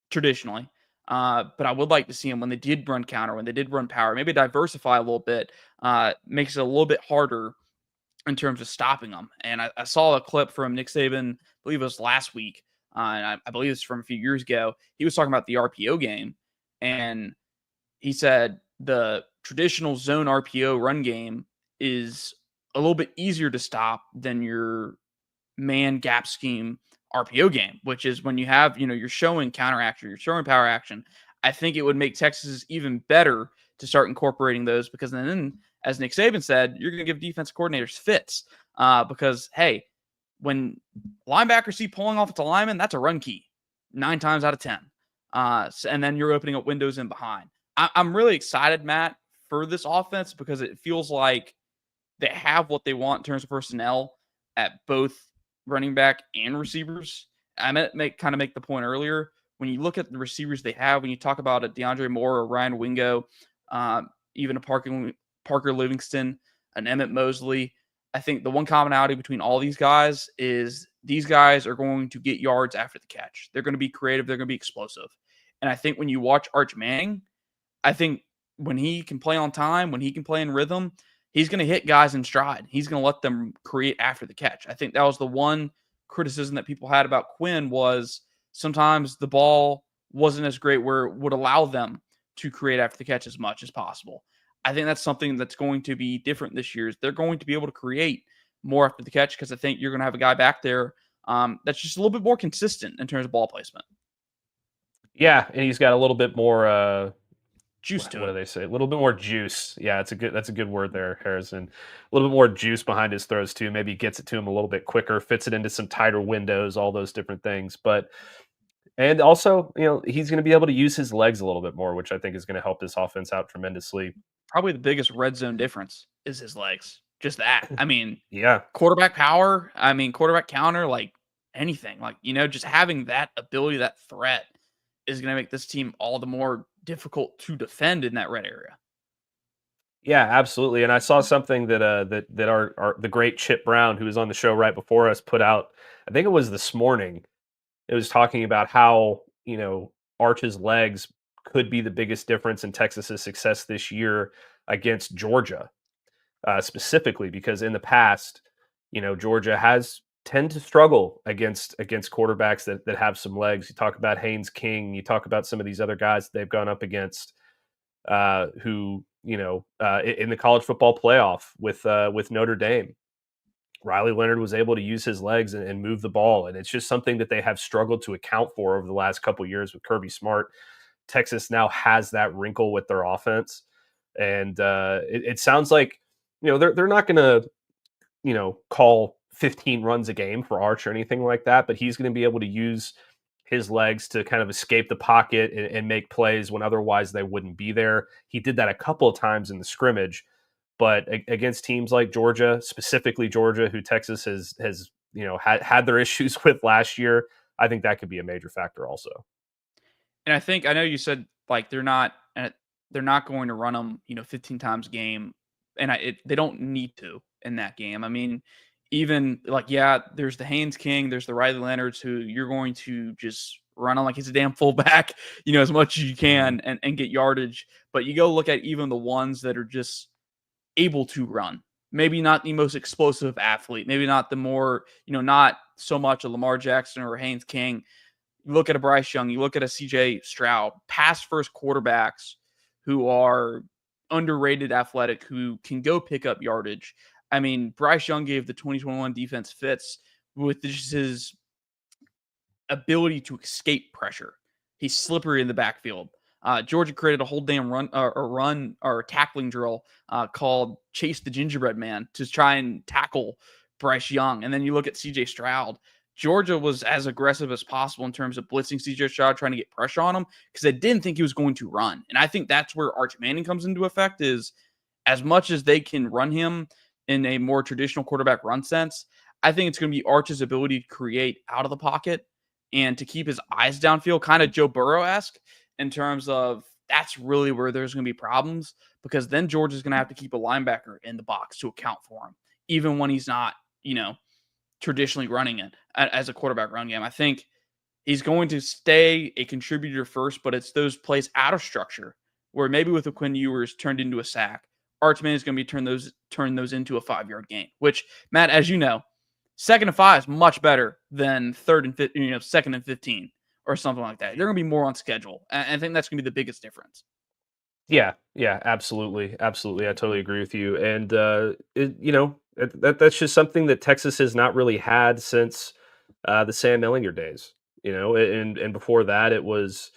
traditionally. But I would like to see them when they did run counter, when they did run power, maybe diversify a little bit, makes it a little bit harder in terms of stopping them. And I saw a clip from Nick Saban, I believe it was last week, and I believe it's from a few years ago. He was talking about the RPO game, and he said the traditional zone RPO run game is a little bit easier to stop than your man gap scheme RPO game, which is when you have, you're showing counter action, you're showing power action. I think it would make Texas even better to start incorporating those, because then, as Nick Saban said, you're going to give defensive coordinators fits, because, hey, when linebackers see pulling off at the lineman, that's a run key 9 times out of 10. And then you're opening up windows in behind. I'm really excited, Matt, for this offense, because it feels like they have what they want in terms of personnel at both running back and receivers. I meant make the point earlier. When you look at the receivers they have, when you talk about a DeAndre Moore or Ryan Wingo, even a Parker Livingston, an Emmett Mosley, I think the one commonality between all these guys is these guys are going to get yards after the catch. They're going to be creative. They're going to be explosive. And I think when you watch Arch Manning, I think when he can play on time, when he can play in rhythm, he's going to hit guys in stride. He's going to let them create after the catch. I think that was the one criticism that people had about Quinn, was sometimes the ball wasn't as great where it would allow them to create after the catch as much as possible. I think that's something that's going to be different this year. They're going to be able to create more after the catch, because I think you're going to have a guy back there that's just a little bit more consistent in terms of ball placement.
Yeah, and he's got a little bit more
juice to it.
What do they say? A little bit more juice. Yeah, that's a good word there, Harrison. A little bit more juice behind his throws too. Maybe gets it to him a little bit quicker, fits it into some tighter windows, all those different things. And also, he's going to be able to use his legs a little bit more, which I think is going to help this offense out tremendously.
Probably the biggest red zone difference is his legs. Just that. I mean,
yeah,
quarterback power. I mean, quarterback counter, like anything. Like, just having that ability, that threat, is going to make this team all the more difficult to defend in that red area.
Yeah, absolutely. And I saw something that our the great Chip Brown, who was on the show right before us, put out. I think it was this morning. It was talking about how Arch's legs could be the biggest difference in Texas's success this year against Georgia, specifically because in the past, Georgia has tend to struggle against quarterbacks that have some legs. You talk about Haynes King, you talk about some of these other guys they've gone up against, who in the college football playoff with Notre Dame. Riley Leonard was able to use his legs and move the ball, and it's just something that they have struggled to account for over the last couple of years with Kirby Smart. Texas now has that wrinkle with their offense, and it sounds like they're not going to call 15 runs a game for Arch or anything like that, but he's going to be able to use his legs to kind of escape the pocket and make plays when otherwise they wouldn't be there. He did that a couple of times in the scrimmage, but against teams like Georgia, specifically Georgia, who Texas has had their issues with last year, I think that could be a major factor also.
And I know you said like they're not going to run them 15 times a game, and they don't need to in that game. I mean, even there's the Haynes King, there's the Riley Leonards, who you're going to just run on like he's a damn fullback, as much as you can and get yardage. But you go look at even the ones that are just able to run. Maybe not the most explosive athlete, maybe not the more, not so much of Lamar Jackson or Haynes King. You look at a Bryce Young, you look at a CJ Stroud, pass first quarterbacks who are underrated athletic, who can go pick up yardage. I mean, Bryce Young gave the 2021 defense fits with just his ability to escape pressure. He's slippery in the backfield. Georgia created a whole damn run or tackling drill called Chase the Gingerbread Man to try and tackle Bryce Young. And then you look at CJ Stroud. Georgia was as aggressive as possible in terms of blitzing CJ Stroud, trying to get pressure on him because they didn't think he was going to run. And I think that's where Arch Manning comes into effect, is as much as they can run him in a more traditional quarterback run sense, I think it's going to be Arch's ability to create out of the pocket and to keep his eyes downfield, kind of Joe Burrow-esque, in terms of that's really where there's going to be problems, because then Georgia's going to have to keep a linebacker in the box to account for him, even when he's not, traditionally running it as a quarterback run game. I think he's going to stay a contributor first, but it's those plays out of structure where maybe with a Quinn Ewers turned into a sack, Arch Manning is going to be turn those into a 5-yard gain, which, Matt, as you know, 2nd and 5 is much better than 3rd and 2nd and 15 or something like that. They're going to be more on schedule. And I think that's going to be the biggest difference.
Yeah, absolutely. I totally agree with you. And, that's just something that Texas has not really had since the Sam Ellinger days, and before that it was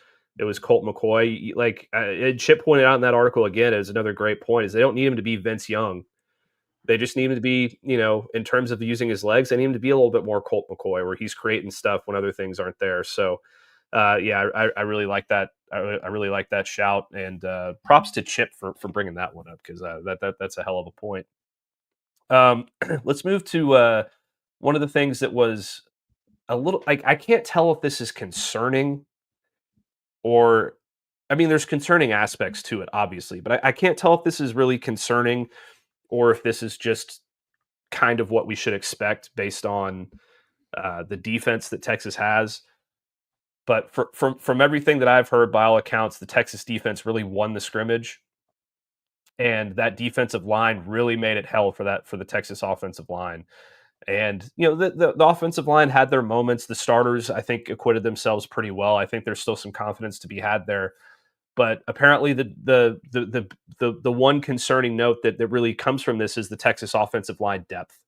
Colt McCoy. Like Chip pointed out in that article again, is another great point, is they don't need him to be Vince Young. They just need him to be, in terms of using his legs, they need him to be a little bit more Colt McCoy, where he's creating stuff when other things aren't there. So, I really like that. I really like that shout, and props to Chip for bringing that one up, because that's a hell of a point. Let's move to one of the things that was a little, like, I can't tell if this is concerning or, I mean, there's concerning aspects to it, obviously, but I can't tell if this is really concerning or if this is just kind of what we should expect based on the defense that Texas has. But from everything that I've heard, by all accounts, the Texas defense really won the scrimmage, and that defensive line really made it hell for the Texas offensive line. And the offensive line had their moments. The starters, I think, acquitted themselves pretty well. I think there's still some confidence to be had there. But apparently, the one concerning note that really comes from this is the Texas offensive line depth,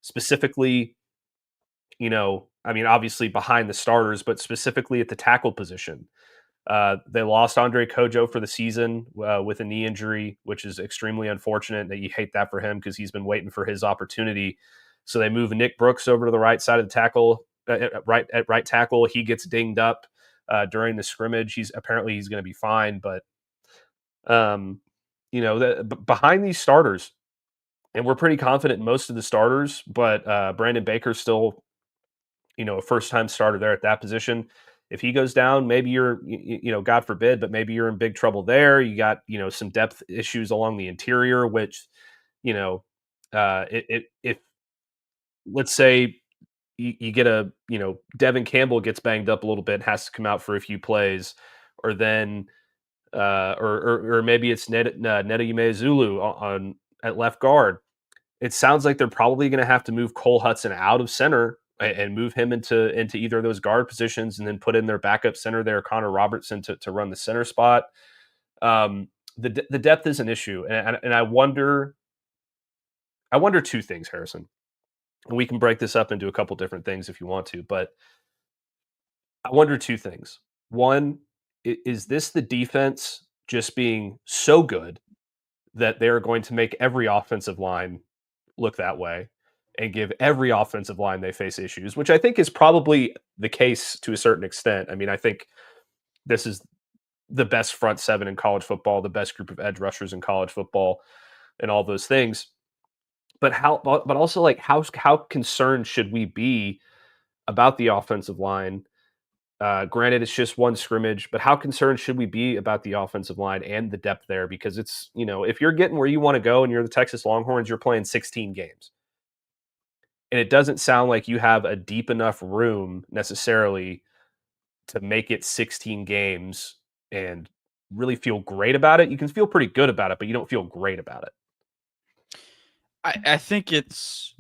specifically. Obviously behind the starters, but specifically at the tackle position. They lost Andre Kojo for the season with a knee injury, which is extremely unfortunate. That you hate that for him, because he's been waiting for his opportunity. So they move Nick Brooks over to the right side of the tackle, at right tackle. He gets dinged up during the scrimmage. He's going to be fine, but behind these starters, and we're pretty confident in most of the starters, but Brandon Baker's still, a first-time starter there at that position. If he goes down, maybe you're, God forbid, but maybe you're in big trouble there. You got, some depth issues along the interior, which, if let's say you get Devin Campbell gets banged up a little bit, has to come out for a few plays, or then, or maybe it's Nedeyume Zulu on at left guard. It sounds like they're probably going to have to move Cole Hudson out of center and move him into either of those guard positions, and then put in their backup center there, Connor Robertson, to run the center spot. The depth is an issue, and I wonder two things, Harrison. And we can break this up into a couple different things if you want to, but I wonder two things. One, is this the defense just being so good that they're going to make every offensive line look that way, and give every offensive line they face issues, which I think is probably the case to a certain extent. I mean, I think this is the best front seven in college football, the best group of edge rushers in college football, and all those things. But also, like, how concerned should we be about the offensive line? Granted, it's just one scrimmage, but how concerned should we be about the offensive line and the depth there? Because it's, if you're getting where you want to go and you're the Texas Longhorns, you're playing 16 games. And it doesn't sound like you have a deep enough room necessarily to make it 16 games and really feel great about it. You can feel pretty good about it, but you don't feel great about it.
I think it's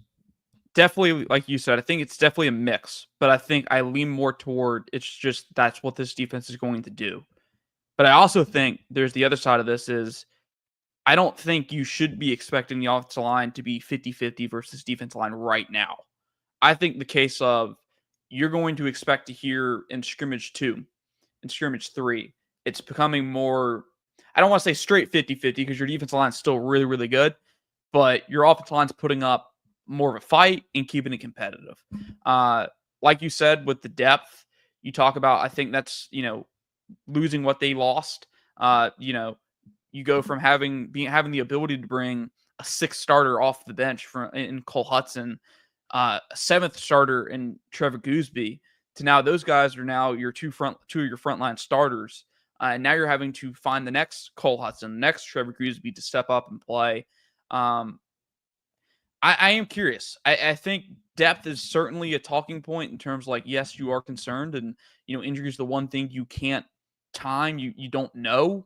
definitely, like you said, I think it's definitely a mix, but I think I lean more toward it's just that's what this defense is going to do. But I also think there's the other side of this is I don't think you should be expecting the offensive line to be 50-50 versus defensive line right now. I think the case of you're going to expect to hear in scrimmage 2, in scrimmage 3, it's becoming more, I don't want to say straight 50-50 because your defensive line is still really, really good, but your offensive line's putting up more of a fight and keeping it competitive. Like you said, with the depth, you talk about, I think that's, losing what they lost. You go from having the ability to bring a 6th starter off the bench in Cole Hudson, a 7th starter in Trevor Gooseby, to now those guys are now your two of your frontline starters. And now you're having to find the next Cole Hudson, the next Trevor Gooseby to step up and play. I am curious. I think depth is certainly a talking point in terms of, like, yes, you are concerned, and injury is the one thing you can't time. You don't know,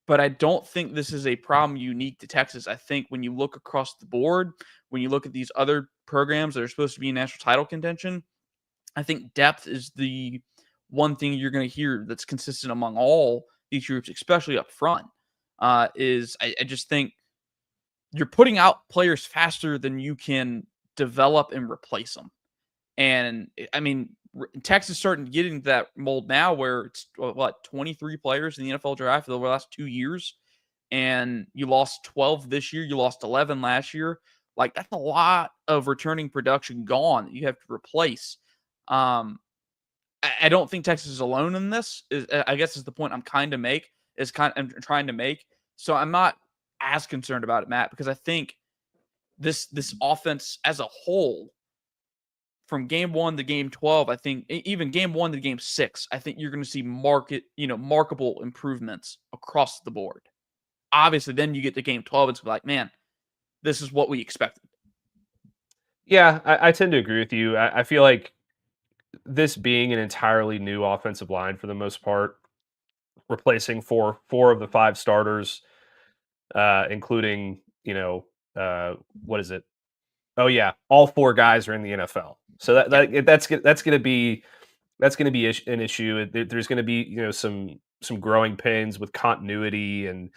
but I don't think this is a problem unique to Texas. I think when you look across the board, when you look at these other programs that are supposed to be in national title contention, I think depth is the one thing you're going to hear that's consistent among all these groups, especially up front. I just think you're putting out players faster than you can develop and replace them. And I mean, Texas is starting to get into that mold now where it's 23 players in the NFL draft over the last 2 years, and you lost 12 this year, you lost 11 last year. Like, that's a lot of returning production gone that you have to replace. I don't think Texas is alone in this. I guess is the point I'm trying to make. So I'm not as concerned about it, Matt, because I think this offense as a whole, from game 1 to game 12, I think even game 1 to game 6, I think you're going to see markable improvements across the board. Obviously, then you get to game 12, it's like, man, this is what we expected.
Yeah, I tend to agree with you. I feel like this being an entirely new offensive line for the most part, replacing four of the 5 starters, including, what is it? Oh yeah, all 4 guys are in the NFL. So that's going to be an issue. There's going to be some growing pains with continuity and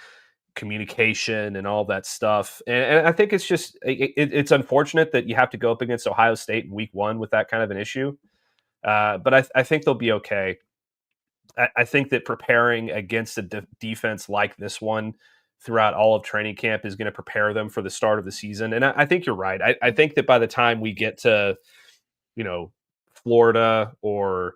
communication and all that stuff. And I think it's just it's unfortunate that you have to go up against Ohio State in week 1 with that kind of an issue. But I think they'll be okay. I think that preparing against a defense like this one throughout all of training camp is going to prepare them for the start of the season. And I think you're right. I think that by the time we get to, Florida or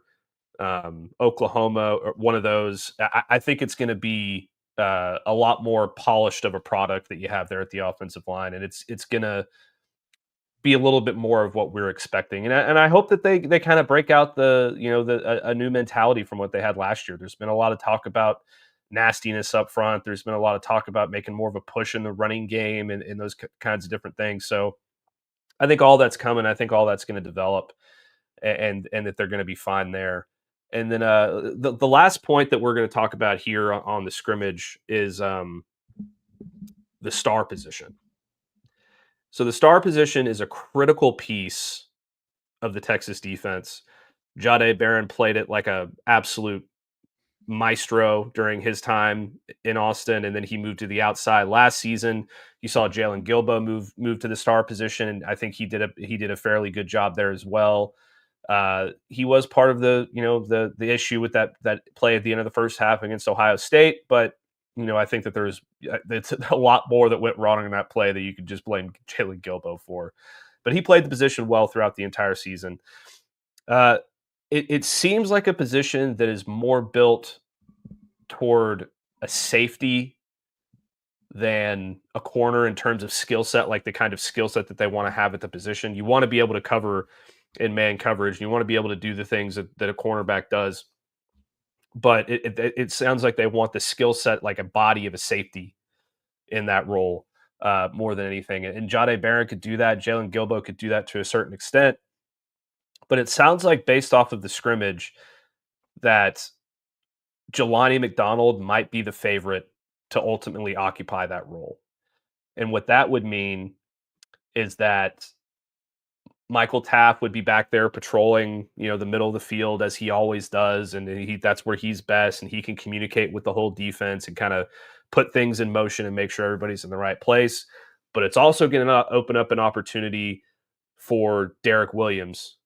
Oklahoma or one of those, I think it's going to be a lot more polished of a product that you have there at the offensive line. And it's going to be a little bit more of what we're expecting. And I hope that they kind of break out a new mentality from what they had last year. There's been a lot of talk about nastiness up front. There's been a lot of talk about making more of a push in the running game and those kinds of different things. So I think all that's coming. I think all that's going to develop and that they're going to be fine there. And then the last point that we're going to talk about here on the scrimmage is the star position. So the star position is a critical piece of the Texas defense. Jahdae Barron played it like a absolute maestro during his time in Austin, and then he moved to the outside last season. You saw Jalen Gilbo move to the star position, and I think he did a fairly good job there as well. He was part of the issue with that play at the end of the first half against Ohio State, but I think that it's a lot more that went wrong in that play that you could just blame Jalen Gilbo for. But he played the position well throughout the entire season. It seems like a position that is more built toward a safety than a corner in terms of skill set, like the kind of skill set that they want to have at the position. You want to be able to cover in man coverage, and you want to be able to do the things that a cornerback does. But it sounds like they want the skill set, like a body of a safety in that role more than anything. And Jahdae Barron could do that. Jalen Gilbo could do that to a certain extent. But it sounds like based off of the scrimmage that Jelani McDonald might be the favorite to ultimately occupy that role. And what that would mean is that Michael Taft would be back there patrolling, the middle of the field as he always does, and that's where he's best, and he can communicate with the whole defense and kind of put things in motion and make sure everybody's in the right place. But it's also going to open up an opportunity for Derek Williams,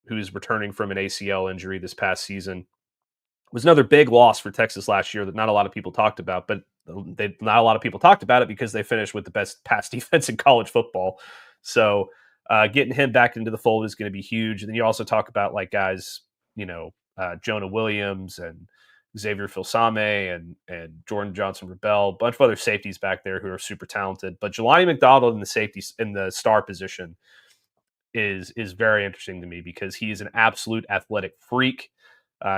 who's returning from an ACL injury this past season. It was another big loss for Texas last year that not a lot of people talked about, but not a lot of people talked about it because they finished with the best pass defense in college football. So getting him back into the fold is going to be huge. And then you also talk about like guys, Jonah Williams and Xavier Filsame and Jordan Johnson-Rebel, a bunch of other safeties back there who are super talented. But Jelani McDonald in the safety in the star position is very interesting to me because he is an absolute athletic freak.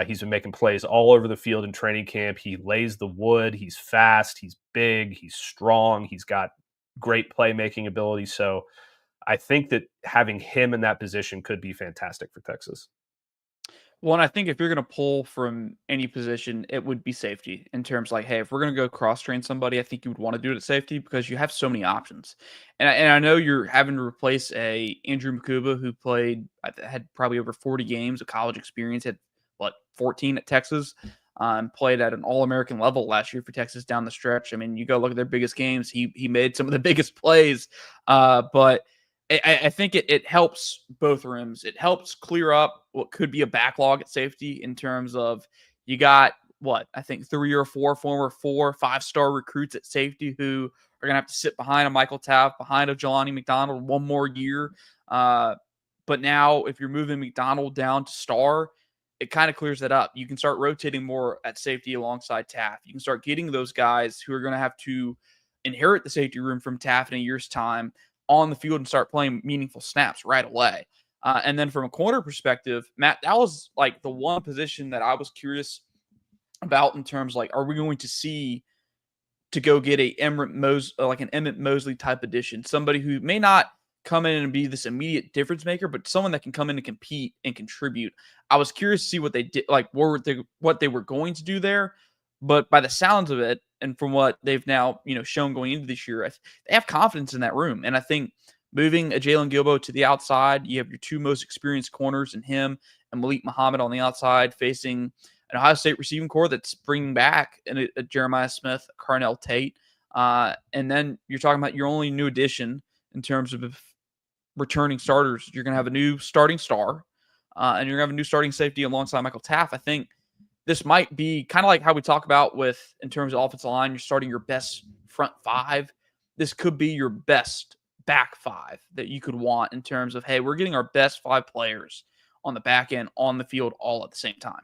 He's been making plays all over the field in training camp. He lays the wood. He's fast. He's big. He's strong. He's got great playmaking ability. So I think that having him in that position could be fantastic for Texas.
Well, and I think if you're going to pull from any position, it would be safety in terms like, hey, if we're going to go cross train somebody, I think you would want to do it at safety because you have so many options. And I know you're having to replace a Andrew Makuba who had probably over 40 games of college experience, had 14 at Texas, played at an All-American level last year for Texas down the stretch. I mean, you go look at their biggest games. He made some of the biggest plays, but I think it helps both rooms. It helps clear up what could be a backlog at safety in terms of you got, I think 3 or 4 former 4 or 5-star recruits at safety who are going to have to sit behind a Michael Taft, behind a Jelani McDonald one more year. But now if you're moving McDonald down to star, it kind of clears that up. You can start rotating more at safety alongside Taft. You can start getting those guys who are going to have to inherit the safety room from Taft in a year's time on the field and start playing meaningful snaps right away. And then from a corner perspective, Matt, that was like the one position that I was curious about in terms like, are we going to see to go get an Emmett Mosley type addition, somebody who may not come in and be this immediate difference maker, but someone that can come in and compete and contribute. I was curious to see what they did, like what they were going to do there. But by the sounds of it, and from what they've now shown going into this year, they have confidence in that room. And I think moving a Jalen Gilbo to the outside, you have your 2 most experienced corners in him and Malik Muhammad on the outside, facing an Ohio State receiving core that's bringing back a Jeremiah Smith, Carnell Tate, and then you're talking about your only new addition in terms of returning starters. You're going to have a new starting star, and you're going to have a new starting safety alongside Michael Taft. I think this might be kind of like how we talk about with, in terms of offensive line, you're starting your best front 5. This could be your best back 5 that you could want in terms of, hey, we're getting our best 5 players on the back end, on the field, all at the same time.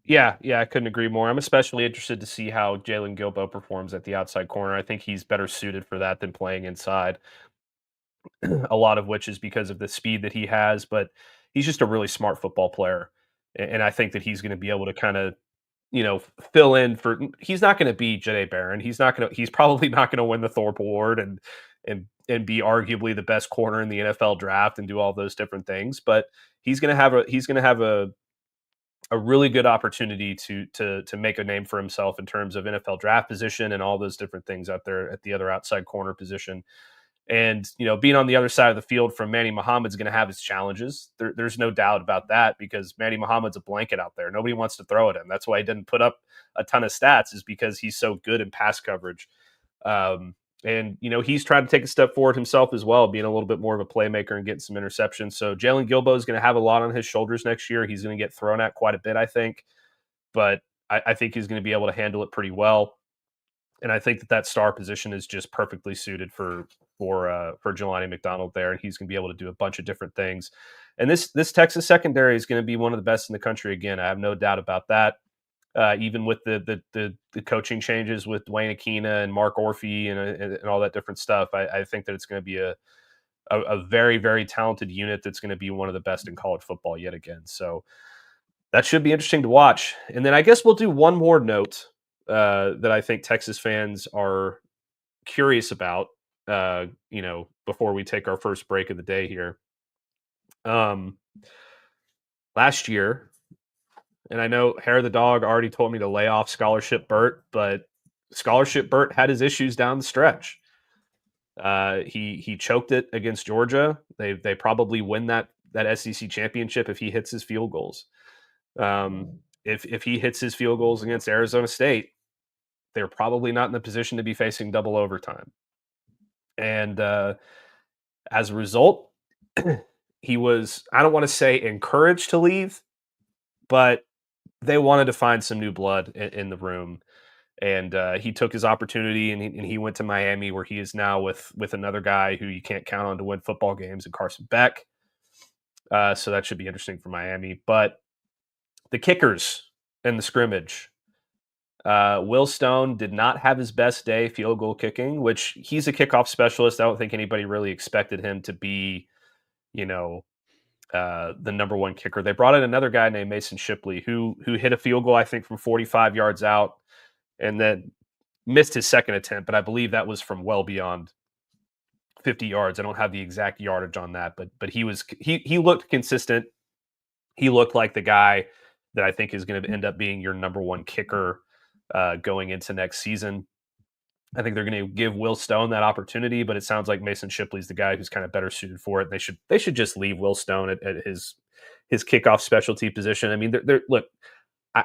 Yeah, I couldn't agree more. I'm especially interested to see how Jalen Gilbo performs at the outside corner. I think he's better suited for that than playing inside, a lot of which is because of the speed that he has, but he's just a really smart football player. And I think that he's going to be able to kind of, fill in for. He's not going to be Janae Barron. He's probably not going to win the Thorpe Award and be arguably the best corner in the NFL draft and do all those different things. But he's going to have a really good opportunity to make a name for himself in terms of NFL draft position and all those different things out there at the other outside corner position. And, being on the other side of the field from Manny Muhammad's going to have its challenges. There's no doubt about that because Manny Muhammad's a blanket out there. Nobody wants to throw at him. That's why he didn't put up a ton of stats, is because he's so good in pass coverage. And he's trying to take a step forward himself as well, being a little bit more of a playmaker and getting some interceptions. So Jalen Gilbo is going to have a lot on his shoulders next year. He's going to get thrown at quite a bit, I think. But I think he's going to be able to handle it pretty well. And I think that star position is just perfectly suited for Jelani McDonald there, and he's going to be able to do a bunch of different things. And this Texas secondary is going to be one of the best in the country again. I have no doubt about that. Even with the coaching changes with Dwayne Akina and Mark Orphy and all that different stuff, I think that it's going to be a very, very talented unit that's going to be one of the best in college football yet again. So that should be interesting to watch. And then I guess we'll do one more note that I think Texas fans are curious about, before we take our first break of the day here. Last year, and I know Hair the Dog already told me to lay off Scholarship Bert, but Scholarship Bert had his issues down the stretch. He choked it against Georgia. They probably win that SEC championship if he hits his field goals. If he hits his field goals against Arizona State, they're probably not in the position to be facing double overtime. And as a result, he was, I don't want to say encouraged to leave, but they wanted to find some new blood in the room. And he took his opportunity and he went to Miami, where he is now with another guy who you can't count on to win football games, and Carson Beck. So that should be interesting for Miami. But the kickers in the scrimmage, Will Stone did not have his best day field goal kicking, which he's a kickoff specialist. I don't think anybody really expected him to be, the number one kicker. They brought in another guy named Mason Shipley who hit a field goal, I think, from 45 yards out, and then missed his second attempt. But I believe that was from well beyond 50 yards. I don't have the exact yardage on that, but he looked consistent. He looked like the guy that I think is going to end up being your number one kicker going into next season. I think they're going to give Will Stone that opportunity, but it sounds like Mason Shipley's the guy who's kind of better suited for it. They should just leave Will Stone at his kickoff specialty position. I mean, look,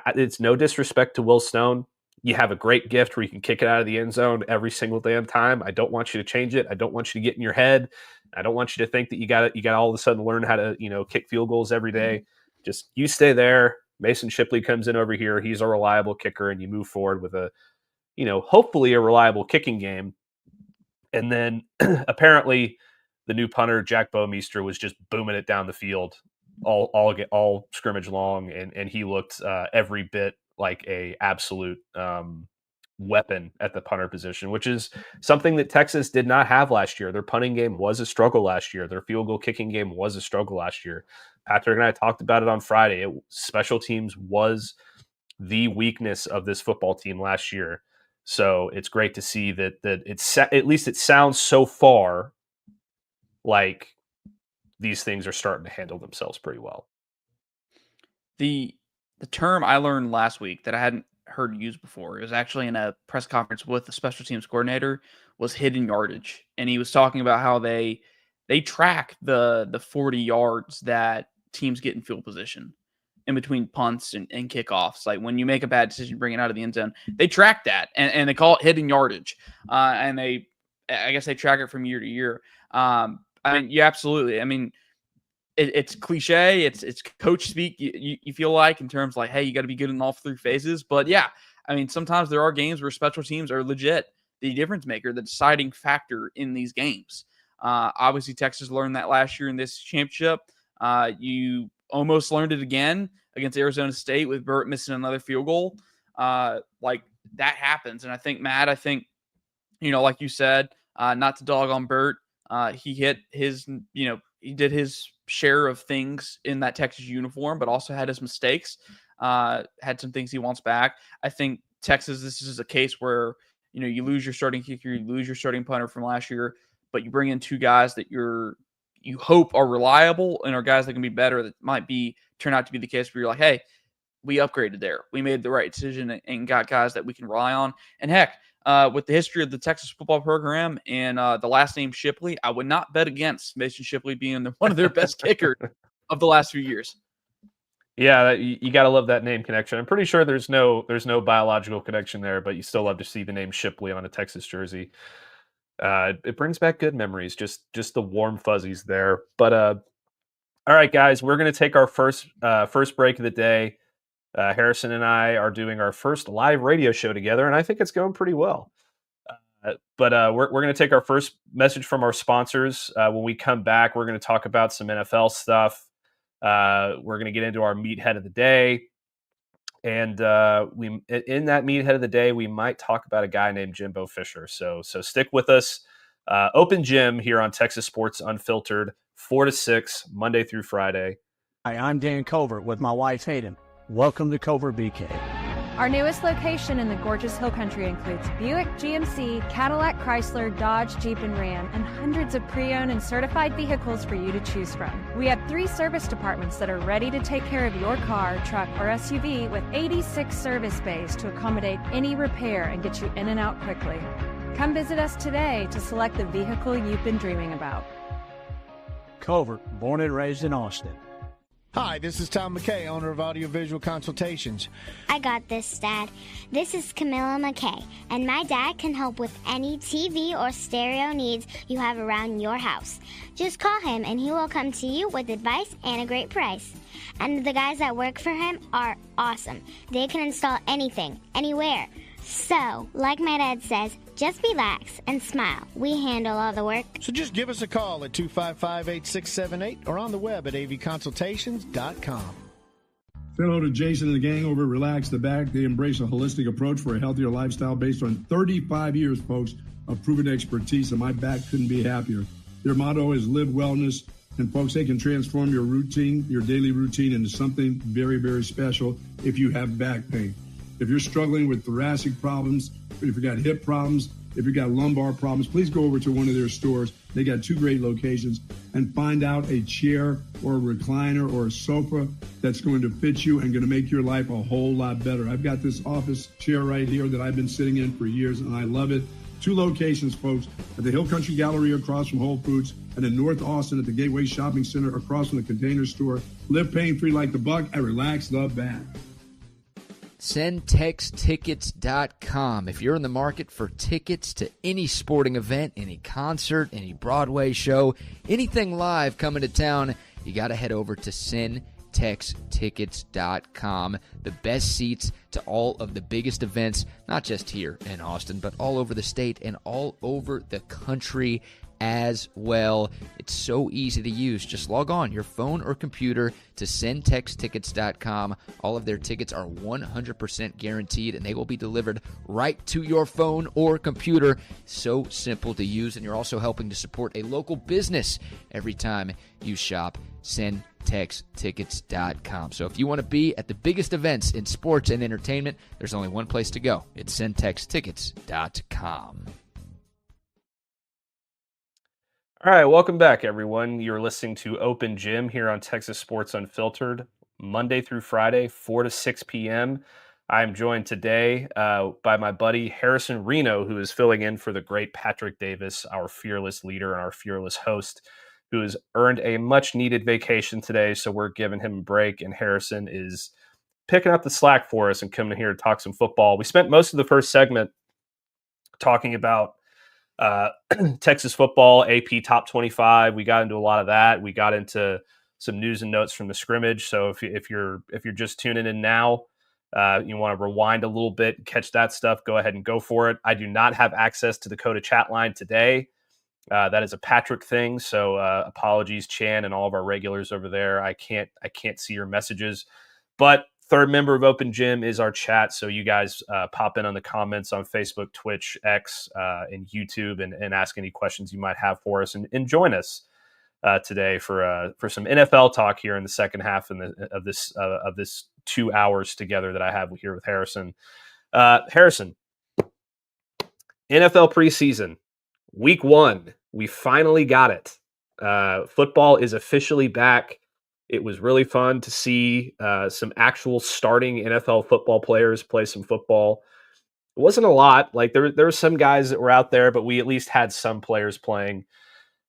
it's no disrespect to Will Stone. You have a great gift where you can kick it out of the end zone every single damn time. I don't want you to change it. I don't want you to get in your head. I don't want you to think that you got all of a sudden learn how to, kick field goals every day. Just you stay there. Mason Shipley comes in over here. He's a reliable kicker, and you move forward with a, hopefully a reliable kicking game. And then apparently the new punter, Jack Bouwmeester, was just booming it down the field all scrimmage long. And he looked every bit like a absolute weapon at the punter position, which is something that Texas did not have last year. Their punting game was a struggle last year. Their field goal kicking game was a struggle last year. Patrick and I talked about it on Friday. Special teams was the weakness of this football team last year. So it's great to see that it's, at least it sounds so far like these things are starting to handle themselves pretty well.
The term I learned last week that I hadn't heard used before, it was actually in a press conference with the special teams coordinator, was hidden yardage. And he was talking about how they track the 40 yards that teams get in field position in between punts and kickoffs. Like when you make a bad decision, bring it out of the end zone, they track that and they call it hidden yardage. And I guess they track it from year to year. I mean, yeah, absolutely. I mean, it's cliche. It's coach speak. You feel like in terms like, hey, you got to be good in all three phases. But yeah, I mean, sometimes there are games where special teams are legit the difference maker, the deciding factor in these games. Obviously, Texas learned that last year in this championship. You almost learned it again against Arizona State with Burt missing another field goal. Like that happens. And I think, Matt, like you said, not to dog on Burt, he hit his, he did his share of things in that Texas uniform, but also had his mistakes, had some things he wants back. I think Texas, this is a case where, you lose your starting kicker, you lose your starting punter from last year, but you bring in two guys that you hope are reliable and are guys that can be better. That might turn out to be the case where you're like, hey, we upgraded there. We made the right decision and got guys that we can rely on. And heck, with the history of the Texas football program and the last name Shipley, I would not bet against Mason Shipley being one of their best kickers of the last few years.
Yeah, you got to love that name connection. I'm pretty sure there's no biological connection there, but you still love to see the name Shipley on a Texas jersey. It brings back good memories, just the warm fuzzies there. But all right, guys, we're going to take our first break of the day. Harrison and I are doing our first live radio show together, and I think it's going pretty well. But we're going to take our first message from our sponsors. When we come back, we're going to talk about some NFL stuff. We're going to get into our meathead of the day. And in that meathead of the day, we might talk about a guy named Jimbo Fisher. So stick with us. Open Gym here on Texas Sports Unfiltered, 4 to 6, Monday through Friday.
Hi, I'm Dan Covert with my wife Hayden. Welcome to Covert BK.
Our newest location in the gorgeous Hill Country includes Buick, GMC, Cadillac, Chrysler, Dodge, Jeep, and Ram, and hundreds of pre-owned and certified vehicles for you to choose from. We have 3 service departments that are ready to take care of your car, truck, or SUV with 86 service bays to accommodate any repair and get you in and out quickly. Come visit us today to select the vehicle you've been dreaming about.
Covert, born and raised in Austin.
Hi, this is Tom McKay, owner of Audiovisual Consultations.
I got this, Dad. This is Camilla McKay, and my dad can help with any TV or stereo needs you have around your house. Just call him and he will come to you with advice and a great price. And the guys that work for him are awesome. They can install anything, anywhere. So, like my dad says, just relax and smile. We handle all the work.
So just give us a call at 255-8678 or on the web at avconsultations.com.
Say hello to Jason and the gang over at Relax the Back. They embrace a holistic approach for a healthier lifestyle based on 35 years, folks, of proven expertise, and my back couldn't be happier. Their motto is live wellness, and folks, they can transform your routine, your daily routine, into something very, very special if you have back pain. If you're struggling with thoracic problems, if you got hip problems, if you got lumbar problems, please go over to one of their stores. They got 2 great locations, and find out a chair or a recliner or a sofa that's going to fit you and going to make your life a whole lot better. I've got this office chair right here that I've been sitting in for years, and I love it. 2 locations, folks, at the Hill Country Gallery across from Whole Foods, and in North Austin at the Gateway Shopping Center across from the Container Store. Live pain-free like the buck and Relax the Back.
SendTexTickets.com. If you're in the market for tickets to any sporting event, any concert, any Broadway show, anything live coming to town, you got to head over to SendTexTickets.com. The best seats to all of the biggest events, not just here in Austin, but all over the state and all over the country as well. It's so easy to use. Just log on your phone or computer to SendTexTickets.com. All of their tickets are 100% guaranteed, and they will be delivered right to your phone or computer. So simple to use, and you're also helping to support a local business every time you shop. SendTexTickets.com. So if you want to be at the biggest events in sports and entertainment, there's only one place to go. It's SendTexTickets.com.
All right, welcome back, everyone. You're listening to Open Gym here on Texas Sports Unfiltered, Monday through Friday, 4 to 6 p.m. I'm joined today by my buddy Harrison Reno, who is filling in for the great Patrick Davis, our fearless leader and our fearless host, who has earned a much-needed vacation today, so we're giving him a break, and Harrison is picking up the slack for us and coming here to talk some football. We spent most of the first segment talking about Texas football, AP top 25. We got into a lot of that. We got into some news and notes from the scrimmage. So if you're just tuning in now, you want to rewind a little bit and catch that stuff, go ahead and go for it. I do not have access to the Coda chat line today. That is a Patrick thing. So apologies, Chan, and all of our regulars over there. I can't see your messages, but third member of Open Gym is our chat, so you guys pop in on the comments on Facebook, Twitch, X, and YouTube, and ask any questions you might have for us, and join us today for some NFL talk here in the second half of this 2 hours together that I have here with Harrison. Harrison, NFL preseason, week 1, we finally got it. Football is officially back. It was really fun to see some actual starting NFL football players play some football. It wasn't a lot. Like there were some guys that were out there, but we at least had some players playing,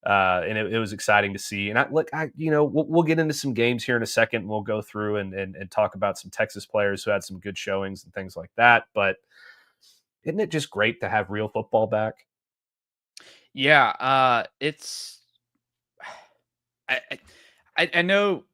and it was exciting to see. And we'll get into some games here in a second. We'll go through and talk about some Texas players who had some good showings and things like that. But isn't it just great to have real football back?
Yeah, I know,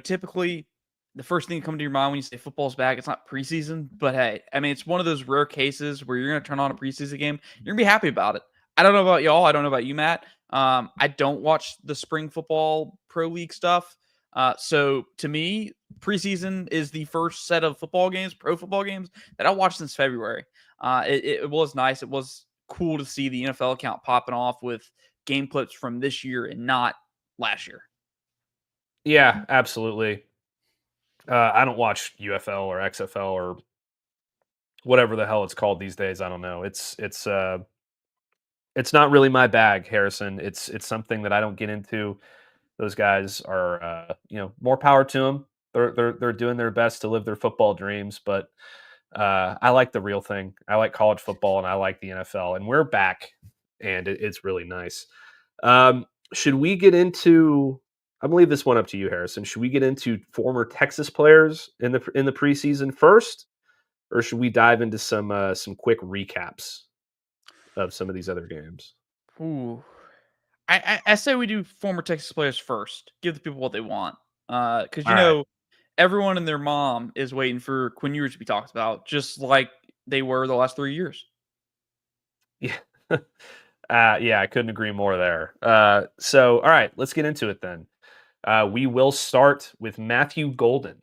typically the first thing that comes to your mind when you say football's back, it's not preseason, but hey, I mean, it's one of those rare cases where you're going to turn on a preseason game. You're gonna be happy about it. I don't know about y'all. I don't know about you, Matt. I don't watch the spring football pro league stuff. So to me, preseason is the first set of football games, pro football games that I watched since February. It was nice. It was cool to see the NFL account popping off with game clips from this year and not last year.
Yeah, absolutely. I don't watch UFL or XFL or whatever the hell it's called these days. I don't know. It's not really my bag, Harrison. It's something that I don't get into. Those guys are, more power to them. They're doing their best to live their football dreams, but I like the real thing. I like college football, and I like the NFL, and we're back, and it's really nice. Should we get into? I'm gonna leave this one up to you, Harrison. Should we get into former Texas players in the preseason first, or should we dive into some quick recaps of some of these other games?
Ooh. I say we do former Texas players first. Give the people what they want. Because
All right.
everyone and their mom is waiting for Quinn Ewers to be talked about, just like they were the last 3 years.
Yeah. Yeah, I couldn't agree more there. So, all right, let's get into it then. We will start with Matthew Golden.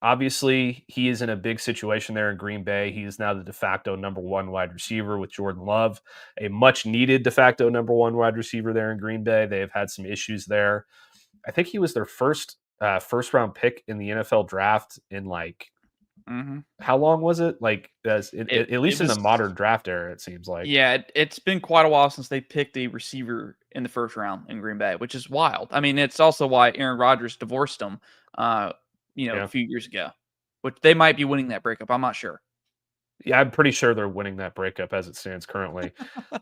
Obviously, he is in a big situation there in Green Bay. He is now the de facto number one wide receiver with Jordan Love, a much needed de facto number one wide receiver there in Green Bay. They have had some issues there. I think he was their first round pick in the NFL draft in how long was it? At least in the modern draft era, it seems like.
Yeah, it's been quite a while since they picked a receiver in the first round in Green Bay, which is wild. I mean, it's also why Aaron Rodgers divorced him, a few years ago, which they might be winning that breakup. I'm not sure.
Yeah, I'm pretty sure they're winning that breakup as it stands currently.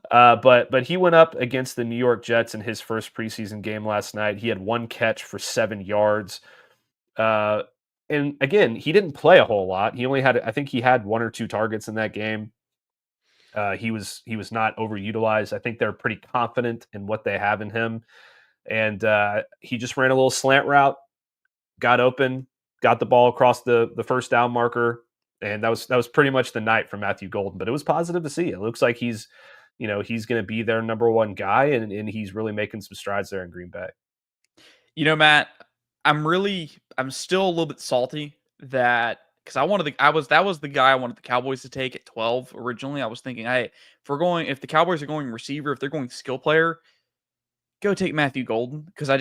But he went up against the New York Jets in his first preseason game last night. He had 1 catch for 7 yards. And again, he didn't play a whole lot. He only had, I think he had 1 or 2 targets in that game. He was not overutilized. I think they're pretty confident in what they have in him. And he just ran a little slant route, got open, got the ball across the first down marker. And that was pretty much the night for Matthew Golden, but it was positive to see. It looks like he's going to be their number one guy, and he's really making some strides there in Green Bay.
Matt, I'm still a little bit salty that because that was the guy I wanted the Cowboys to take at 12 originally. I was thinking, hey, if the Cowboys are going receiver, if they're going skill player, go take Matthew Golden, because that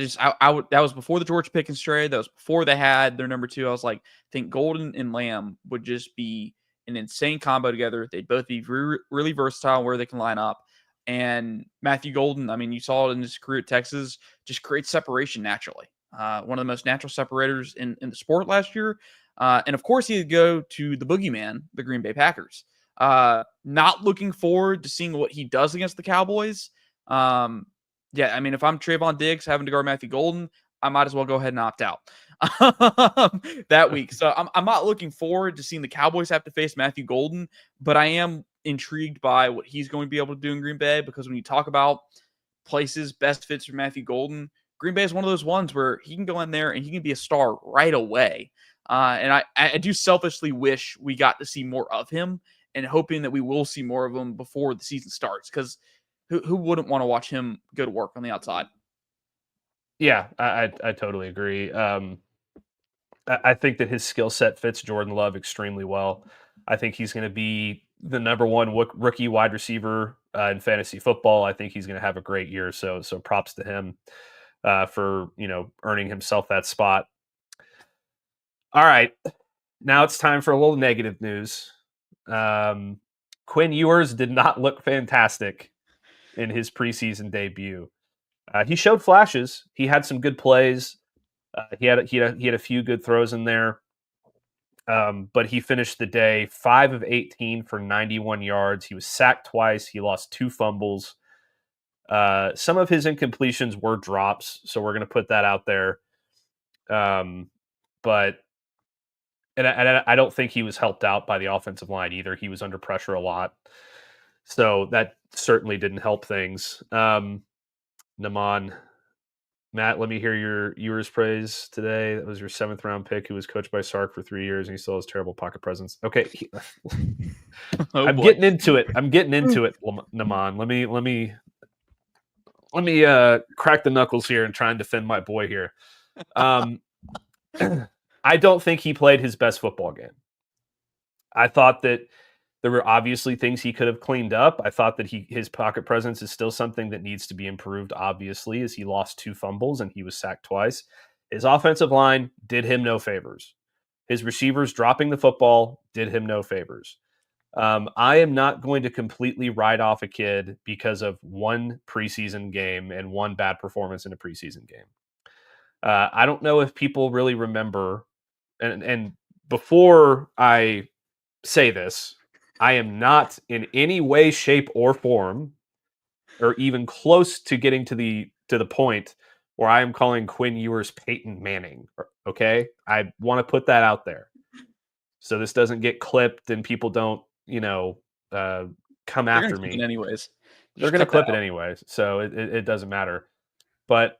was before the George Pickens trade. That was before they had their number 2. I was like, I think Golden and Lamb would just be an insane combo together. They'd both be really versatile where they can line up. And Matthew Golden, I mean, you saw it in his career at Texas, just creates separation naturally. One of the most natural separators in the sport last year. And of course, he'd go to the boogeyman, the Green Bay Packers. Not looking forward to seeing what he does against the Cowboys. Yeah, I mean, if I'm Trayvon Diggs having to guard Matthew Golden, I might as well go ahead and opt out that week. So I'm not looking forward to seeing the Cowboys have to face Matthew Golden, but I am intrigued by what he's going to be able to do in Green Bay, because when you talk about places best fits for Matthew Golden, Green Bay is one of those ones where he can go in there and he can be a star right away. And I do selfishly wish we got to see more of him, and hoping that we will see more of him before the season starts, because who wouldn't want to watch him go to work on the outside?
Yeah, I totally agree. I think that his skill set fits Jordan Love extremely well. I think he's going to be the number one rookie wide receiver in fantasy football. I think he's going to have a great year. So props to him for earning himself that spot. All right, now it's time for a little negative news. Quinn Ewers did not look fantastic in his preseason debut. He showed flashes. He had some good plays. He had a few good throws in there. But he finished the day 5 of 18 for 91 yards. He was sacked twice. He lost 2 fumbles. Some of his incompletions were drops, so we're going to put that out there. But I don't think he was helped out by the offensive line either. He was under pressure a lot, so that certainly didn't help things. Naman, Matt, let me hear your Ewers praise today. That was your 7th round pick, who was coached by Sark for 3 years, and he still has terrible pocket presence. Okay, I'm getting into it. Naman. Let me crack the knuckles here and try and defend my boy here. I don't think he played his best football game. I thought that there were obviously things he could have cleaned up. I thought that his pocket presence is still something that needs to be improved, obviously, as he lost 2 fumbles and he was sacked twice. His offensive line did him no favors. His receivers dropping the football did him no favors. I am not going to completely write off a kid because of 1 preseason game and 1 bad performance in a preseason game. I don't know if people really remember, and before I say this, I am not in any way, shape, or form, or even close to getting to the point where I am calling Quinn Ewers Peyton Manning. Okay, I want to put that out there, so this doesn't get clipped and people don't, come after me.
Anyways,
they're going to clip it anyways, so it doesn't matter. But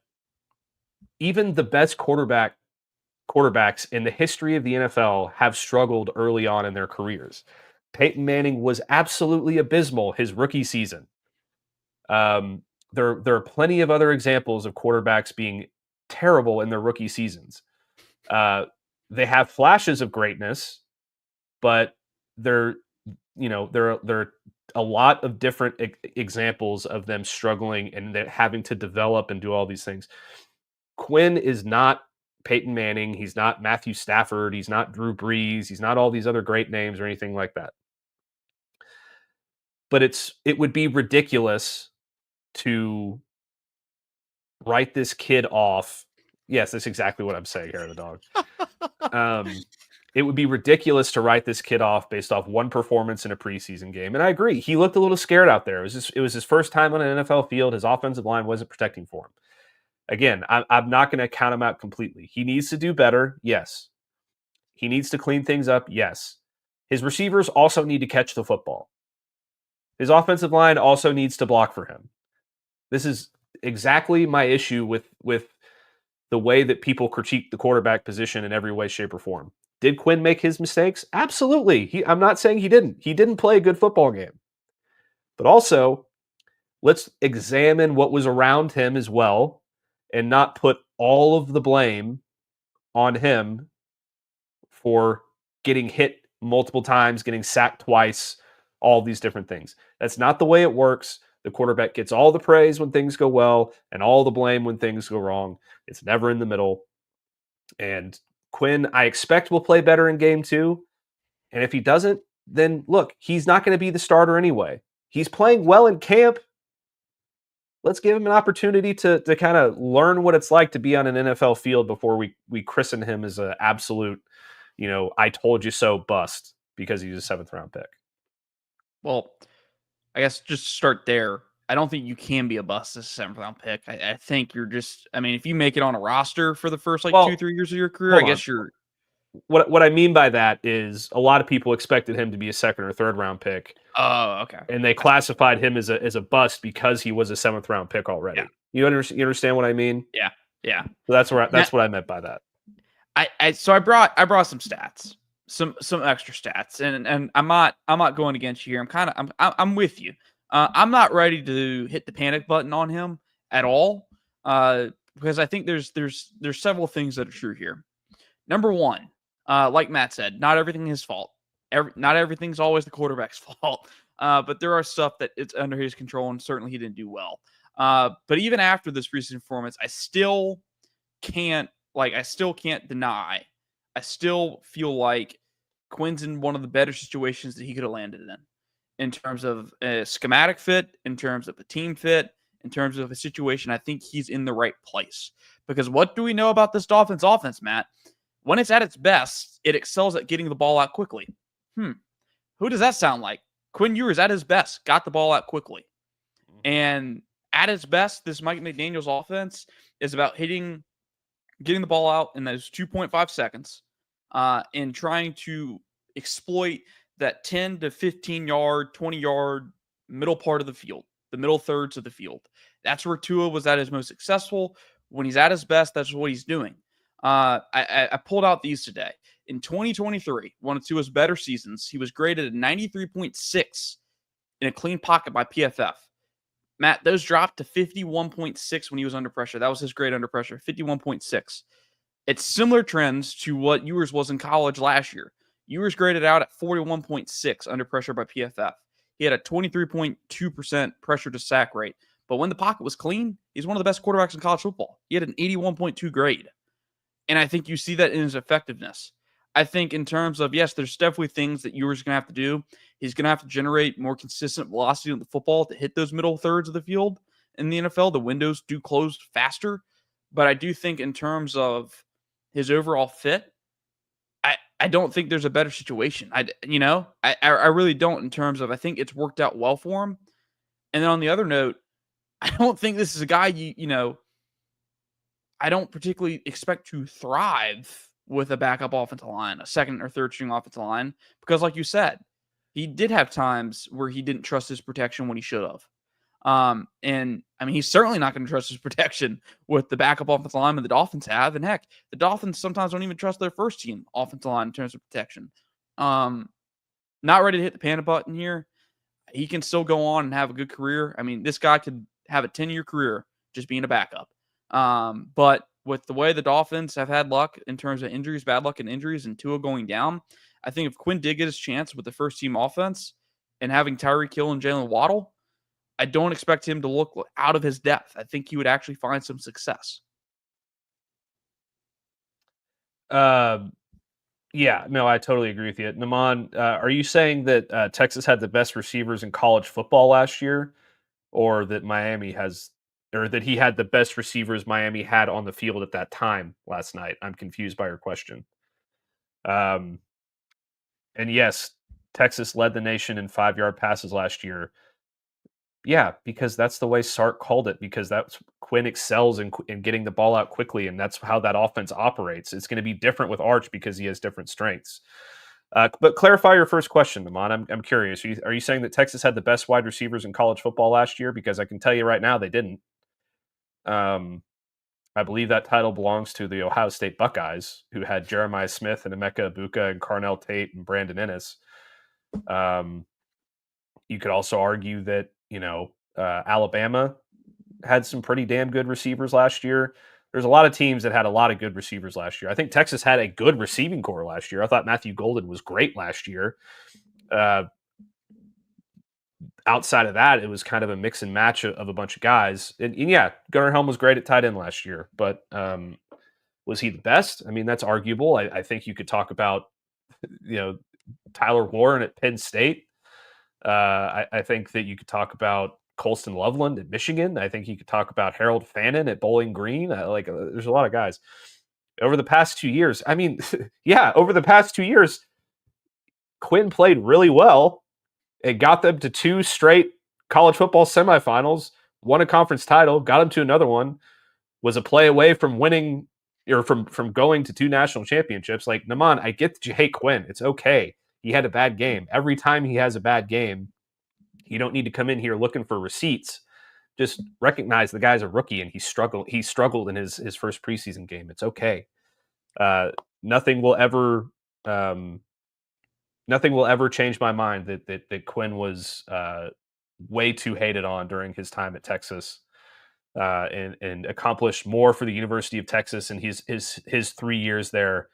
even the best quarterbacks in the history of the NFL have struggled early on in their careers. Peyton Manning was absolutely abysmal his rookie season. There are plenty of other examples of quarterbacks being terrible in their rookie seasons. They have flashes of greatness, but there are a lot of different examples of them struggling and having to develop and do all these things. Quinn is not Peyton Manning. He's not Matthew Stafford. He's not Drew Brees. He's not all these other great names or anything like that. But it would be ridiculous to write this kid off. Yes, that's exactly what I'm saying here, the dog. It would be ridiculous to write this kid off based off one performance in a preseason game. And I agree. He looked a little scared out there. It was his first time on an NFL field. His offensive line wasn't protecting for him. Again, I'm not going to count him out completely. He needs to do better. Yes. He needs to clean things up. Yes. His receivers also need to catch the football. His offensive line also needs to block for him. This is exactly my issue with the way that people critique the quarterback position in every way, shape, or form. Did Quinn make his mistakes? Absolutely. I'm not saying he didn't. He didn't play a good football game. But also, let's examine what was around him as well and not put all of the blame on him for getting hit multiple times, getting sacked twice, all these different things. That's not the way it works. The quarterback gets all the praise when things go well and all the blame when things go wrong. It's never in the middle. And Quinn, I expect, will play better in game 2. And if he doesn't, then look, he's not going to be the starter anyway. He's playing well in camp. Let's give him an opportunity to kind of learn what it's like to be on an NFL field before we christen him as an absolute, I told you so bust because he's a 7th round pick.
Well, I guess just to start there, I don't think you can be a bust as a 7th round pick. I think you're just, if you make it on a roster for the first 2-3 years of your career, I guess you're.
What I mean by that is a lot of people expected him to be a 2nd or 3rd round pick.
Oh, okay.
And they classified him as a bust because he was a 7th round pick already. Yeah. You understand what I mean?
Yeah. Yeah.
So that's what I meant by that.
So I brought some stats, some extra stats, and I'm not going against you here. I'm with you. I'm not ready to hit the panic button on him at all, because I think there's several things that are true here. Number one, like Matt said, not everything is his fault. Not everything's always the quarterback's fault, but there are stuff that it's under his control, and certainly he didn't do well. But even after this recent performance, I still can't deny. I still feel like Quinn's in one of the better situations that he could have landed in terms of a schematic fit, in terms of a team fit, in terms of a situation. I think he's in the right place, because what do we know about this Dolphins offense, Matt? When it's at its best, it excels at getting the ball out quickly. Who does that sound like? Quinn Ewers at his best got the ball out quickly. And at its best, this Mike McDaniel's offense is about getting the ball out in those 2.5 seconds and trying to exploit that 10 to 15 yard, 20 yard middle part of the field, the middle thirds of the field. That's where Tua was at his most successful. When he's at his best, that's what he's doing. I pulled out these today. In 2023, one of Tua's better seasons, he was graded at 93.6 in a clean pocket by PFF. Matt, those dropped to 51.6 when he was under pressure. That was his grade under pressure, 51.6. It's similar trends to what Ewers was in college last year. Ewers graded out at 41.6 under pressure by PFF. He had a 23.2% pressure to sack rate. But when the pocket was clean, he's one of the best quarterbacks in college football. He had an 81.2 grade. And I think you see that in his effectiveness. I think in terms of, yes, there's definitely things that Ewers is going to have to do. He's going to have to generate more consistent velocity on the football to hit those middle thirds of the field in the NFL. The windows do close faster. But I do think in terms of his overall fit, I don't think there's a better situation. I really don't, in terms of, I think it's worked out well for him. And then on the other note, I don't think this is a guy I don't particularly expect to thrive with a backup offensive line, a second or third string offensive line, because like you said, he did have times where he didn't trust his protection when he should have. And I mean, he's certainly not going to trust his protection with the backup offensive lineman the Dolphins have. And heck, the Dolphins sometimes don't even trust their first team offensive line in terms of protection. Not ready to hit the panic button here. He can still go on and have a good career. I mean, this guy could have a 10-year career just being a backup. But with the way the Dolphins have had luck in terms of injuries, bad luck and injuries, and Tua going down, I think if Quinn did get his chance with the first team offense and having Tyreek Hill and Jalen Waddle, I don't expect him to look out of his depth. I think he would actually find some success.
Yeah, no, I totally agree with you. Naman, are you saying that Texas had the best receivers in college football last year, or that that he had the best receivers Miami had on the field at that time last night? I'm confused by your question. And yes, Texas led the nation in 5-yard passes last year. Yeah, because that's the way Sark called it, because that's Quinn excels in getting the ball out quickly, and that's how that offense operates. It's going to be different with Arch because he has different strengths. But clarify your first question, Naman. I'm curious. Are you saying that Texas had the best wide receivers in college football last year? Because I can tell you right now they didn't. I believe that title belongs to the Ohio State Buckeyes, who had Jeremiah Smith and Emeka Ibuka and Carnell Tate and Brandon Ennis. You could also argue that Alabama had some pretty damn good receivers last year. There's a lot of teams that had a lot of good receivers last year. I think Texas had a good receiving core last year. I thought Matthew Golden was great last year. Outside of that, it was kind of a mix and match of a bunch of guys. And yeah, Gunnar Helm was great at tight end last year, but was he the best? I mean, that's arguable. I think you could talk about, Tyler Warren at Penn State. I think that you could talk about Colston Loveland at Michigan. I think you could talk about Harold Fannin at Bowling Green. There's a lot of guys over the past 2 years. I mean, over the past 2 years, Quinn played really well. It got them to 2 straight college football semifinals, won a conference title, got them to another one, was a play away from winning or from going to 2 national championships. Like, Naman, I get that you hate Quinn. It's okay. He had a bad game. Every time he has a bad game, you don't need to come in here looking for receipts. Just recognize the guy's a rookie and he struggled in his first preseason game. It's okay. Nothing will ever change my mind that Quinn was way too hated on during his time at Texas, and accomplished more for the University of Texas in his 3 years there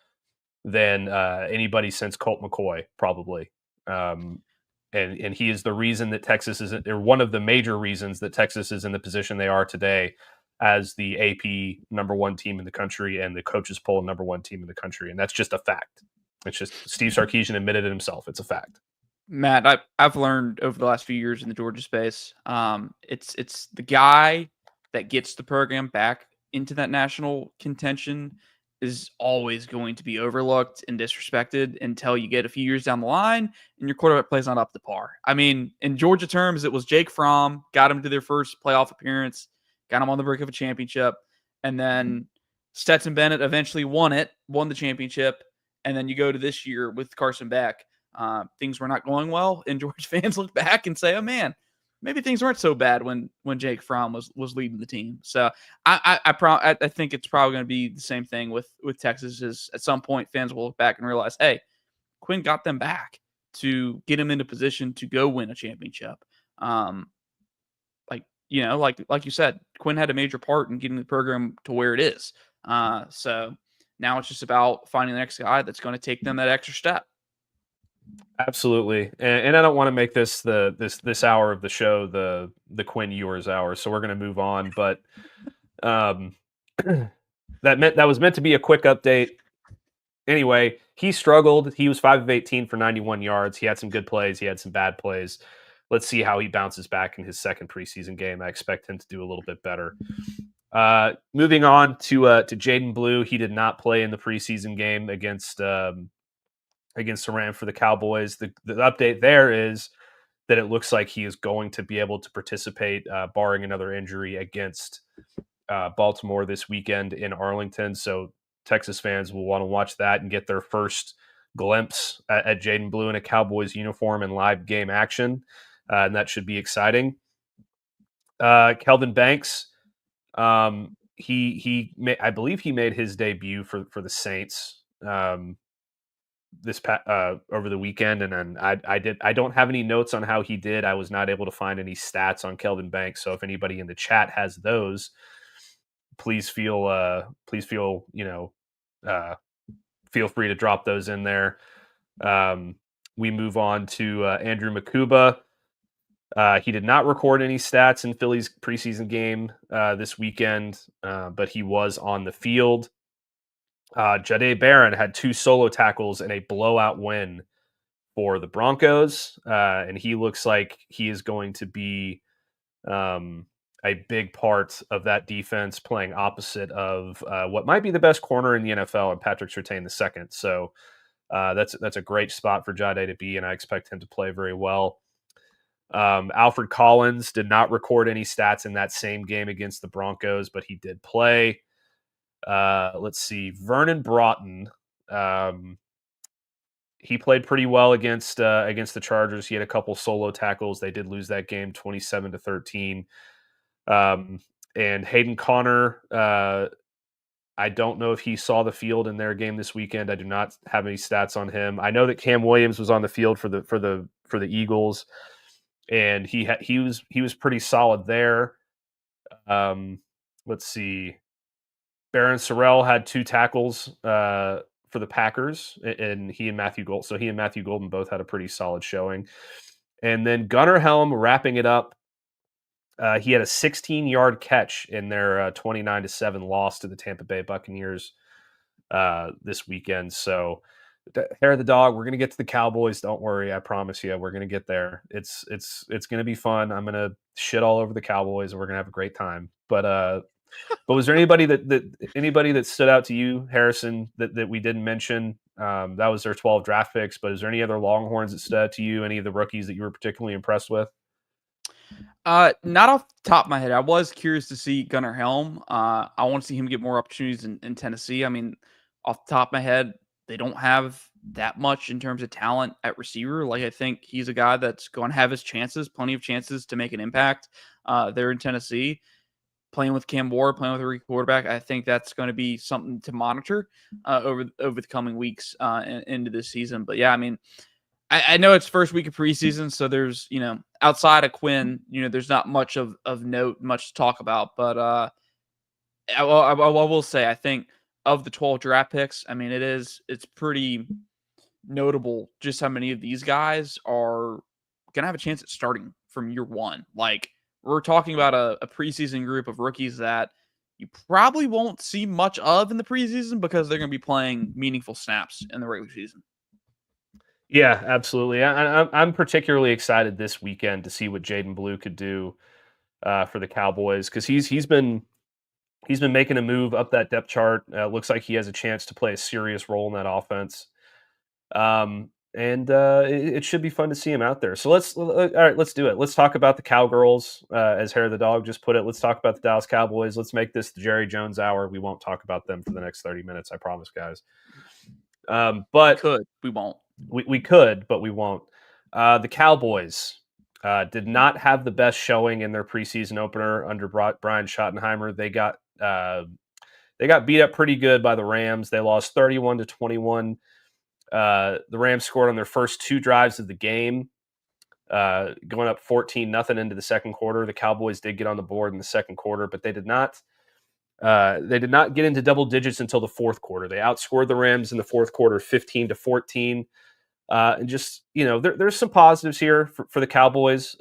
than anybody since Colt McCoy, probably. And he is the reason that Texas is, or one of the major reasons that Texas is in the position they are today as the AP number 1 team in the country and the coaches poll number 1 team in the country. And that's just a fact. It's just Steve Sarkisian admitted it himself. It's a fact.
Matt, I've learned over the last few years in the Georgia space, it's the guy that gets the program back into that national contention is always going to be overlooked and disrespected until you get a few years down the line and your quarterback plays not up to par. I mean, in Georgia terms, it was Jake Fromm, got him to their first playoff appearance, got him on the brink of a championship, and then Stetson Bennett eventually won the championship, and then you go to this year with Carson Beck. Things were not going well, and Georgia fans look back and say, oh man, maybe things weren't so bad when Jake Fromm was leading the team. So I think it's probably going to be the same thing with Texas. Is at some point fans will look back and realize, hey, Quinn got them back to get him into position to go win a championship. Like you said, Quinn had a major part in getting the program to where it is. So now it's just about finding the next guy that's going to take them that extra step.
Absolutely, and I don't want to make this this hour of the show the Quinn Ewers hour, so we're going to move on. But that was meant to be a quick update. Anyway, he struggled. He was 5 of 18 for 91 yards. He had some good plays. He had some bad plays. Let's see how he bounces back in his second preseason game. I expect him to do a little bit better. Moving on to Jaden Blue, he did not play in the preseason game against against the Rams for the Cowboys. The update there is that it looks like he is going to be able to participate, barring another injury, against Baltimore this weekend in Arlington. So Texas fans will want to watch that and get their first glimpse at Jaden Blue in a Cowboys uniform and live game action. And that should be exciting. Kelvin Banks, I believe he made his debut for the Saints over the weekend, and then I don't have any notes on how he did. I was not able to find any stats on Kelvin Banks. So if anybody in the chat has those, please feel free to drop those in there. We move on to Andrew Makuba. He did not record any stats in Philly's preseason game this weekend, but he was on the field. Jahdae Barron had 2 solo tackles and a blowout win for the Broncos, and he looks like he is going to be a big part of that defense, playing opposite of what might be the best corner in the NFL, and Patrick Surtain II. So that's a great spot for Jahdae to be, and I expect him to play very well. Alfred Collins did not record any stats in that same game against the Broncos, but he did play. Let's see. Vernon Broughton. He played pretty well against the Chargers. He had a couple solo tackles. They did lose that game 27-13. And Hayden Connor, I don't know if he saw the field in their game this weekend. I do not have any stats on him. I know that Cam Williams was on the field for the Eagles, and he was pretty solid there. Let's see. Baron Sorrell had 2 tackles for the Packers, and he and Matthew Golden both had a pretty solid showing. And then Gunnar Helm wrapping it up. He had a 16-yard catch in their 29-7 loss to the Tampa Bay Buccaneers this weekend. So, hair of the dog, we're going to get to the Cowboys. Don't worry, I promise you, we're going to get there. It's going to be fun. I'm going to shit all over the Cowboys, and we're going to have a great time. But was there anybody that stood out to you, Harrison, that we didn't mention? That was their 12 draft picks. But is there any other Longhorns that stood out to you? Any of the rookies that you were particularly impressed with?
Not off the top of my head. I was curious to see Gunnar Helm. I want to see him get more opportunities in Tennessee. I mean, off the top of my head, they don't have that much in terms of talent at receiver. Like, I think he's a guy that's going to have his chances, plenty of chances to make an impact there in Tennessee. Playing with Cam Ward, playing with a rookie quarterback, I think that's going to be something to monitor over the coming weeks into this season. But yeah, I mean, I know it's first week of preseason, so there's, outside of Quinn, there's not much of note, much to talk about. But I will say, I think of the 12 draft picks, I mean, it's pretty notable just how many of these guys are going to have a chance at starting from year one. Like, we're talking about a preseason group of rookies that you probably won't see much of in the preseason because they're going to be playing meaningful snaps in the regular season.
Yeah, absolutely. I'm particularly excited this weekend to see what Jaden Blue could do for the Cowboys, because he's been making a move up that depth chart. Looks like he has a chance to play a serious role in that offense, and it should be fun to see him out there. So let's do it. Let's talk about the Cowgirls, as Hair of the Dog just put it. Let's talk about the Dallas Cowboys. Let's make this the Jerry Jones hour. We won't talk about them for the next 30 minutes. I promise, guys. But
we won't.
We could, but we won't. The Cowboys did not have the best showing in their preseason opener under Brian Schottenheimer. They got beat up pretty good by the Rams. They lost 31-21. The Rams scored on their first 2 drives of the game, going up 14-0 into the second quarter. The Cowboys did get on the board in the second quarter, but they did not get into double digits until the fourth quarter. They outscored the Rams in the fourth quarter 15-14. And just, there's some positives here for the Cowboys.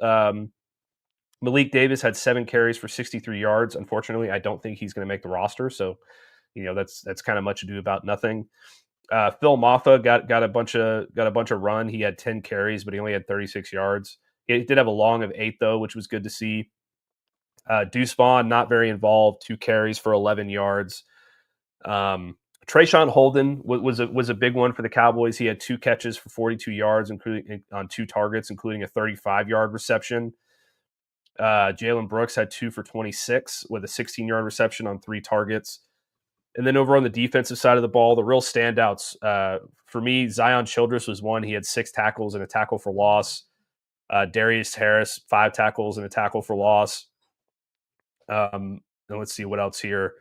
Malik Davis had 7 carries for 63 yards. Unfortunately, I don't think he's going to make the roster. So, that's kind of much ado about nothing. Phil Maffa got a bunch of run. He had 10 carries, but he only had 36 yards. He did have a long of 8 though, which was good to see. Deuce Vaughn, not very involved, 2 carries for 11 yards. Trayshawn Holden was a big one for the Cowboys. He had 2 catches for 42 yards, including on 2 targets, including a 35-yard reception. Jalen Brooks had 2 for 26 with a 16-yard reception on 3 targets. And then over on the defensive side of the ball, the real standouts for me, Zion Childress was one. He had 6 tackles and a tackle for loss. Darius Harris, 5 tackles and a tackle for loss. And let's see what else here.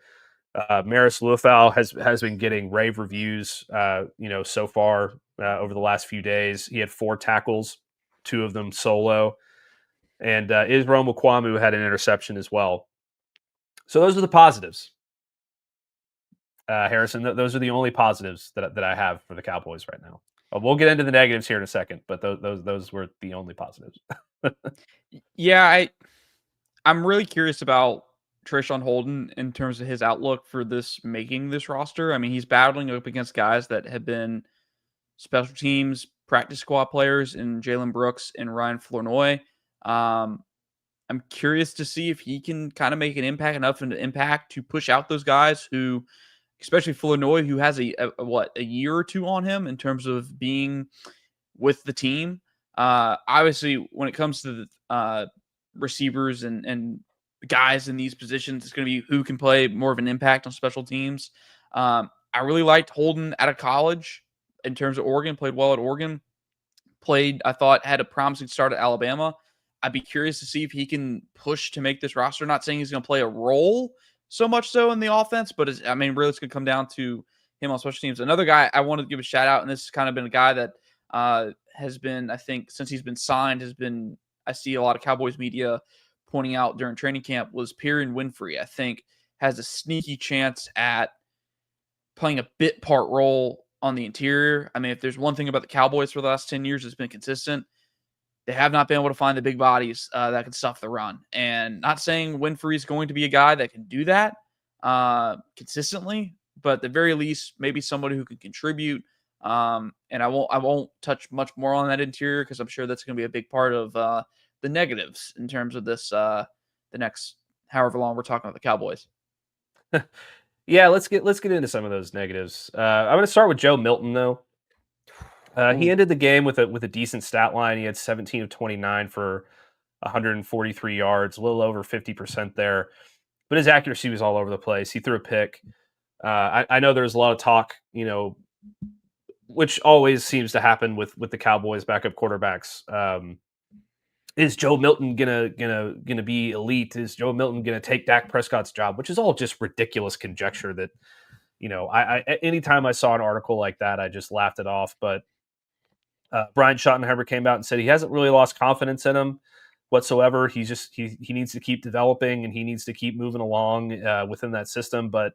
Maris Luafau has been getting rave reviews, so far over the last few days. He had 4 tackles, 2 of them solo, and Israel Mukwamu had an interception as well. So those are the positives, Harrison. Those are the only positives that I have for the Cowboys right now. We'll get into the negatives here in a second, but those were the only positives.
Yeah, I'm really curious about Trayshawn Holden in terms of his outlook for making this roster. I mean, he's battling up against guys that have been special teams, practice squad players in Jalen Brooks and Ryan Flournoy. I'm curious to see if he can kind of make an impact to push out those guys who, especially Flournoy, who has a year or 2 on him in terms of being with the team. Obviously, when it comes to the receivers and guys in these positions, it's going to be who can play more of an impact on special teams. I really liked Holden out of college in terms of Oregon, played well at Oregon, I thought, had a promising start at Alabama. I'd be curious to see if he can push to make this roster. Not saying he's going to play a role so much so in the offense, but really it's going to come down to him on special teams. Another guy I want to give a shout out, and this has kind of been a guy that has been, I think, since he's been signed, I see a lot of Cowboys media pointing out during training camp, was Perrion Winfrey. I think has a sneaky chance at playing a bit part role on the interior. I mean, if there's one thing about the Cowboys for the last 10 years, it's been consistent. They have not been able to find the big bodies that can stuff the run. And not saying Winfrey is going to be a guy that can do that consistently, but at the very least, maybe somebody who can contribute. And I won't touch much more on that interior because I'm sure that's going to be a big part of the negatives in terms of this the next however long we're talking about the Cowboys.
Yeah, let's get into some of those negatives. I'm going to start with Joe Milton, though. He ended the game with a decent stat line. He had 17 of 29 for 143 yards, a little over 50% there. But his accuracy was all over the place. He threw a pick. I know there's a lot of talk, which always seems to happen with the Cowboys backup quarterbacks. Is Joe Milton gonna be elite? Is Joe Milton gonna take Dak Prescott's job? Which is all just ridiculous conjecture that, I anytime I saw an article like that, I just laughed it off. But Brian Schottenheimer came out and said he hasn't really lost confidence in him whatsoever. He needs to keep developing and he needs to keep moving along within that system. But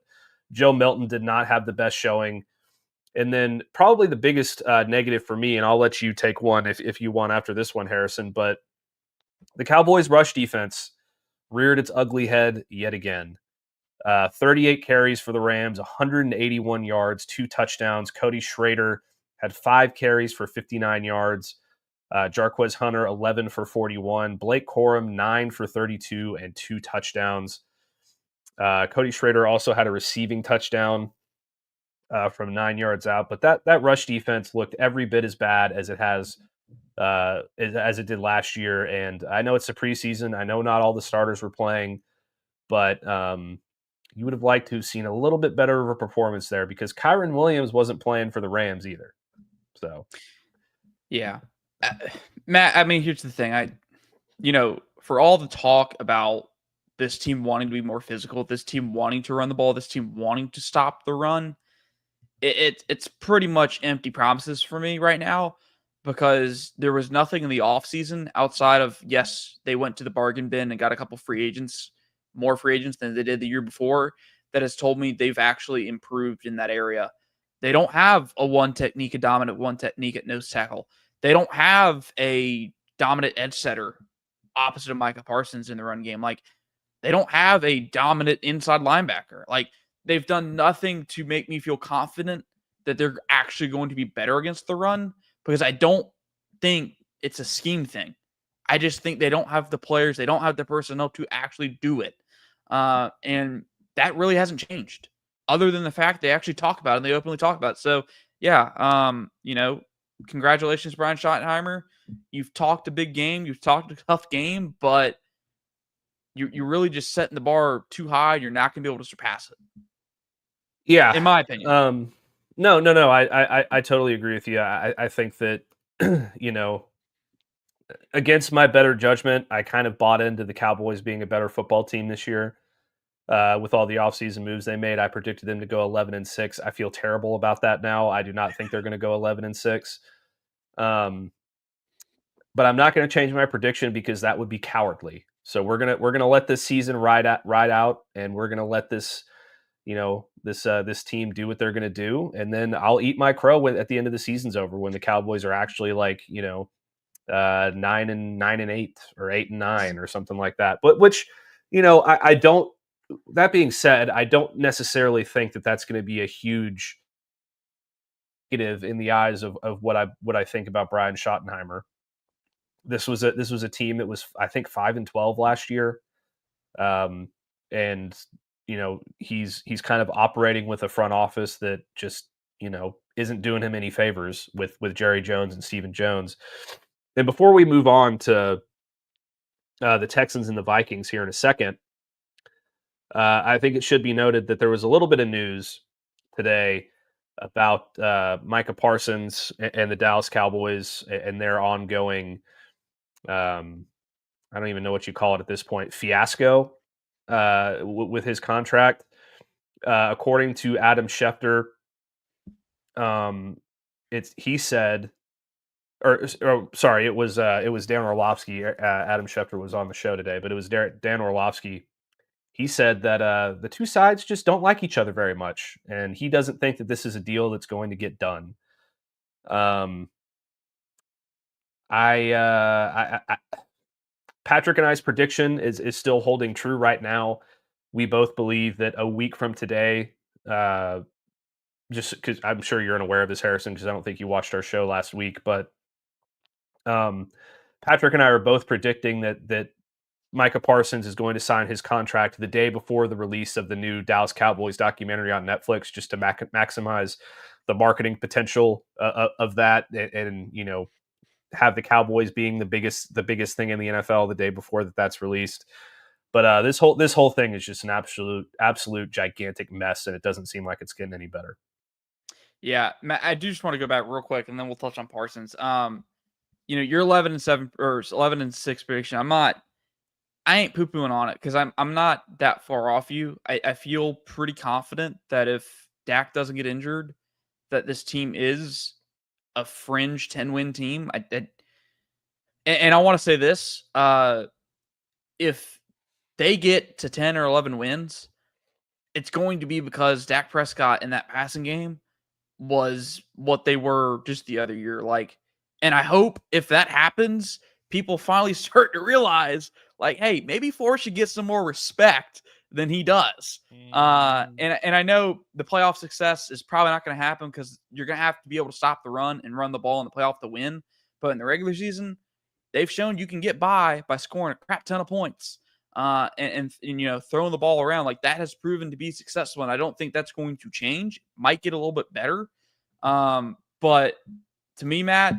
Joe Milton did not have the best showing. And then probably the biggest negative for me, and I'll let you take one if you want after this one, Harrison, but the Cowboys' rush defense reared its ugly head yet again. 38 carries for the Rams, 181 yards, 2 touchdowns. Cody Schrader had 5 carries for 59 yards. Jarquez Hunter, 11 for 41. Blake Corum, 9 for 32 and 2 touchdowns. Cody Schrader also had a receiving touchdown from 9 yards out. But that rush defense looked every bit as bad as it has as it did last year. And I know it's the preseason. I know not all the starters were playing, but you would have liked to have seen a little bit better of a performance there because Kyron Williams wasn't playing for the Rams either. So,
yeah, Matt, I mean, here's the thing. For all the talk about this team wanting to be more physical, this team wanting to run the ball, this team wanting to stop the run, it's pretty much empty promises for me right now. Because there was nothing in the offseason outside of, yes, they went to the bargain bin and got a couple more free agents than they did the year before, that has told me they've actually improved in that area. They don't have a dominant one technique at nose tackle. They don't have a dominant edge setter opposite of Micah Parsons in the run game. Like, they don't have a dominant inside linebacker. Like, they've done nothing to make me feel confident that they're actually going to be better against the run. Because I don't think it's a scheme thing. I just think they don't have the players, they don't have the personnel to actually do it. And that really hasn't changed. other than the fact they actually talk about it and they openly talk about it. So yeah, congratulations, Brian Schottenheimer. You've talked a big game, you've talked a tough game, but you're really just setting the bar too high. You're not going to be able to surpass it.
Yeah,
in my opinion.
No. I totally agree with you. I think that against my better judgment, I kind of bought into the Cowboys being a better football team this year. With all the offseason moves they made, I predicted them to go 11-6. I feel terrible about that now. I do not think they're going to go 11-6. But I'm not going to change my prediction because that would be cowardly. So we're gonna let this season ride out, and we're gonna let this this team do what they're gonna do, and then I'll eat my crow at the end of the season's over when the Cowboys are actually 9-8 or 8-9 or something like that. But which I don't. That being said, I don't necessarily think that that's going to be a huge negative in the eyes of what I think about Brian Schottenheimer. This was a team that was, I think, 5-12 last year, and he's kind of operating with a front office that just isn't doing him any favors with Jerry Jones and Stephen Jones. And before we move on to the Texans and the Vikings here in a second, I think it should be noted that there was a little bit of news today about Micah Parsons and the Dallas Cowboys and their ongoing, I don't even know what you call it at this point, fiasco with his contract. According to Adam Schefter, he said, sorry, it was Dan Orlovsky. Adam Schefter was on the show today, but it was Dan Orlovsky. He said that the two sides just don't like each other very much, and he doesn't think that this is a deal that's going to get done. Patrick and I's prediction is still holding true right now. We both believe that a week from today, just because I'm sure you're unaware of this, Harrison, because I don't think you watched our show last week, but Patrick and I are both predicting that Micah Parsons is going to sign his contract the day before the release of the new Dallas Cowboys documentary on Netflix, just to maximize the marketing potential of that, and have the Cowboys being the biggest thing in the NFL the day before that's released. But this whole thing is just an absolute gigantic mess, and it doesn't seem like it's getting any better.
Yeah, Matt, I do just want to go back real quick, and then we'll touch on Parsons. You're 11-7 or 11-6 prediction. I ain't poo-pooing on it because I'm not that far off you. I feel pretty confident that if Dak doesn't get injured, that this team is a fringe 10-win team. And I want to say this: if they get to 10 or 11 wins, it's going to be because Dak Prescott in that passing game was what they were just the other year. And I hope if that happens, people finally start to realize, hey, maybe Forrest should get some more respect than he does. And I know the playoff success is probably not going to happen because you're going to have to be able to stop the run and run the ball in the playoff to win. But in the regular season, they've shown you can get by scoring a crap ton of points and throwing the ball around. That has proven to be successful, and I don't think that's going to change. Might get a little bit better. But to me, Matt,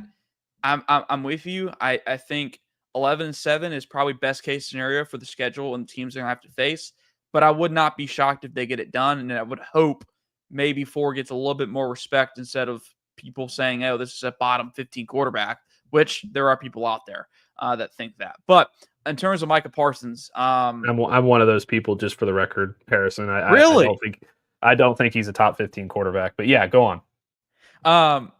I'm with you. I think 11-7 is probably best case scenario for the schedule and the teams they're going to have to face. But I would not be shocked if they get it done. And I would hope maybe Ford gets a little bit more respect instead of people saying, oh, this is a bottom 15 quarterback, which there are people out there that think that. But in terms of Micah Parsons,
I'm one of those people, just for the record, Harrison.
Really?
I don't think he's a top 15 quarterback. But yeah, go on.
I'm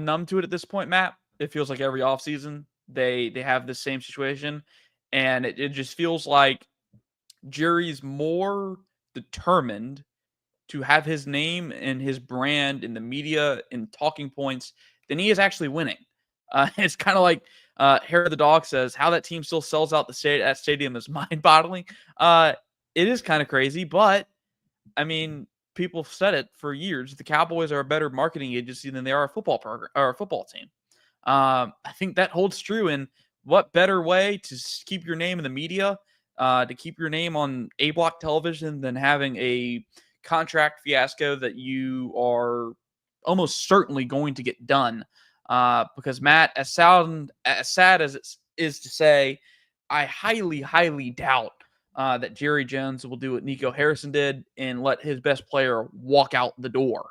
numb to it at this point, Matt. It feels like every offseason they have the same situation, and it just feels like Jerry's more determined to have his name and his brand in the media and talking points than he is actually winning. It's kind of like Hair the Dog says, how that team still sells out that stadium is mind-boggling. It is kind of crazy, but I mean, people have said it for years. The Cowboys are a better marketing agency than they are a football program or a football team. I think that holds true. And what better way to keep your name in the media to keep your name on A Block television than having a contract fiasco that you are almost certainly going to get done. Because Matt, as sad as it is to say, I highly, highly doubt that Jerry Jones will do what Nico Harrison did and let his best player walk out the door.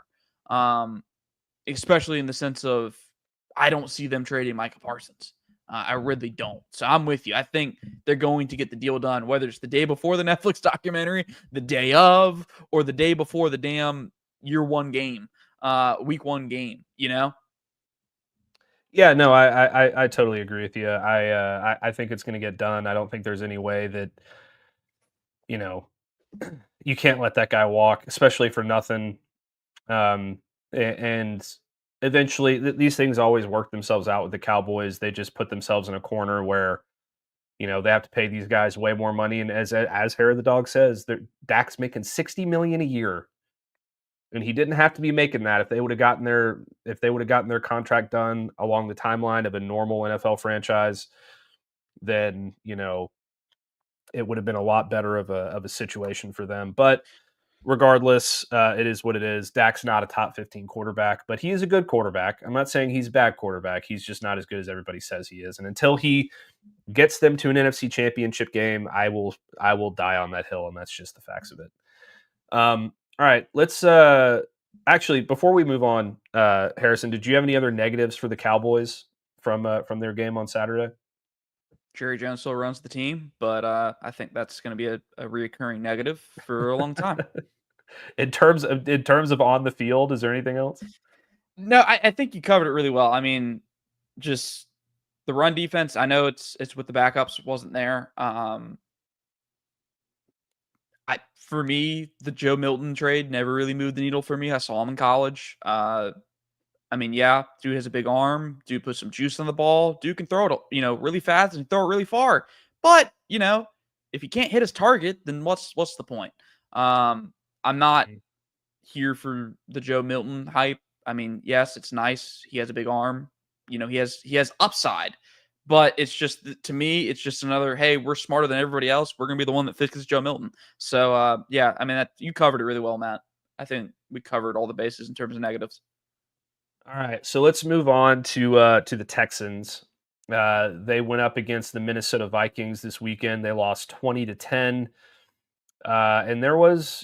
Especially in the sense of, I don't see them trading Micah Parsons. I really don't. So I'm with you. I think they're going to get the deal done, whether it's the day before the Netflix documentary, the day of, or the day before the damn week one game,
Yeah, no, I totally agree with you. I think it's going to get done. I don't think there's any way that, you know, you can't let that guy walk, especially for nothing. And eventually, these things always work themselves out with the Cowboys. They just put themselves in a corner where, they have to pay these guys way more money. And as Harry the Dog says, Dak's making $60 million a year, and he didn't have to be making that if they would have gotten their contract done along the timeline of a normal NFL franchise. Then it would have been a lot better of a situation for them. But regardless, it is what it is. Dak's not a top 15 quarterback, but he is a good quarterback. I'm not saying he's a bad quarterback. He's just not as good as everybody says he is. And until he gets them to an NFC Championship game, I will die on that hill, and that's just the facts of it. All right, let's actually, before we move on, Harrison, did you have any other negatives for the Cowboys from their game on Saturday?
Jerry Jones still runs the team, but I think that's going to be a reoccurring negative for a long time.
In terms of on the field, is there anything else?
No, I think you covered it really well. I mean, just the run defense. I know it's with the backups, wasn't there. For me, the Joe Milton trade never really moved the needle for me. I saw him in college. I mean, yeah, dude has a big arm. Dude put some juice on the ball. Dude can throw it, really fast and throw it really far. But, if he can't hit his target, then what's the point? I'm not here for the Joe Milton hype. I mean, yes, it's nice. He has a big arm. He has upside. But it's just, to me, it's just another, hey, we're smarter than everybody else. We're going to be the one that fixes Joe Milton. So, yeah, I mean, you covered it really well, Matt. I think we covered all the bases in terms of negatives.
All right, so let's move on to the Texans. They went up against the Minnesota Vikings this weekend. They lost 20-10. And there was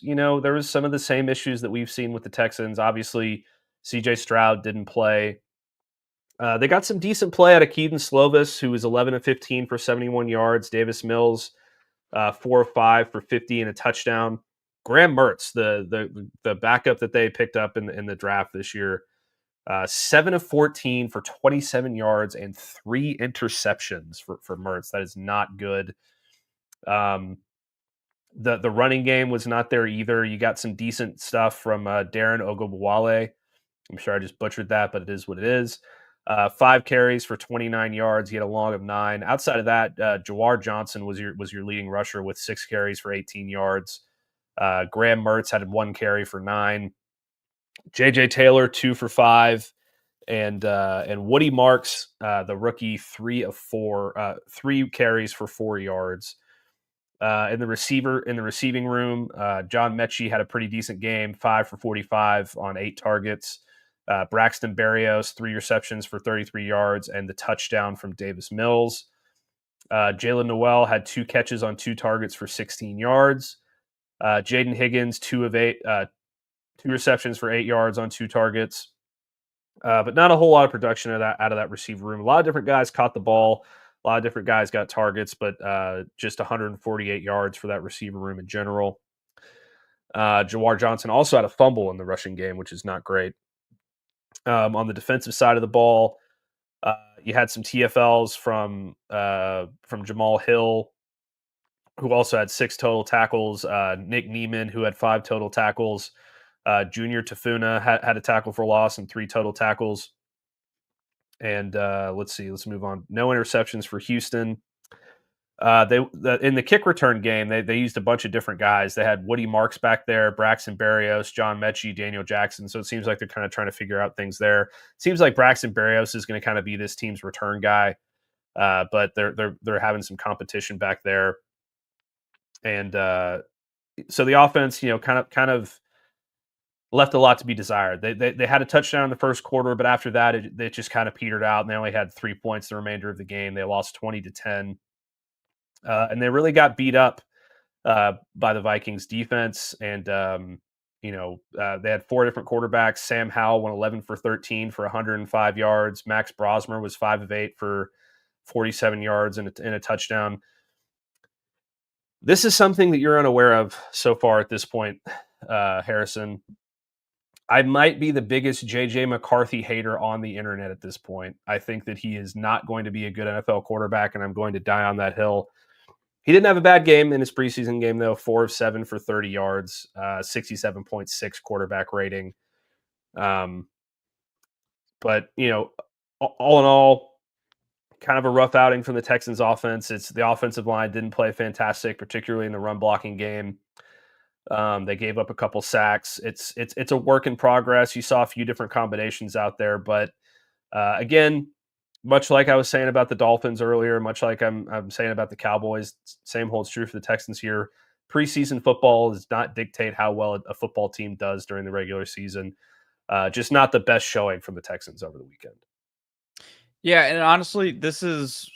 some of the same issues that we've seen with the Texans. Obviously, CJ Stroud didn't play. They got some decent play out of Keaton Slovis, who was 11 of 15 for 71 yards. Davis Mills, 4 of 5 for 50 and a touchdown. Graham Mertz, the backup that they picked up in the draft this year, 7 of 14 for 27 yards and 3 interceptions for Mertz. That is not good. The running game was not there either. You got some decent stuff from Darren Ogunbowale. I'm sure I just butchered that, but it is what it is. 5 carries for 29 yards. He had a long of 9. Outside of that, Jawar Johnson was your leading rusher with 6 carries for 18 yards. Graham Mertz had 1 carry for 9. J.J. Taylor, 2 for 5. And Woody Marks, the rookie, 3 of 4, 3 carries for 4 yards. In the receiving room, John Mechie had a pretty decent game, 5 for 45 on 8 targets. Braxton Berrios, 3 receptions for 33 yards and the touchdown from Davis Mills. Jalen Noel had 2 catches on 2 targets for 16 yards. Jaden Higgins, 2 of 8, 2 receptions for 8 yards on 2 targets. But not a whole lot of production out of that receiver room. A lot of different guys caught the ball. A lot of different guys got targets, but just 148 yards for that receiver room in general. Jawar Johnson also had a fumble in the rushing game, which is not great. On the defensive side of the ball, you had some TFLs from Jamal Hill, who also had 6 total tackles. Nick Neiman, who had 5 total tackles. Junior Tafuna had a tackle for loss and 3 total tackles. And let's move on. No interceptions for Houston. In the kick return game, they used a bunch of different guys. They had Woody Marks back there, Braxton Berrios, John Mechie, Daniel Jackson. So it seems like they're kind of trying to figure out things there. It seems like Braxton Berrios is going to kind of be this team's return guy, but they're having some competition back there. And so the offense, kind of left a lot to be desired. They had a touchdown in the first quarter, but after that, it just kind of petered out, and they only had 3 points the remainder of the game. They lost 20-10, and they really got beat up by the Vikings defense. And they had 4 different quarterbacks. Sam Howell went 11 for 13 for 105 yards. Max Brosmer was 5 of 8 for 47 yards and a touchdown. This is something that you're unaware of so far at this point, Harrison. I might be the biggest J.J. McCarthy hater on the internet at this point. I think that he is not going to be a good NFL quarterback, and I'm going to die on that hill. He didn't have a bad game in his preseason game, though. 4 of 7 for 30 yards, 67.6 quarterback rating. But, all in all, kind of a rough outing from the Texans offense. The offensive line didn't play fantastic, particularly in the run blocking game. They gave up a couple sacks. It's a work in progress. You saw a few different combinations out there, but again, much like I was saying about the Dolphins earlier, much like I'm saying about the Cowboys, same holds true for the Texans here. Preseason football does not dictate how well a football team does during the regular season. Just not the best showing from the Texans over the weekend.
Yeah, and honestly, this is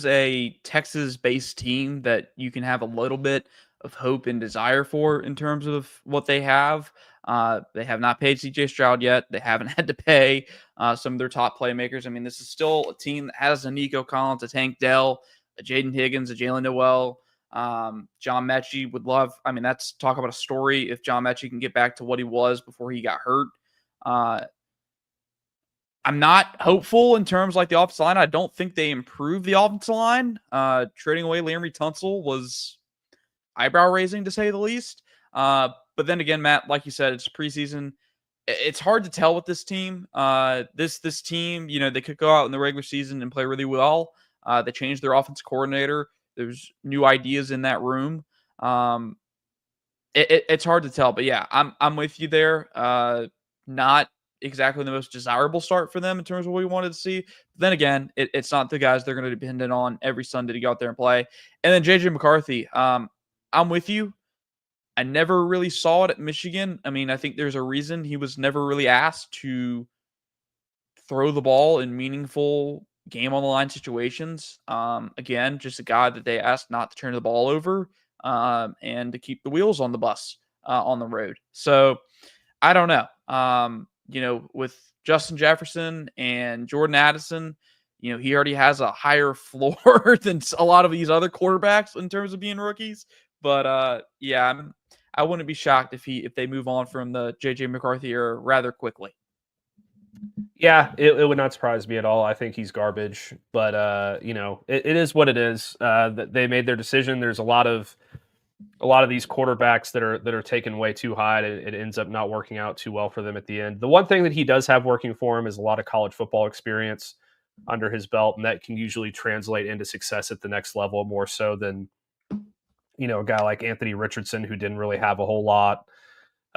a Texas-based team that you can have a little bit of hope and desire for in terms of what they have. They have not paid CJ Stroud yet. They haven't had to pay some of their top playmakers. I mean, this is still a team that has a Nico Collins, a Tank Dell, a Jaden Higgins, a Jalen Noel. John Mechie would love. I mean, that's talk about a story if John Mechie can get back to what he was before he got hurt. I'm not hopeful in terms like the offensive line. I don't think they improved the offensive line. Trading away Larry Tunsil was eyebrow raising to say the least. But then again, Matt, like you said, it's preseason. It's hard to tell with this team. This team, they could go out in the regular season and play really well. They changed their offense coordinator. There's new ideas in that room. It's hard to tell, but yeah, I'm with you there. Not exactly the most desirable start for them in terms of what we wanted to see. But then again, it's not the guys they're going to depend on every Sunday to go out there and play. And then JJ McCarthy, I'm with you. I never really saw it at Michigan. I mean, I think there's a reason he was never really asked to throw the ball in meaningful game on the line situations. Again, just a guy that they asked not to turn the ball over and to keep the wheels on the bus on the road. So I don't know. With Justin Jefferson and Jordan Addison, he already has a higher floor than a lot of these other quarterbacks in terms of being rookies. But yeah, I wouldn't be shocked if they move on from the JJ McCarthy era rather quickly.
Yeah, it would not surprise me at all. I think he's garbage, but it is what it is. They made their decision. There's a lot of these quarterbacks that are taken way too high. It ends up not working out too well for them at the end. The one thing that he does have working for him is a lot of college football experience under his belt, and that can usually translate into success at the next level more so than a guy like Anthony Richardson who didn't really have a whole lot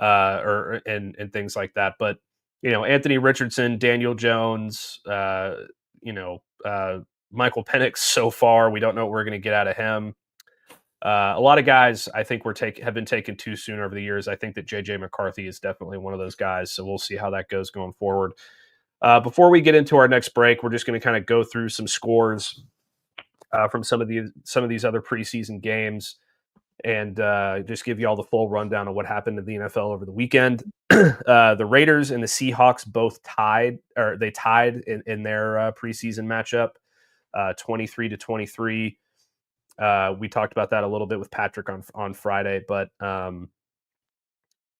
and things like that. But Anthony Richardson, Daniel Jones, Michael Penix so far, we don't know what we're going to get out of him. A lot of guys I think have been taken too soon over the years. I think that JJ McCarthy is definitely one of those guys. So we'll see how that goes going forward. Before we get into our next break, we're just going to kind of go through some scores from some of these other preseason games and just give you all the full rundown of what happened in the NFL over the weekend. The Raiders and the Seahawks both tied in their preseason matchup, 23-23. We talked about that a little bit with Patrick on Friday, but not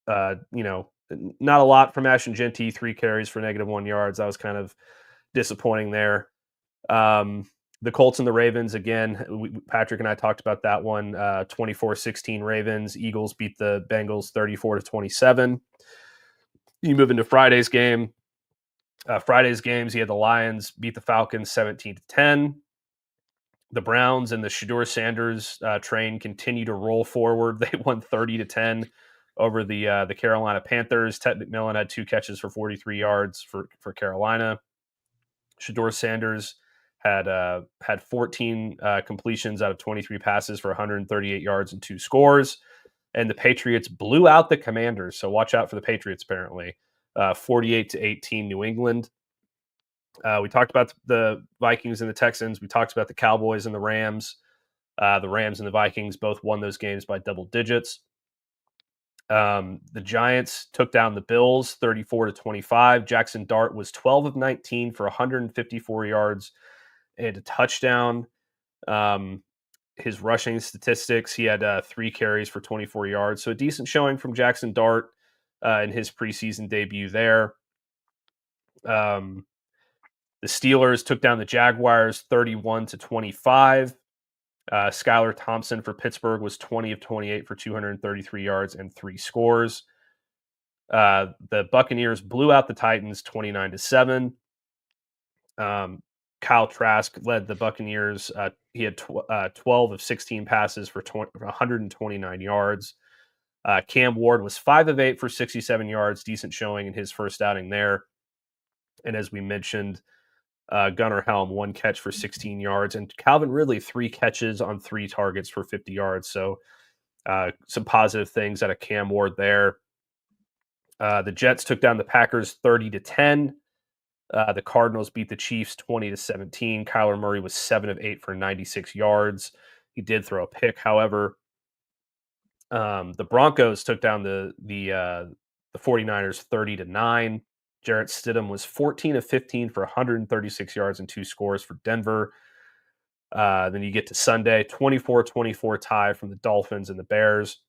a lot from Ashton Genty, 3 carries for -1 yards. That was kind of disappointing there. The Colts and the Ravens, again, Patrick and I talked about that one, 24-16 Ravens. Eagles beat the Bengals 34-27. You move into Friday's game. Friday's games, you had the Lions beat the Falcons 17-10. The Browns and the Shedeur Sanders train continue to roll forward. They won 30-10 over the Carolina Panthers. Ted McMillan had 2 catches for 43 yards for Carolina. Shedeur Sanders had 14 completions out of 23 passes for 138 yards and 2 scores. And the Patriots blew out the Commanders. So watch out for the Patriots, apparently. 48-18 New England. We talked about the Vikings and the Texans. We talked about the Cowboys and the Rams. The Rams and the Vikings both won those games by double digits. The Giants took down the Bills 34-25. Jackson Dart was 12 of 19 for 154 yards and a touchdown. His rushing statistics, he had 3 carries for 24 yards. So a decent showing from Jackson Dart in his preseason debut there. The Steelers took down the Jaguars 31-25. Skylar Thompson for Pittsburgh was 20 of 28 for 233 yards and 3 scores. The Buccaneers blew out the Titans 29-7. Kyle Trask led the Buccaneers. He had 12 of 16 passes for 129 yards. Cam Ward was 5 of 8 for 67 yards, decent showing in his first outing there. And as we mentioned, Gunnar Helm 1 catch for 16 yards, and Calvin Ridley 3 catches on 3 targets for 50 yards. So some positive things out of Cam Ward there. The Jets took down the Packers 30-10. The Cardinals beat the Chiefs 20-17. Kyler Murray was 7 of 8 for 96 yards. He did throw a pick, however. The Broncos took down the 49ers 30-9. Jarrett Stidham was 14 of 15 for 136 yards and 2 scores for Denver. Then you get to Sunday, 24-24 tie from the Dolphins and the Bears.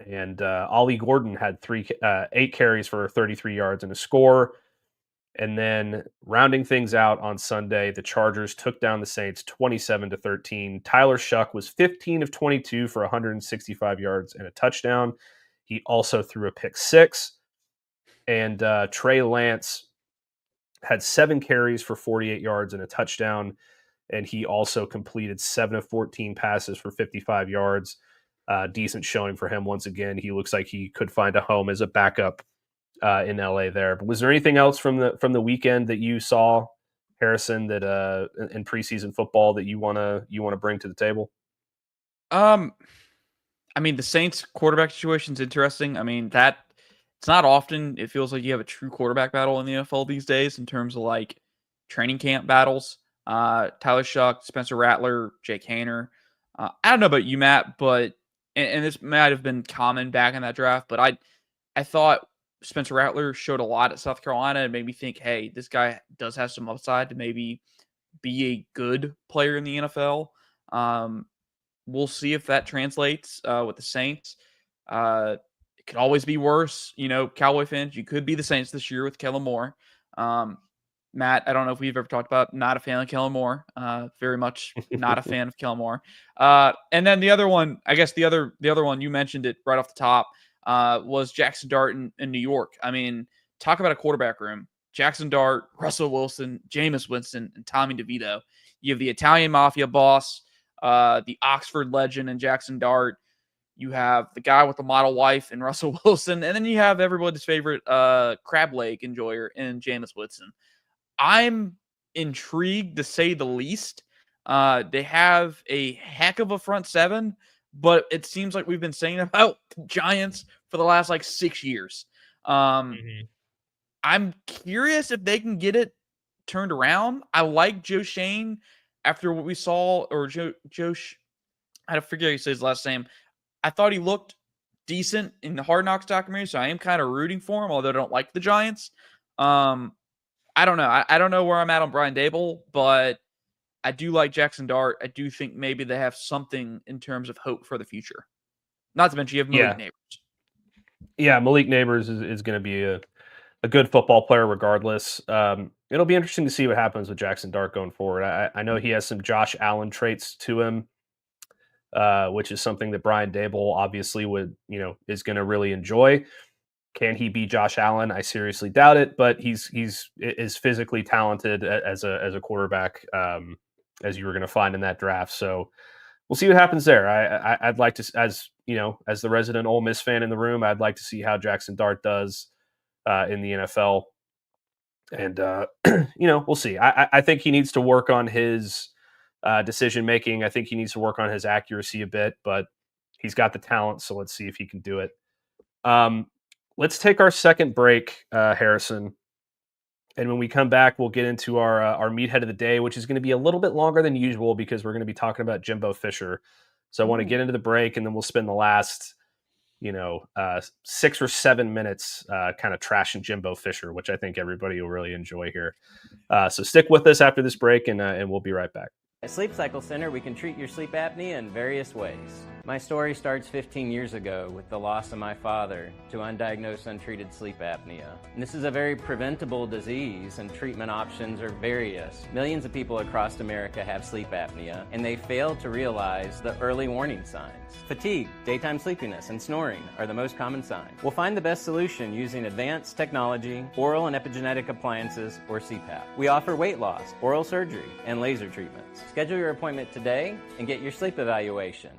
And Ollie Gordon had 8 carries for 33 yards and a score. And then rounding things out on Sunday, the Chargers took down the Saints 27-13. Tyler Shuck was 15 of 22 for 165 yards and a touchdown. He also threw a pick 6. And Trey Lance had 7 carries for 48 yards and a touchdown. And he also completed 7 of 14 passes for 55 yards. Decent showing for him once again. He looks like he could find a home as a backup in LA there. But was there anything else from the weekend that you saw, Harrison, that in preseason football that you wanna bring to the table?
I mean, the Saints quarterback situation is interesting. I mean, that it's not often it feels like you have a true quarterback battle in the NFL these days in terms of like training camp battles. Tyler Shuck, Spencer Rattler, Jake Haener. I don't know about you, Matt, but and this might have been common back in that draft, but I thought Spencer Rattler showed a lot at South Carolina and made me think, hey, this guy does have some upside to maybe be a good player in the NFL. We'll see if that translates with the Saints. It could always be worse. You know, Cowboy fans, you could be the Saints this year with Kellen Moore. Matt, I don't know if we've ever talked about, not a fan of Kellen Moore. Very much not a fan of Kellen Moore. And then the other one, I guess the other one, you mentioned it right off the top, was Jackson Dart in New York. I mean, talk about a quarterback room. Jackson Dart, Russell Wilson, Jameis Winston, and Tommy DeVito. You have the Italian Mafia boss, the Oxford legend in Jackson Dart. You have the guy with the model wife in Russell Wilson. And then you have everybody's favorite crab leg enjoyer in Jameis Winston. I'm intrigued, to say the least. They have a heck of a front seven, but it seems like we've been saying about the Giants for the last 6 years. I'm curious if they can get it turned around. I like Joe Shane after what we saw, or I forget how you say his last name. I thought he looked decent in the Hard Knocks documentary, so I am kind of rooting for him, although I don't like the Giants. I don't know. I don't know where I'm at on Brian Dable, but I do like Jackson Dart. I do think maybe they have something in terms of hope for the future. Not to mention you have Malik Neighbors.
Yeah, Malik Neighbors is going to be a good football player regardless. It'll be interesting to see what happens with Jackson Dart going forward. I know he has some Josh Allen traits to him, which is something that Brian Dable obviously is going to really enjoy. Can he be Josh Allen? I seriously doubt it, but he's is physically talented as a quarterback, as you were going to find in that draft. So we'll see what happens there. I'd like to, as the resident Ole Miss fan in the room, I'd like to see how Jackson Dart does in the NFL. And, we'll see. I think he needs to work on his decision making. I think he needs to work on his accuracy a bit, but he's got the talent. So let's see if he can do it. Let's take our second break, Harrison. And when we come back, we'll get into our meathead of the day, which is going to be a little bit longer than usual because we're going to be talking about Jimbo Fisher. So I want to get into the break, and then we'll spend the last 6 or 7 minutes kind of trashing Jimbo Fisher, which I think everybody will really enjoy here. So stick with us after this break, and we'll be right back.
At Sleep Cycle Center, we can treat your sleep apnea in various ways. My story starts 15 years ago with the loss of my father to undiagnosed, untreated sleep apnea. And this is a very preventable disease, and treatment options are various. Millions of people across America have sleep apnea, and they fail to realize the early warning signs. Fatigue, daytime sleepiness, and snoring are the most common signs. We'll find the best solution using advanced technology, oral and epigenetic appliances, or CPAP. We offer weight loss, oral surgery, and laser treatments. Schedule your appointment today and get your sleep evaluation.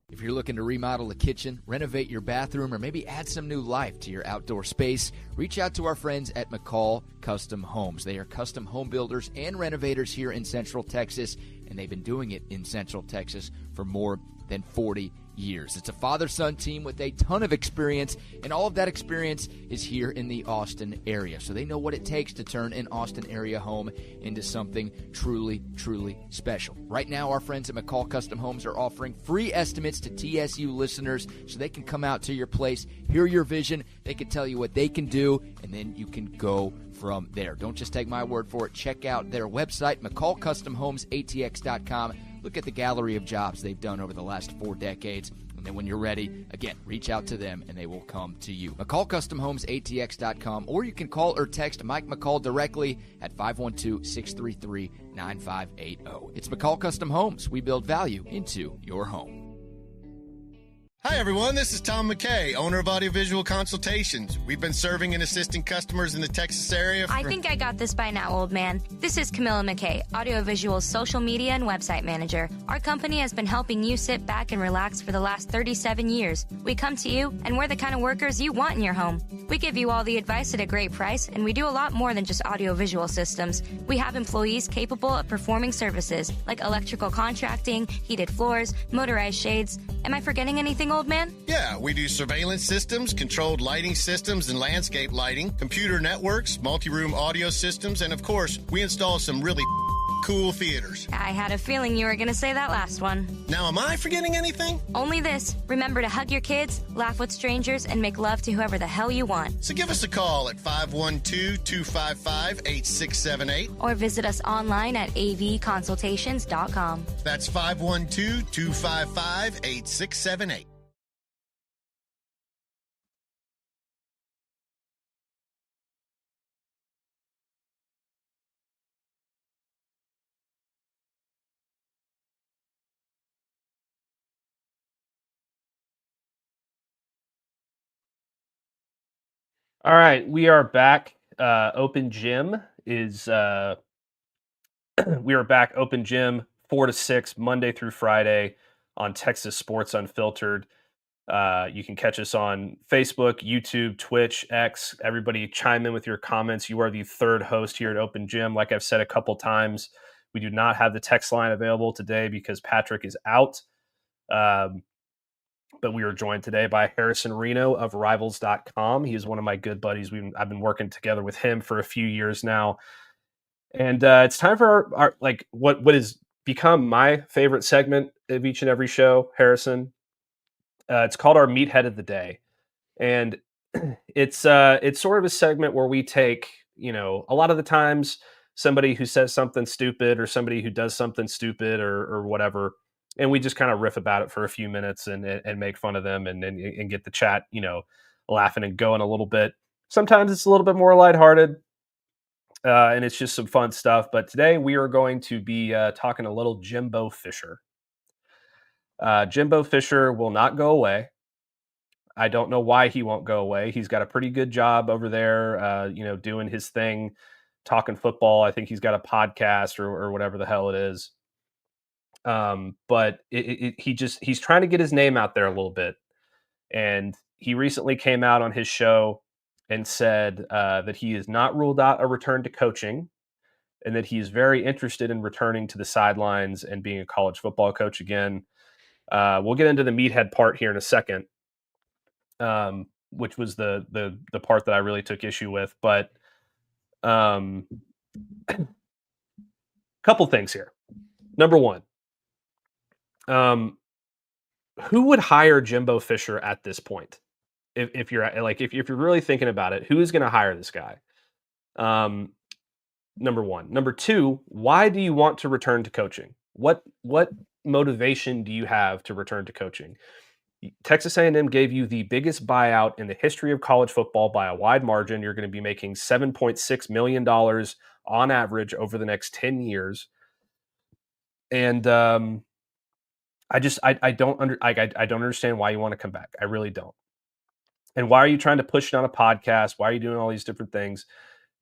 If you're looking to remodel a kitchen, renovate your bathroom, or maybe add some new life to your outdoor space, reach out to our friends at McCall Custom Homes. They are custom home builders and renovators here in Central Texas, and they've been doing it in Central Texas for more than 40 years. It's a father-son team with a ton of experience, and all of that experience is here in the Austin area. So they know what it takes to turn an Austin area home into something truly, truly special. Right now, our friends at McCall Custom Homes are offering free estimates to TSU listeners so they can come out to your place, hear your vision, they can tell you what they can do, and then you can go from there. Don't just take my word for it. Check out their website, McCallCustomHomesATX.com. Look at the gallery of jobs they've done over the last 4 decades. And then when you're ready, again, reach out to them and they will come to you. McCallCustomHomesATX.com, or you can call or text Mike McCall directly at 512-633-9580. It's McCall Custom Homes. We build value into your home.
Hi, everyone. This is Tom McKay, owner of Audiovisual Consultations. We've been serving and assisting customers in the Texas area
I think I got this by now, old man. This is Camilla McKay, Audiovisual's social media and website manager. Our company has been helping you sit back and relax for the last 37 years. We come to you, and we're the kind of workers you want in your home. We give you all the advice at a great price, and we do a lot more than just audiovisual systems. We have employees capable of performing services like electrical contracting, heated floors, motorized shades. Am I forgetting anything, old man?
Yeah, we do surveillance systems, controlled lighting systems, and landscape lighting, computer networks, multi-room audio systems, and of course, we install some really cool theaters.
I had a feeling you were going to say that last one.
Now, am I forgetting anything?
Only this. Remember to hug your kids, laugh with strangers, and make love to whoever the hell you want.
So give us a call at 512-255-8678.
Or visit us online at avconsultations.com.
That's 512-255-8678.
All right, we are back. Open Gym is we are back. Open Gym 4 to 6 Monday through Friday on Texas Sports Unfiltered. You can catch us on Facebook, YouTube, Twitch, X. Everybody chime in with your comments. You are the third host here at Open Gym. Like I've said a couple times, we do not have the text line available today because Patrick is out. But we are joined today by Harrison Reno of Rivals.com. He is one of my good buddies. I've been working together with him for a few years now. And it's time for our what has become my favorite segment of each and every show, Harrison. It's called our Meathead of the Day. And it's sort of a segment where we take, a lot of the times somebody who says something stupid or somebody who does something stupid or whatever, and we just kind of riff about it for a few minutes and make fun of them and get the chat, laughing and going a little bit. Sometimes it's a little bit more lighthearted, and it's just some fun stuff. But today we are going to be talking a little Jimbo Fisher. Jimbo Fisher will not go away. I don't know why he won't go away. He's got a pretty good job over there, doing his thing, talking football. I think he's got a podcast or whatever the hell it is. But he's trying to get his name out there a little bit. And he recently came out on his show and said that he has not ruled out a return to coaching, and that he is very interested in returning to the sidelines and being a college football coach again. We'll get into the meathead part here in a second, which was the part that I really took issue with. But couple things here. Number one, who would hire Jimbo Fisher at this point? If you're really thinking about it, who is going to hire this guy? Number one. Number two, why do you want to return to coaching? What motivation do you have to return to coaching? Texas A&M gave you the biggest buyout in the history of college football by a wide margin. You're going to be making $7.6 million on average over the next 10 years. And I don't understand why you want to come back. I really don't. And why are you trying to push it on a podcast? Why are you doing all these different things?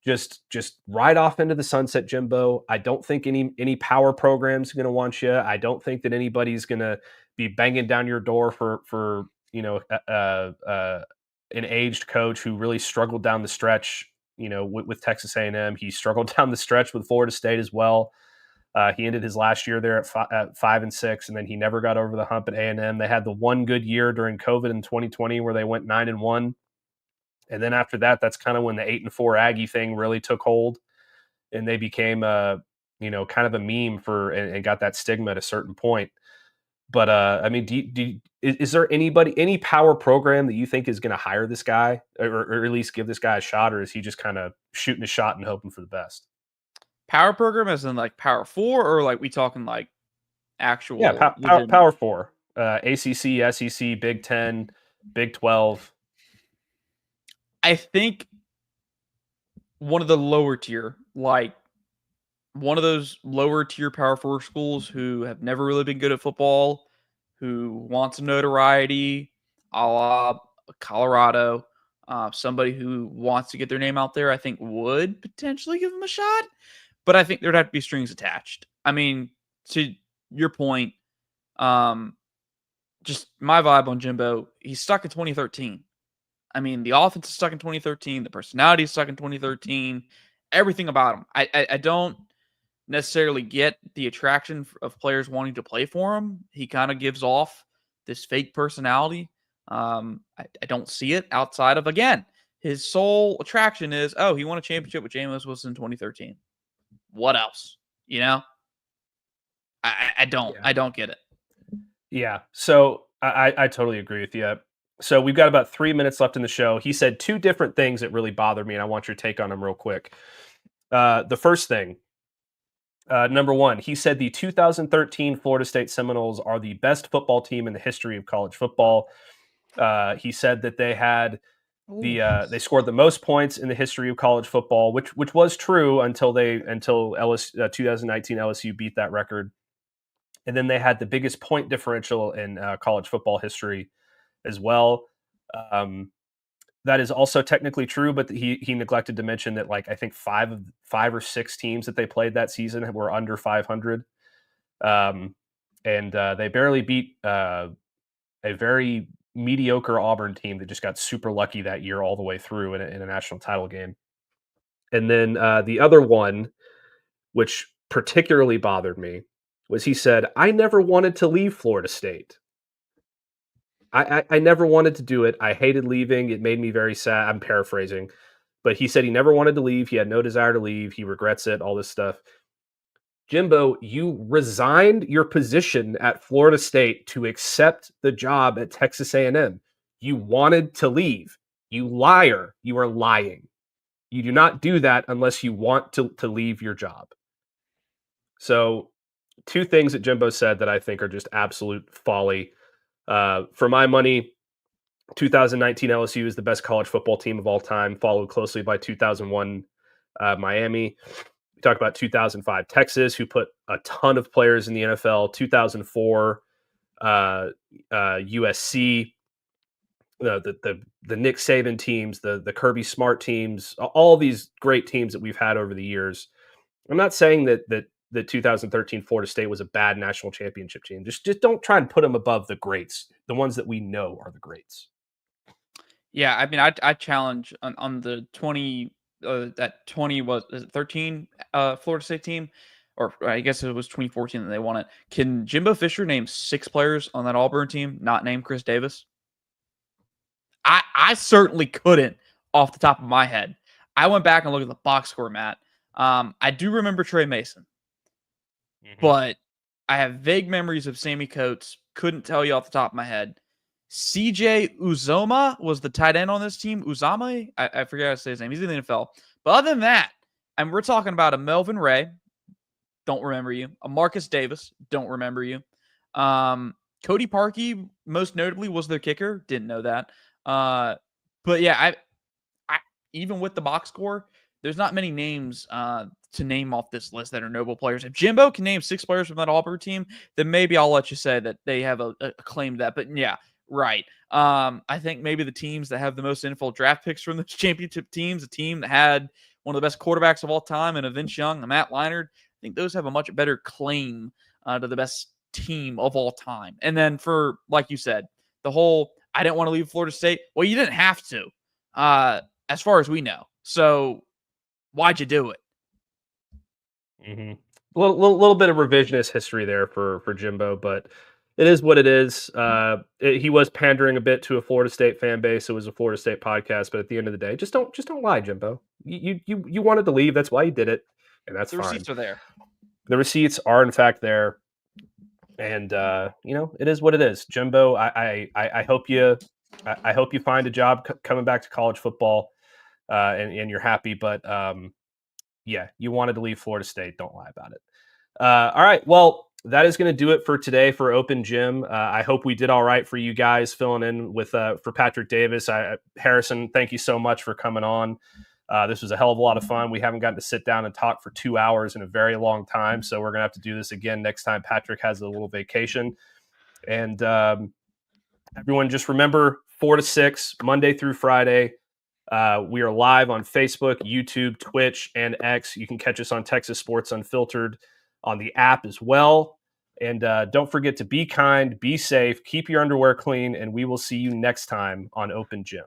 Just ride off into the sunset, Jimbo. I don't think any power program's going to want you. I don't think that anybody's going to be banging down your door for an aged coach who really struggled down the stretch, with Texas A&M. He struggled down the stretch with Florida State as well. He ended his last year there at 5-6, and then he never got over the hump at A&M. They had the one good year during COVID in 2020 where they went 9-1. And then after that, that's kind of when the 8-4 Aggie thing really took hold, and they became kind of a meme and got that stigma at a certain point. But I mean, is there any power program that you think is going to hire this guy, or at least give this guy a shot, or is he just kind of shooting a shot and hoping for the best?
Power program as in like Power 4, or like we talking like actual?
Yeah, Power 4, ACC, SEC, Big 10, Big 12.
I think one of the lower tier, like one of those lower tier Power 4 schools who have never really been good at football, who wants some notoriety, a la Colorado, somebody who wants to get their name out there, I think would potentially give them a shot. But I think there'd have to be strings attached. I mean, to your point, just my vibe on Jimbo, he's stuck in 2013. I mean, the offense is stuck in 2013. The personality is stuck in 2013. Everything about him. I don't necessarily get the attraction of players wanting to play for him. He kind of gives off this fake personality. I don't see it outside of, again, his sole attraction is, he won a championship with Jameis Winston in 2013. What else? I don't get it.
Yeah. So I totally agree with you. So we've got about 3 minutes left in the show. He said two different things that really bothered me, and I want your take on them real quick. The first thing, number one, he said the 2013 Florida State Seminoles are the best football team in the history of college football. He said that they had they scored the most points in the history of college football, which was true until 2019 LSU beat that record. And then they had the biggest point differential in college football history as well. That is also technically true, but he neglected to mention that, like, I think five or six teams that they played that season were under 500. And they barely beat a very mediocre Auburn team that just got super lucky that year all the way through in a national title game. And then the other one, which particularly bothered me, was he said, I never wanted to leave Florida State. I never wanted to do it. I hated leaving. It made me very sad. I'm paraphrasing. But he said he never wanted to leave. He had no desire to leave. He regrets it, all this stuff. Jimbo, you resigned your position at Florida State to accept the job at Texas A&M. You wanted to leave. You liar. You are lying. You do not do that unless you want to leave your job. So, two things that Jimbo said that I think are just absolute folly. For my money, 2019 LSU is the best college football team of all time, followed closely by 2001 Miami. We talk about 2005 Texas, who put a ton of players in the NFL. 2004 USC, the Nick Saban teams, the Kirby Smart teams, all these great teams that we've had over the years. I'm not saying that the 2013 Florida State was a bad national championship team. Just don't try and put them above the greats, the ones that we know are the greats.
Yeah, I mean, I challenge on the 20 that 20 was 13 Florida State team, or I guess it was 2014 that they won it. Can Jimbo Fisher name 6 players on that Auburn team not name Chris Davis? I certainly couldn't off the top of my head. I went back and looked at the box score, Matt. I do remember Trey Mason, but I have vague memories of Sammy Coates. Couldn't tell you off the top of my head. CJ Uzoma was the tight end on this team. Uzama? I forget how to say his name. He's in the NFL. But other than that, and we're talking about a Melvin Ray. Don't remember you. A Marcus Davis. Don't remember you. Cody Parkey, most notably, was their kicker. Didn't know that. But yeah, I even with the box score, there's not many names to name off this list that are notable players. If Jimbo can name 6 players from that Auburn team, then maybe I'll let you say that they have a claim to that. But yeah, right. I think maybe the teams that have the most NFL draft picks from those championship teams, a team that had one of the best quarterbacks of all time, and a Vince Young, a Matt Leinart, I think those have a much better claim to the best team of all time. And then for, like you said, the whole, I didn't want to leave Florida State. Well, you didn't have to, as far as we know. So why'd you do it?
A little bit of revisionist history there for Jimbo, but it is what it is. He was pandering a bit to a Florida State fan base. It was a Florida State podcast, but at the end of the day, just don't lie, Jimbo. You wanted to leave. That's why you did it, and that's
The
fine.
receipts are there.
The receipts are in fact there, and it is what it is. Jimbo, I hope you find a job coming back to college football, and you're happy. But yeah, you wanted to leave Florida State. Don't lie about it. All right, well, that is going to do it for today for Open Gym. I hope we did all right for you guys filling in with for Patrick Davis. Harrison, thank you so much for coming on. This was a hell of a lot of fun. We haven't gotten to sit down and talk for 2 hours in a very long time, so we're going to have to do this again next time Patrick has a little vacation. And everyone just remember 4 to 6, Monday through Friday. We are live on Facebook, YouTube, Twitch, and X. You can catch us on Texas Sports Unfiltered on the app as well. And don't forget to be kind, be safe, keep your underwear clean, and we will see you next time on Open Gym.